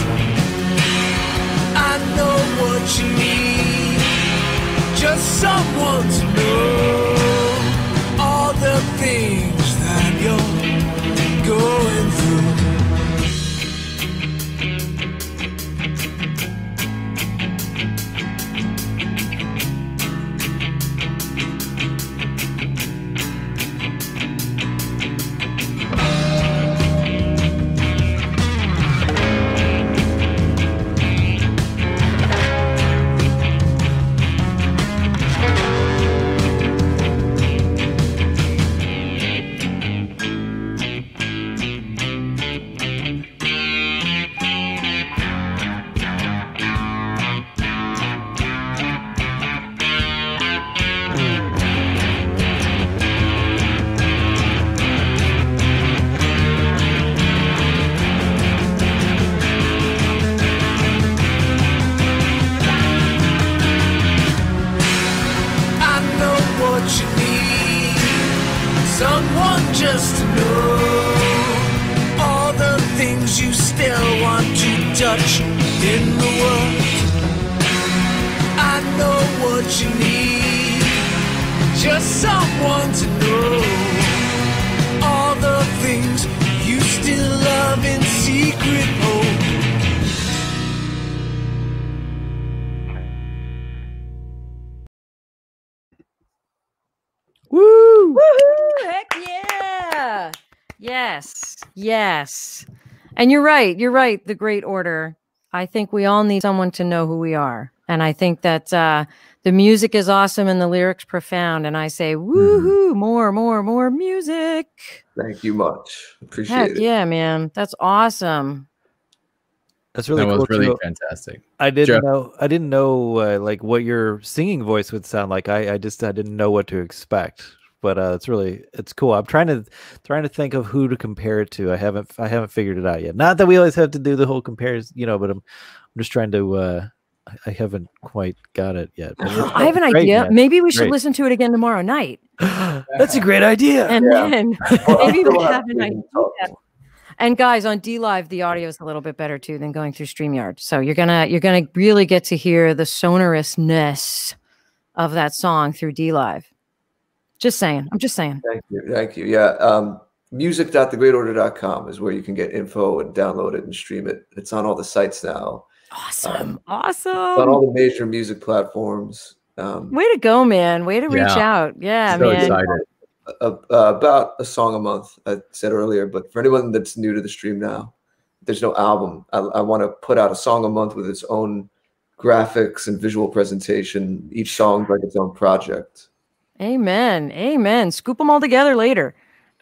I know what you need, just someone to know all the things that you're going through. Just to know all the things you still want to touch in the world. I know what you need, just someone to know all the things you still love in secret. Oh, woo! Woohoo! Heck yeah! Yes, yes. And you're right. You're right. The Great Order. I think we all need someone to know who we are. And I think that the music is awesome and the lyrics profound. And I say, woohoo, more music. Thank you much. Appreciate Heck it. yeah, man. That's awesome. That's really that cool. was really too. fantastic. I didn't know like what your singing voice would sound like. I didn't know what to expect. But it's cool. I'm trying to think of who to compare it to. I haven't figured it out yet. Not that we always have to do the whole comparison, but I'm just trying to I haven't quite got it yet. I have an idea. Man. Maybe we should listen to it again tomorrow night. That's a great idea. And then maybe we have an idea. And guys, on D Live, the audio is a little bit better too than going through StreamYard. So you're gonna really get to hear the sonorousness of that song through D Live. Just saying. I'm just saying. Thank you. Yeah. Music.thegreatorder.com is where you can get info and download it and stream it. It's on all the sites now. Awesome. It's on all the major music platforms. Way to go, man. Way to reach out. Yeah, so man. Excited. About a song a month, I said earlier, but for anyone that's new to the stream now, there's no album. I want to put out a song a month with its own graphics and visual presentation. Each song's like its own project. Amen. Scoop them all together later.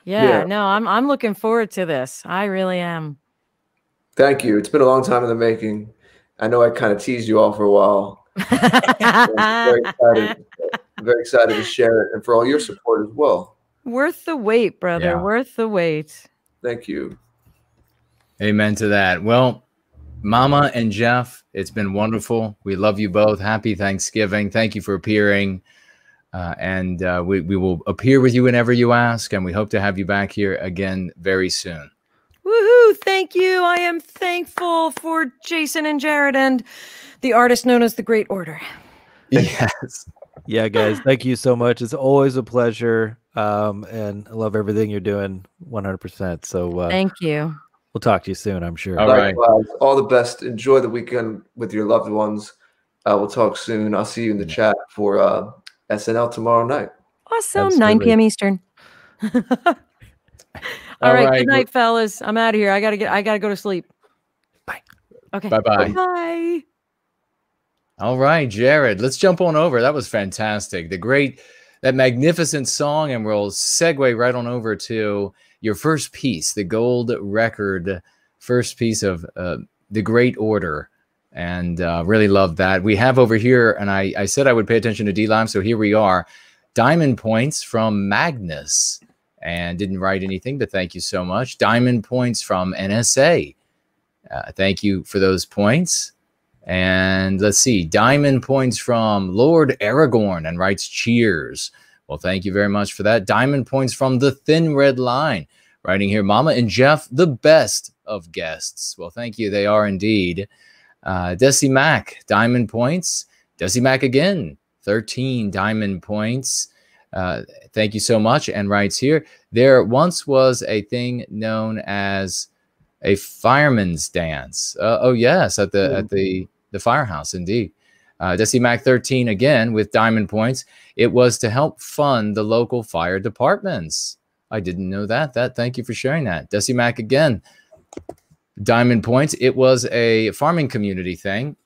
Yeah. No, I'm looking forward to this. I really am. Thank you. It's been a long time in the making. I know I kind of teased you all for a while. I'm very excited to share it and for all your support as well. Worth the wait, brother. Yeah. Worth the wait. Thank you. Amen to that. Well, Mama and Jeff, it's been wonderful. We love you both. Happy Thanksgiving. Thank you for appearing. And we will appear with you whenever you ask, and we hope to have you back here again very soon. Woohoo! Thank you. I am thankful for Jason and Jared and the artist known as the Great Order. Yes. Yeah, guys, thank you so much. It's always a pleasure. and I love everything you're doing 100%. So Thank you. we'll talk to you soon, I'm sure. All right. All the best. Enjoy the weekend with your loved ones. We'll talk soon. I'll see you in the chat for SNL tomorrow night. Awesome. Absolutely. 9 p.m. Eastern. All right. right. Good night, fellas. I'm out of here. I gotta go to sleep. Bye. Okay. Bye-bye. Bye. All right, Jared, let's jump on over. That was fantastic. That magnificent song, and we'll segue right on over to your first piece, the gold record, first piece of The Great Order. And really love that. We have over here, and I said I would pay attention to D-Live, so here we are. Diamond points from Magnus. And didn't write anything, but thank you so much. Diamond points from NSA. Thank you for those points. And let's see, diamond points from Lord Aragorn and writes cheers. Well, thank you very much for that. Diamond points from the Thin Red Line, writing here, Mama and Jeff, the best of guests. Well, thank you. They are indeed. Desi Mac, diamond points. Desi Mac again, 13 diamond points. Thank you so much. And writes here, there once was a thing known as a fireman's dance. Oh yes, at the firehouse, indeed. Desi Mac 13 again with diamond points. It was to help fund the local fire departments. I didn't know that. Thank you for sharing that. Desi Mac again, diamond points. It was a farming community thing.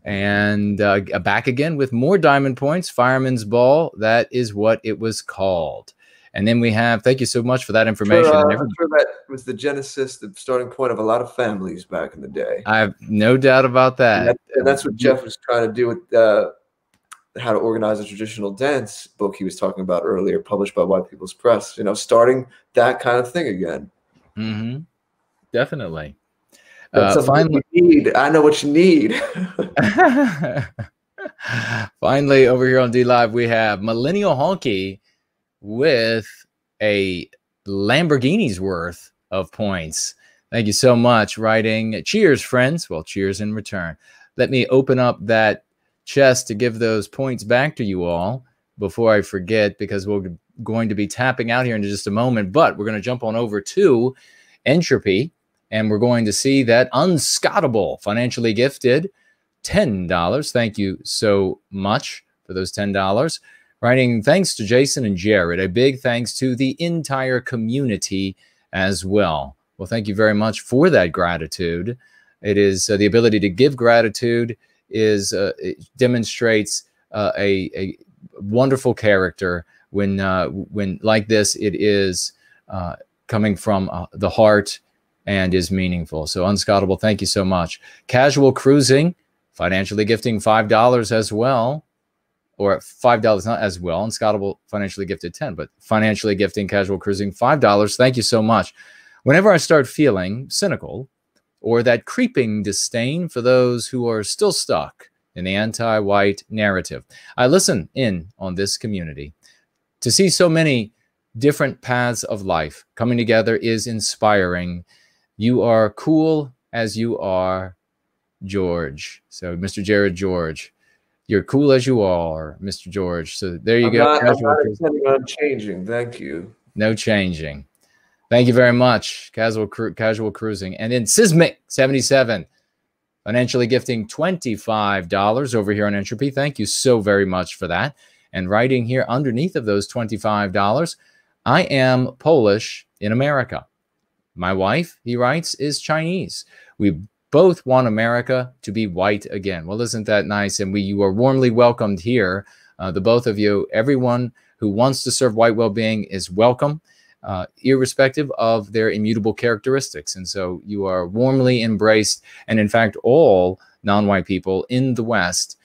And back again with more diamond points. Fireman's Ball. That is what it was called. And then we have, thank you so much for that information. I'm sure that was the genesis, the starting point of a lot of families back in the day. I have no doubt about that. And that's what Jeff was trying to do with How to Organize a Traditional Dance book he was talking about earlier, published by White People's Press. You know, starting that kind of thing again. Mm-hmm. Definitely. Finally, you need. I know what you need. Finally, over here on D-Live, we have Millennial Honky with a Lamborghini's worth of points. Thank you so much. Writing, cheers, friends. Well, cheers in return. Let me open up that chest to give those points back to you all before I forget, because we're going to be tapping out here in just a moment. But we're going to jump on over to Entropy. And we're going to see that Unscottable financially gifted $10. Thank you so much for those $10. Writing, thanks to Jason and Jared. A big thanks to the entire community as well. Well, thank you very much for that gratitude. It is the ability to give gratitude is it demonstrates a wonderful character when like this, it is coming from the heart and is meaningful. So Unscottable, thank you so much. Casual Cruising, financially gifting $5 as well, or $5 not as well. Unscottable financially gifted 10, but financially gifting Casual Cruising $5. Thank you so much. Whenever I start feeling cynical or that creeping disdain for those who are still stuck in the anti-white narrative, I listen in on this community. To see so many different paths of life coming together is inspiring. You are cool as you are, George. So, Mr. Jared George, you're cool as you are, Mr. George. So there you go. I'm not intending on changing. Thank you. No changing. Thank you very much. Casual Cruising. And then Sismic 77, financially gifting $25 over here on Entropy. Thank you so very much for that. And writing here underneath of those $25, I am Polish in America. My wife, he writes, is Chinese. We both want America to be white again. Well, isn't that nice? And you are warmly welcomed here, the both of you. Everyone who wants to serve White Wellbeing is welcome, irrespective of their immutable characteristics. And so you are warmly embraced. And in fact, all non-white people in the West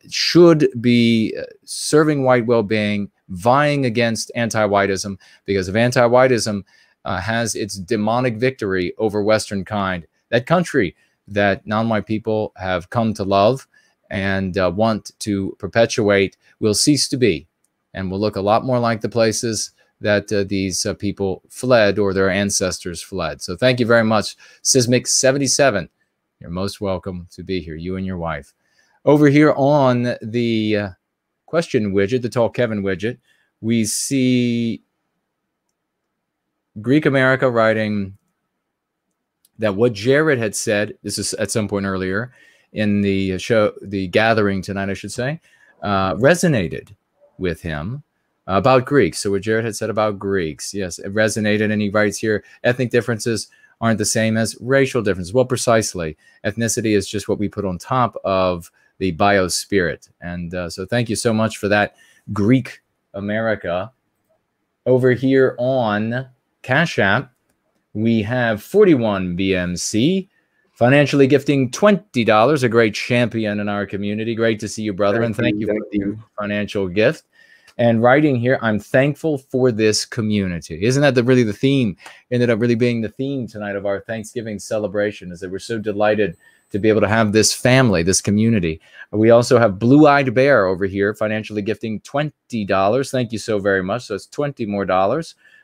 should be serving White Wellbeing, vying against Antiwhiteism, because if Antiwhiteism has its demonic victory over Western kind, that country that non-white people have come to love and want to perpetuate will cease to be, and will look a lot more like the places that these people fled, or their ancestors fled. So thank you very much, Sismic 77. You're most welcome to be here, you and your wife. Over here on the question widget, the Tall Kevin widget, we see Greek America writing that what Jared had said, this is at some point earlier in the show, the gathering tonight, I should say, resonated with him about Greeks. So what Jared had said about Greeks, yes, it resonated. And he writes here, ethnic differences aren't the same as racial differences. Well, precisely. Ethnicity is just what we put on top of the biospirit. And so thank you so much for that, Greek America. Over here on Cash App, we have 41 BMC financially gifting $20, a great champion in our community. Great to see you, brother. And thank you for the financial gift. And writing here, I'm thankful for this community. Isn't that really the theme? Ended up really being the theme tonight of our Thanksgiving celebration, is that we're so delighted to be able to have this family, this community. We also have Blue-Eyed Bear over here financially gifting $20. Thank you so very much. So it's $20 more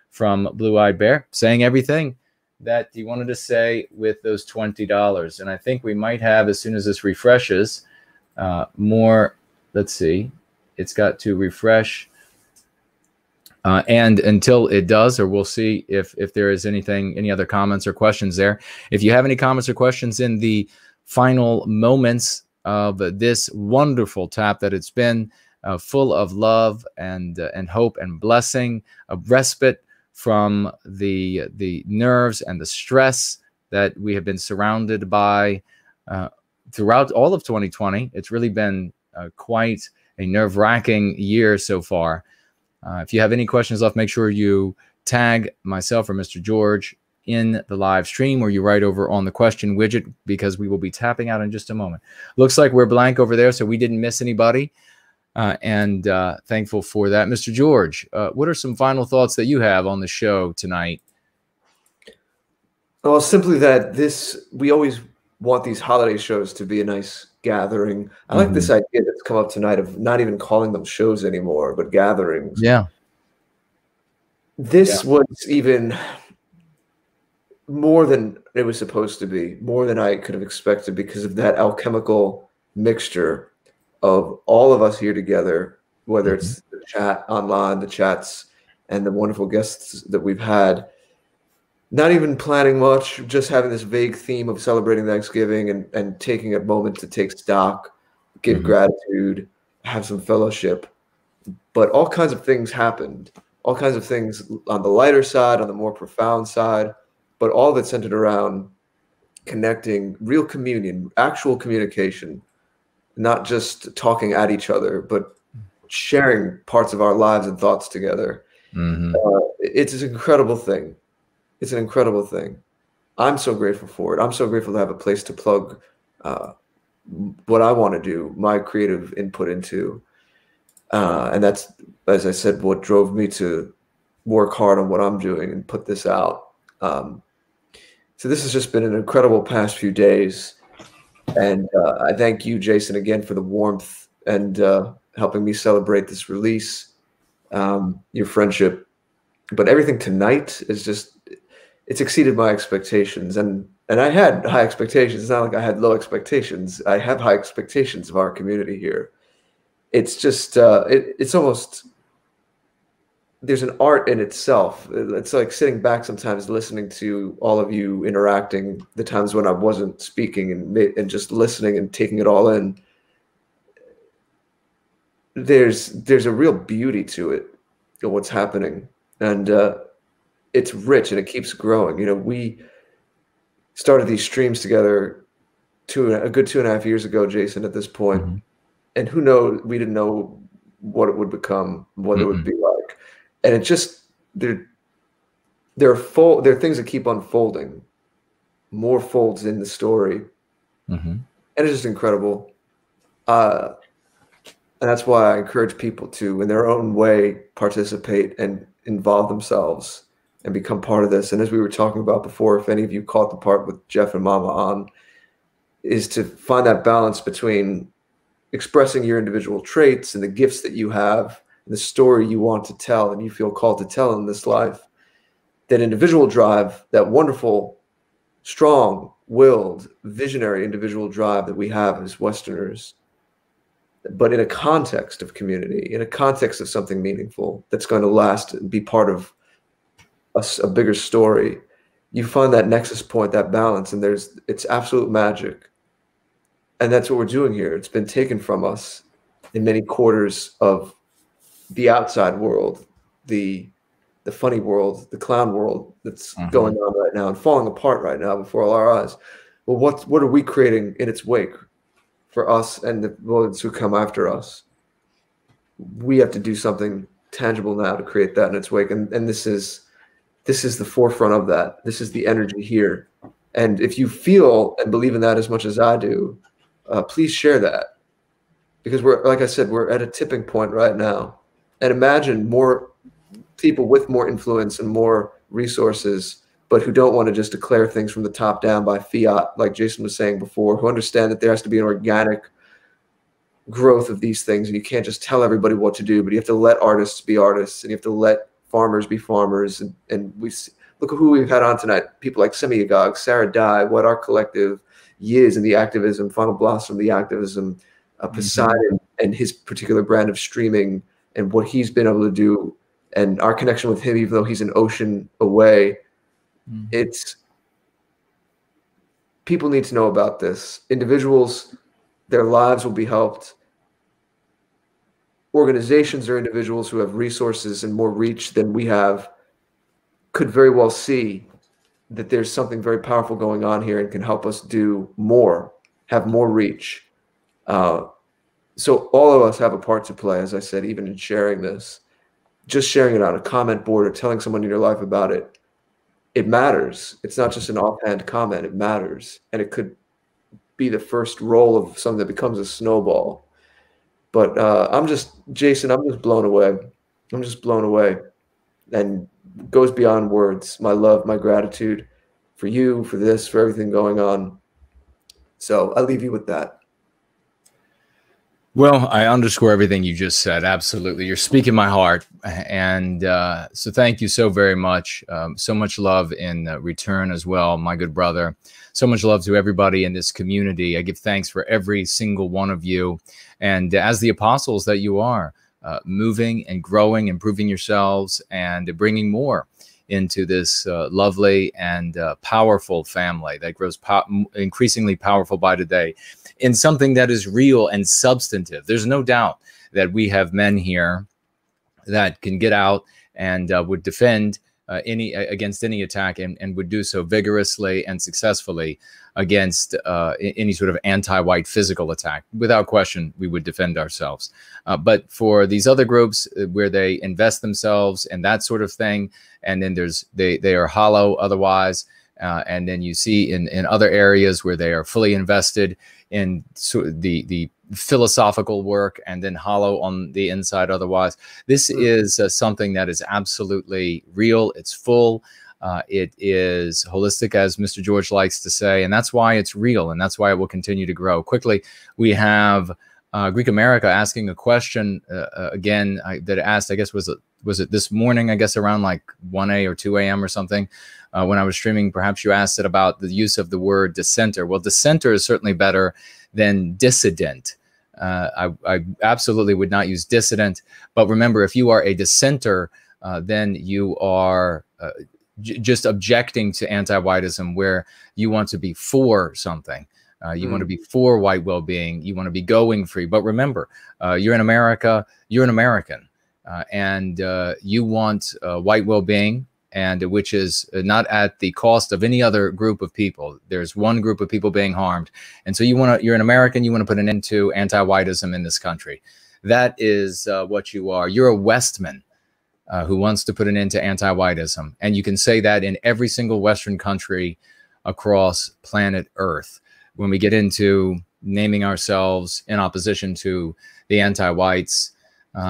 from Blue-Eyed Bear, saying everything that he wanted to say with those $20. And I think we might have, as soon as this refreshes, more. Let's see. It's got to refresh. And until it does, or we'll see if there is any other comments or questions there. If you have any comments or questions in the final moments of this wonderful tap that it's been, full of love and hope and blessing, a respite from the nerves and the stress that we have been surrounded by throughout all of 2020. It's really been quite a nerve-wracking year so far. If you have any questions left, make sure you tag myself or Mr. George in the live stream, or you write over on the question widget, because we will be tapping out in just a moment. Looks like we're blank over there, so we didn't miss anybody. And thankful for that. Mr. George, what are some final thoughts that you have on the show tonight? Well, simply that we always want these holiday shows to be a nice gathering. I like this idea that's come up tonight of not even calling them shows anymore, but gatherings. Yeah. This was even more than it was supposed to be, more than I could have expected, because of that alchemical mixture of all of us here together, whether it's the chat online, the chats, and the wonderful guests that we've had. Not even planning much, just having this vague theme of celebrating Thanksgiving and taking a moment to take stock, give gratitude, have some fellowship. But all kinds of things happened, all kinds of things on the lighter side, on the more profound side, but all that centered around connecting, real communion, actual communication, not just talking at each other, but sharing parts of our lives and thoughts together. It's an incredible thing. It's an incredible thing. I'm so grateful for it. I'm so grateful to have a place to plug what I want to do, my creative input into. And that's, as I said, what drove me to work hard on what I'm doing and put this out. So this has just been an incredible past few days. And I thank you, Jason, again for the warmth and helping me celebrate this release, your friendship. But everything tonight is just, it's exceeded my expectations. And I had high expectations. It's not like I had low expectations. I have high expectations of our community here. It's just, it's almost, there's an art in itself. It's like sitting back sometimes listening to all of you interacting, the times when I wasn't speaking and just listening and taking it all in. There's a real beauty to it, of what's happening. And it's rich and it keeps growing. You know, we started these streams together a good 2.5 years ago, Jason, at this point. And who knows, we didn't know what it would become, what it would be like. And it just, there are things that keep unfolding, more folds in the story. And it's just incredible. And that's why I encourage people to, in their own way, participate and involve themselves and become part of this. And as we were talking about before, if any of you caught the part with Jeff and Mama on, is to find that balance between expressing your individual traits and the gifts that you have, and the story you want to tell and you feel called to tell in this life. That individual drive, that wonderful, strong-willed, visionary individual drive that we have as Westerners, but in a context of community, in a context of something meaningful that's going to last and be part of a bigger story. You find that nexus point, that balance, and it's absolute magic. And that's what we're doing here. It's been taken from us in many quarters of the outside world, the funny world, the clown world that's going on right now and falling apart right now before all our eyes. Well, what are we creating in its wake for us and the ones who come after us? We have to do something tangible now to create that in its wake. And this is the forefront of that. This is the energy here. And if you feel and believe in that as much as I do, please share that. Because like I said, we're at a tipping point right now. And imagine more people with more influence and more resources, but who don't want to just declare things from the top down by fiat, like Jason was saying before, who understand that there has to be an organic growth of these things. And you can't just tell everybody what to do, but you have to let artists be artists, and you have to let farmers be farmers. And look at who we've had on tonight. People like Semi-Agog, Sarah Dye, What Art Collective, Yiz and the activism, Final Blossom, the activism, Poseidon and his particular brand of streaming and what he's been able to do, and our connection with him, even though he's an ocean away. It's people need to know about this. Individuals, their lives will be helped. Organizations or individuals who have resources and more reach than we have could very well see that there's something very powerful going on here and can help us do more, have more reach. So all of us have a part to play, as I said, even in sharing this. Just sharing it on a comment board or telling someone in your life about it, it matters. It's not just an offhand comment, it matters. And it could be the first roll of something that becomes a snowball. But Jason, I'm just blown away. I'm just blown away. And goes beyond words. My love, my gratitude for you, for this, for everything going on. So I leave you with that. Well, I underscore everything you just said. Absolutely. You're speaking my heart. And so thank you so very much. So much love in return as well, my good brother. So much love to everybody in this community. I give thanks for every single one of you. And as the apostles that you are, moving and growing, improving yourselves and bringing more into this lovely and powerful family that grows increasingly powerful by the day in something that is real and substantive. There's no doubt that we have men here that can get out and would defend against any attack and would do so vigorously and successfully against any sort of anti-white physical attack. Without question, we would defend ourselves. But for these other groups where they invest themselves and that sort of thing, and then they are hollow otherwise, and then you see in other areas where they are fully invested in the philosophical work and then hollow on the inside otherwise. This is something that is absolutely real. It's full. It is holistic, as Mr. George likes to say, and that's why it's real, and that's why it will continue to grow. Quickly, we have Greek America asking a question again that asked, I guess, was it this morning, I guess around like 1 or 2 a.m. or something, when I was streaming. Perhaps you asked it about the use of the word dissenter. Well, dissenter is certainly better than dissident. I absolutely would not use dissident. But remember, if you are a dissenter, then you are just objecting to anti-whiteism, where you want to be for something. You want to be for white well-being. You want to be going free. But remember, you're in America. You're an American. And you want white well-being, and which is not at the cost of any other group of people. There's one group of people being harmed. And so you're an American. You want to put an end to anti-whiteism in this country. That is what you are. You're a Westman who wants to put an end to anti-whiteism. And you can say that in every single Western country across planet Earth. When we get into naming ourselves in opposition to the anti-whites,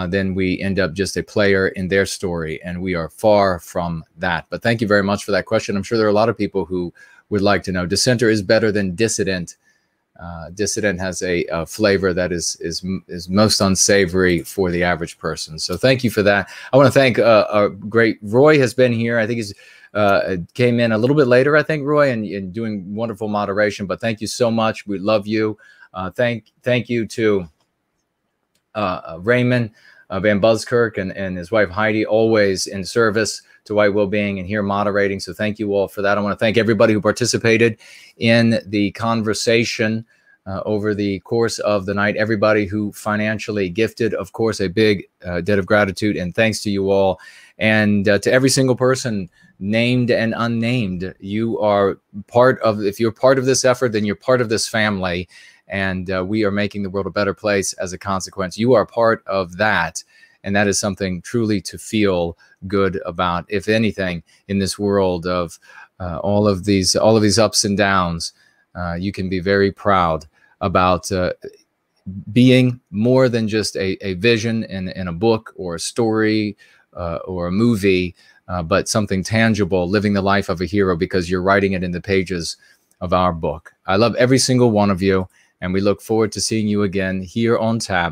then we end up just a player in their story, and we are far from that. But thank you very much for that question. I'm sure there are a lot of people who would like to know. Dissenter is better than dissident. Dissident has a flavor that is most unsavory for the average person. So thank you for that. I want to thank our great Roy has been here. I think he's came in a little bit later, I think, Roy, and doing wonderful moderation. But thank you so much. We love you. Thank you to Raymond Van Buskirk and his wife Heidi, always in service to White Wellbeing and here moderating. So thank you all for that. I want to thank everybody who participated in the conversation over the course of the night. Everybody who financially gifted, of course, a big debt of gratitude and thanks to you all. And to every single person, named and unnamed, you are part of, if you're part of this effort, then you're part of this family. And we are making the world a better place as a consequence. You are part of that. And that is something truly to feel good about. If anything, in this world of all of these ups and downs, you can be very proud about being more than just a vision in a book or a story or a movie, but something tangible, living the life of a hero because you're writing it in the pages of our book. I love every single one of you, and we look forward to seeing you again here on Tap.